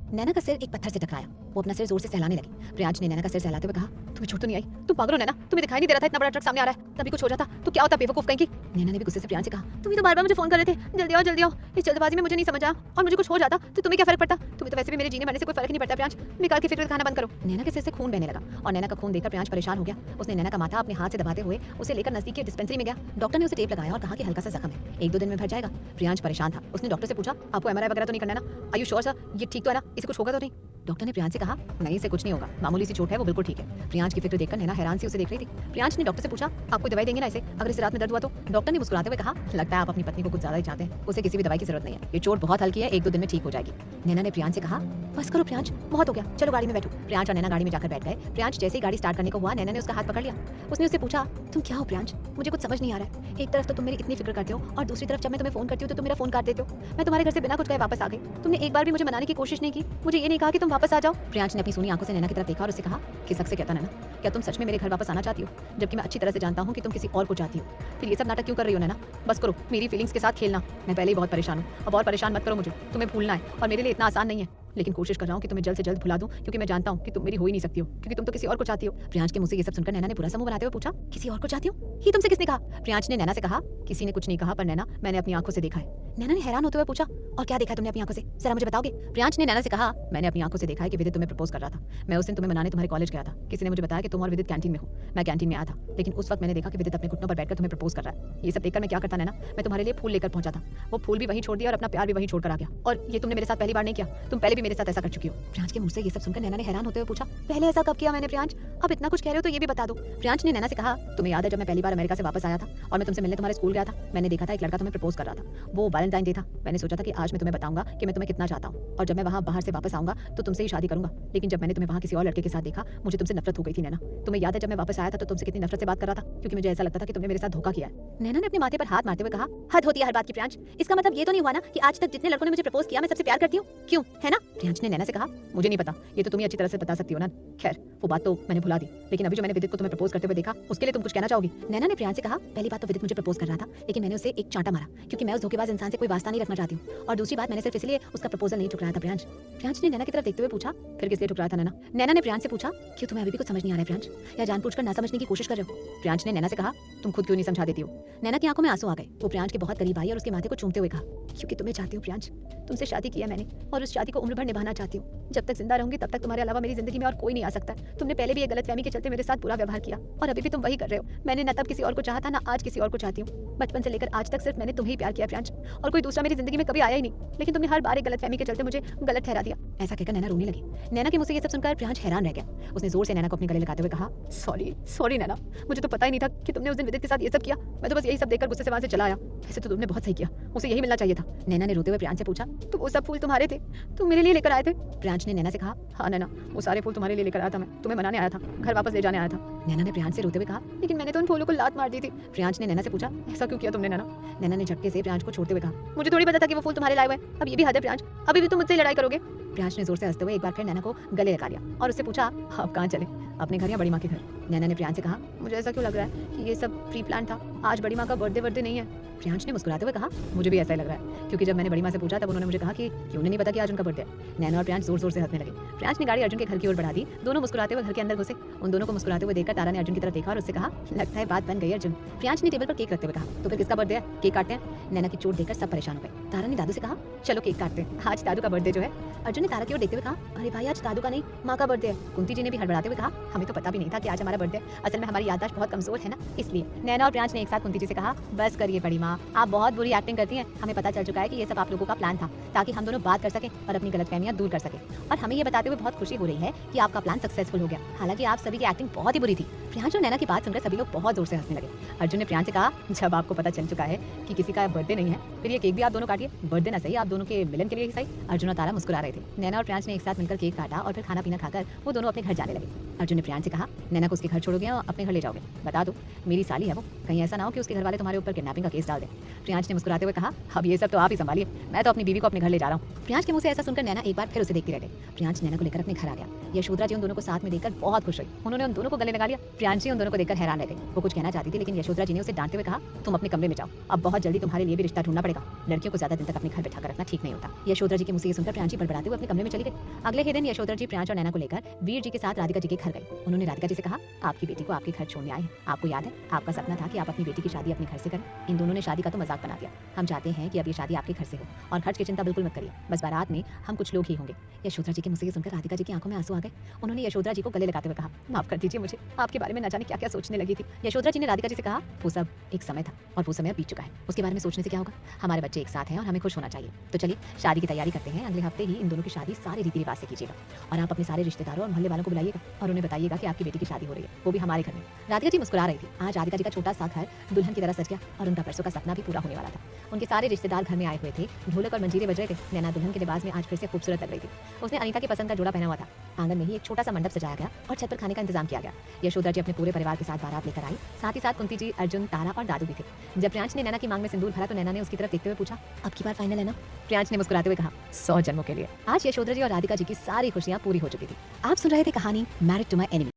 A: नैना का सिर एक पत्थर से टकराया। वो अपना सिर जोर से सहलाने लगी। प्रियांश ने नैना का सिर सहलाते हुए कहा, तुम्हें चोट तो नहीं आई? तुम पागल हो नैना, तुम्हें दिखाई नहीं दे रहा था इतना बड़ा ट्रक सामने आ रहा है? तभी कुछ हो जाता तो क्या होता बेवकूफ कहीं की। नैना ने भी गुस्से से प्रियांश से कहा, तुम ही तो बार-बार मुझे फोन कर रहे थे, जल्दी आओ जल्दी आओ। इस जल्दबाजी में मुझे नहीं समझ आया और मुझे कुछ हो जाता तो तुम्हें क्या फर्क पड़ता? तुम्हें तो वैसे भी मेरे जीने मरने से कोई फर्क नहीं पड़ता। प्रियांश, निकाल के फिक्र दिखाना बंद करो। नैना के सिर से खून बहने लगा और नैना का खून देखकर प्रियांश परेशान हो गया। उसने नैना का माथा अपने हाथ से दबाते हुए उसे लेकर नजदीक के डिस्पेंसरी में गया। डॉक्टर ने उसे टेप लगाया और कहा कि हल्का सा जख्म है, एक दो दिन में भर जाएगा। प्रियांश परेशान था। उसने डॉक्टर से पूछा, आपको एमआरआई वगैरह तो नहीं करना ना? आर यू श्योर सर, ये ठीक तो है ना? इसे कुछ होगा तो नहीं? डॉक्टर ने प्रियांश से कहा, नहीं इसे कुछ नहीं होगा, मामूली सी चोट है, वो बिल्कुल ठीक है। प्रियांश की फिक्र देखकर नैना हैरान सी उसे देख रही थी। प्रियांश ने डॉक्टर से पूछा, आप कोई दवाई देंगे ना इसे अगर इसे रात में दर्द हुआ तो? डॉक्टर ने मुस्कुराते हुए कहा, लगता है आप अपनी पत्नी को कुछ ज्यादा ही चाहते हैं, उसे किसी भी दवाई की जरूरत नहीं है, ये चोट बहुत हल्की है, एक दो दिन में ठीक हो जाएगी। नैना ने प्रियांश से कहा, बस करो प्रियांश, बहुत हो गया, चलो गाड़ी में बैठो। प्रियांश और नैना गाड़ी में जाकर बैठ गए। प्रियांश जैसे ही गाड़ी स्टार्ट करने को हुआ, नैना ने उसका हाथ पकड़ लिया। उसने उससे पूछा, तुम क्या हो प्रियांश? मुझे कुछ समझ नहीं आ रहा है। एक तरफ तो तुम मेरी इतनी फिक्र करते हो और दूसरी तरफ जब मैं तुम्हें फोन करती हूँ तो तुम मेरा फोन काट देते हो। मैं तुम्हारे घर से बिना कुछ कहे वापस आ गई। तुमने एक बार भी मुझे मनाने की कोशिश नहीं की, मुझे ये नहीं कहा कि तुम वापस आ जाओ। प्रियांश ने अपनी सोनी आंखों से नैना की तरफ देखा और उससे कहा, किस हक से कहता नैना, क्या तुम सच में मेरे घर वापस आना चाहती हो? जबकि मैं अच्छी तरह से जानता हूँ कि तुम किसी और को चाहती हो। फिर ये सब नाटक क्यों कर रही हो नैना? बस करो, मेरी फीलिंग्स के साथ खेलना। मैं पहले ही बहुत परेशान हूँ, अब और परेशान मत करो मुझे। तुम्हें भूलना है और मेरे लिए इतना आसान नहीं है, लेकिन कोशिश कर रहा हूँ कि तुम्हें जल्द से जल्द भुला दूं, क्योंकि मैं जानता हूँ कि तुम मेरी हो ही नहीं सकती हो, क्योंकि तुम तो किसी और को चाहती हो। प्रियांश के मुंह से ये सब सुनकर नैना ने पूरा समूह बनाते हुए पूछा, किसी और को चाहती हो? ये तुमसे किसने कहा? प्रियांश ने नैना से कहा, किसी ने कुछ नहीं कहा, पर नैना, मैंने अपनी आंखों से देखा है। नैना ने हैरान होते हुए पूछा, और क्या देखा तुमने अपनी आंखों से? जरा मुझे बताओगे? प्रियांश ने नैना से कहा, मैंने अपनी आंखों से देखा है कि विदित तुम्हें प्रपोज कर रहा था। मैं उस दिन तुम्हें मनाने तुम्हारे कॉलेज गया था। किसी ने मुझे बताया कि तुम और विदित कैंटीन में हो। मैं कैंटीन में आया था, लेकिन उस वक्त मैंने देखा कि विदित अपने घुटनों पर बैठकर तुम्हें प्रपोज कर रहा है। ये सब देखकर मैं क्या करता नैना? मैं तुम्हारे लिए फूल लेकर पहुंचा था। वो फूल भी वहीं छोड़ दिया और अपना प्यार भी वहीं छोड़कर आ गया। और ये तुमने मेरे साथ पहली बार नहीं किया, तुम पहले भी मेरे साथ ऐसा कर चुकी हो। प्रियांश के मुंह से ये सब सुनकर नैना ने हैरान होते हुए पूछा, पहले ऐसा कब किया मैंने प्रियांश? अब इतना कुछ कह रहे हो तो ये भी बता दो। प्रियांश ने नैना से कहा, तुम्हें याद है जब मैं पहली बार अमेरिका से वापस आया था और मैं तुमसे मिलने तुम्हारे स्कूल गया था? मैंने देखा था एक लड़का तुम्हें प्रपोज कर रहा था। वो वैलेंटाइन डे था। मैंने सोचा था कि आज मैं तुम्हें बताऊंगा कि मैं तुम्हें कितना चाहता हूँ और जब मैं वहाँ बाहर से वापस आऊंगा तो तुमसे ही शादी करूंगा। लेकिन जब मैंने तुम्हें वहाँ किसी और लड़के के साथ देखा, मुझे तुमसे नफरत हो गई थी नैना। तुम्हें याद है जब मैं वापस आया था तो तुमसे कितनी नफरत से बात कर रहा था, क्योंकि मुझे ऐसा लगता था कि तुमने मेरे साथ धोखा किया है। नैना ने अपने माथे पर हाथ मारते हुए कहा, हद होती है हर बात की प्रियांश। इसका मतलब ये तो नहीं हुआ ना कि आज तक जितने लड़कों ने मुझे प्रपोज किया मैं सबसे प्यार करती हूँ, क्यों, है ना? प्रियांश ने नैना से कहा, मुझे नहीं पता, ये तो तुम ही अच्छी तरह से बता सकती हो ना। खैर, वो बात तो मैंने भुला दी, लेकिन अभी जो मैंने विदित को तुम्हें प्रपोज करते हुए देखा, उसके लिए तुम कुछ कहना चाहोगी? नैना ने प्रियांश से कहा, पहली बात तो विदित मुझे प्रपोज कर रहा था, लेकिन मैंने उसे एक चांटा मारा, क्योंकि मैं उस धोखेबाज इंसान से कोई वास्ता नहीं रखना चाहती हूँ। और दूसरी बात, मैंने सिर्फ इसलिए उसका प्रपोजल नहीं ठुकराया था प्रियांश। प्रियांश ने नैना की तरफ देखते हुए पूछा, फिर किस लिए ठुकराया था नैना? नैना ने प्रियांश से पूछा, क्यों तुम्हें अभी भी कुछ समझ नहीं आ रहा है प्रियांश, या जानबूझकर ना समझने की कोशिश कर रहे हो? प्रियांश ने नैना से कहा, तुम खुद क्यों नहीं समझा देती हो? नैना की आंखों में आंसू आ गए। वो प्रियांश के बहुत करीब आई और उसके माथे को चूमते हुए कहा, क्योंकि तुम्हें चाहती हूँ प्रियांश, तुमसे शादी की है मैंने और उस शादी को उम्र भर निभाना चाहती हूँ। जब तक जिंदा रहूंगी तब तक तुम्हारे अलावा मेरी जिंदगी में और कोई नहीं आ सकता। तुमने पहले भी एक गलतफहमी के चलते मेरे साथ बुरा व्यवहार किया और अभी भी तुम वही कर रहे हो। मैंने न तब किसी और को चाहा था, ना आज किसी और को चाहती हूँ। बचपन से लेकर आज तक सिर्फ मैंने तुम्हें ही प्यार किया प्रियांश, और कोई दूसरा मेरी जिंदगी में कभी आया ही नहीं। लेकिन तुमने हर बार एक गलतफहमी के चलते मुझे गलत ठहरा दिया। ऐसा कहकर नैना रोने लगी। नैना के मुंह से ये सब सुनकर प्रियांश हैरान रह गया। उसने जोर से नैना को अपने गले लगाते हुए कहा, सॉरी सॉरी नैना, मुझे तो पता ही नहीं था कि तुमने उस दिन विदित के साथ ये सब किया। मैं तो बस यही सब देखकर गुस्से से वहां से चला आया। वैसे तो तुमने बहुत सही किया, उसे यही मिलना चाहिए था। नैना ने रोते हुए प्रियांश से पूछा, तो वो सब फूल तुम्हारे थे, तुम मेरे लिए लेकर आए थे? प्रियांश ने नैना से कहा, हाँ नैना, वो सारे फूल तुम्हारे लिए लेकर आया था। मैं तुम्हें मनाने आया था, घर वापस ले जाने आया था। नैना ने प्रियांश से रोते हुए कहा, लेकिन मैंने तो उन फूलों को लात मार दी थी। प्रियांश ने नैना से पूछा, ऐसा क्यों किया तुमने नैना? नैना ने झटके से प्रियांश को छोड़ते हुए कहा, मुझे थोड़ी पता था कि वो फूल तुम्हारे लाए हुए हैं। अब ये भी हद है प्रियांश, अभी भी तुम मुझसे लड़ाई करोगे? प्रियांश ने जोर से हंसते हुए एक बार फिर नैना को गले लगा लिया और उससे पूछा, आप कहाँ चले, अपने घर या बड़ी माँ के घर? नैना ने प्रियांश से कहा, मुझे ऐसा क्यों लग रहा है कि ये सब प्री प्लान था, आज बड़ी माँ का बर्थडे नहीं है? प्रियांश ने मुस्कुराते हुए कहा, मुझे भी ऐसा ही लग रहा है, क्योंकि जब मैंने बड़ी माँ से पूछा तब उन्होंने मुझे कहा कि उन्हें नहीं पता कि आज उनका बर्थडे है। नैना और प्रियांश जोर जोर से हंसने लगे। प्रियांश ने गाड़ी अर्जुन के घर की ओर बढ़ा दी। दोनों मुस्कुराते हुए घर के अंदर घुसे। उन दोनों को मुस्कुराते हुए देखकर तारा ने अर्जुन की तरफ देखा और उससे कहा, लगता है बात बन गई अर्जुन। प्रियांश ने टेबल पर केक रखते हुए कहा, तो फिर किसका बर्थडे है, केक काटते हैं? नैना की चोट देखकर सब परेशान हो गए। तारा ने दादू से कहा, चलो केक काटते हैं, आज दादू का बर्थडे जो है। अर्जुन ने तारा की ओर देखते हुए कहा, अरे भाई आज दादू का नहीं, माँ का बर्थडे है। कुंती जी ने भी हड़बड़ाते हुए कहा, हमें तो पता भी नहीं था कि आज हमारा बर्थडे। असल में हमारी याददाश्त बहुत कमजोर है ना, इसलिए। नैना और प्रियांश ने एक साथ कुंती जी से कहा, बस करिए बड़ी माँ, आप बहुत बुरी एक्टिंग करती हैं। हमें पता चल चुका है कि ये सब आप लोगों का प्लान था, ताकि हम दोनों बात कर सकें और अपनी गलतफहमियां दूर कर सकें। और हमें ये बताते हुए बहुत खुशी हो रही है कि आपका प्लान सक्सेसफुल हो गया। हालांकि आप सभी की एक्टिंग बहुत ही बुरी थी। प्रियांश और नैना की बात सुनकर सभी लोग बहुत जोर से हंसने लगे। अर्जुन ने प्रियांश से कहा, जब आपको पता चल चुका है कि किसी का बर्थडे नहीं है, फिर ये केक भी आप दोनों काटिए, बर्थडे ना सही, आप दोनों के मिलन के लिए ही सही। अर्जुन और तारा मुस्कुरा रहे थे। नैना और प्रियांश ने एक साथ मिलकर केक काटा और फिर खाना पीना खाकर वो दोनों अपने घर जाने लगे। अर्जुन ने प्रियांश से कहा, नैना को उसके घर छोड़ोगे या अपने घर ले जाओगे? बता दो, मेरी साली है वो, कहीं ऐसा ना हो कि उसके घर वाले तुम्हारे ऊपर किडनैपिंग का केस डाल दें। प्रियांश ने मुस्कुराते हुए कहा, अब ये सब तो आप ही संभालिए, मैं तो अपनी बीवी को अपने घर ले जा रहा हूँ। प्रियांश के मुंह से ऐसा सुनकर नैना एक बार फिर उसे देखती रह गई। प्रियांश नैना को लेकर अपने घर आ गया। यशोधरा जी उन दोनों को साथ में देखकर बहुत खुश हुई। उन्होंने उन दोनों को गले लगा लिया। प्रियांश जी उन दोनों को देखकर हैरान रह गई। वो कुछ कहना चाहती थी, लेकिन यशोधरा जी ने उसे डांटते हुए कहा, तुम अपने कमरे में जाओ, अब बहुत जल्दी तुम्हारे लिए भी रिश्ता ढूंढना पड़ेगा। लड़कियों को ज्यादा दिन तक अपने घर बैठा कर रखना ठीक नहीं होता। यशोधरा जी के मुंह से ये सुनकर प्रियांश जी बड़बड़ाते हुए अपने कमरे में चली गई। अगले ही दिन यशोधरा जी प्रियांश और नैना को लेकर वीर जी के साथ राधिका जी के घर गई। उन्होंने राधिका जी से कहा, आपकी बेटी को आपके घर छोड़ने आए हैं। आपको याद है, आपका सपना था कि आप अपनी बेटी की शादी अपने घर से करें। इन दोनों ने शादी का तो मजाक बना दिया। हम चाहते हैं कि अब ये शादी आपके घर से हो और खर्च की चिंता बिल्कुल मत करिए, बस बारात में हम कुछ लोग ही होंगे। यशोधरा जी के मुंह से ये सुनकर राधिका जी की आंखों में आंसू आ गए। उन्होंने यशोधरा जी को गले लगाते हुए कहा, माफ कर दीजिए मुझे, आपके बारे में न जाने क्या क्या सोचने लगी थी। यशोधरा जी ने राधिका जी से कहा, वो सब एक समय था और वो समय बीत चुका है, उसके बारे में सोचने से क्या होगा। हमारे बच्चे एक साथ हैं और हमें खुश होना चाहिए। तो चलिए शादी की तैयारी करते हैं। अगले हफ्ते ही इन दोनों की शादी सारे रीति रिवाज से कीजिएगा और आप अपने सारे रिश्तेदारों और मोहल्ले वालों को बुलाइएगा और उन्हें बताइएगा कि आपकी बेटी की शादी हो रही है, वो भी हमारे घर में। राधिका जी मुस्कुरा रही थी। आज राधिका जी का छोटा सा घर दुल्हन की तरह सज गया और उनका परसों का सपना भी पूरा होने वाला था। उनके सारे रिश्तेदार घर में आए हुए थे। ढोलक और मंजीरे बज रहे थे। नैना दुल्हन के लिबास में आज फिर से खूबसूरत लग रही थी। उसने अनीता की पसंद का जोड़ा पहना हुआ था। आंगन में ही एक छोटा सा मंडप सजाया गया और छत पर खाने का इंतजाम किया गया। यशोधरा जी अपने पूरे परिवार के साथ बारात लेकर आई। साथ ही साथ कुंती जी, अर्जुन, तारा और दादू भी थे। जब प्रियांश ने नैना की मांग में सिंदूर भरा तो नैना ने उसकी तरफ देखते हुए पूछा, अब की बार फाइनल है ना? प्रियांश ने मुस्कुराते हुए कहा, 100 जन्मों के लिए। आज यशोधरा जी और राधिका जी की सारी खुशियां पूरी हो चुकी थी। आप सुन रहे थे कहानी मैरिड टू माय एनिमी।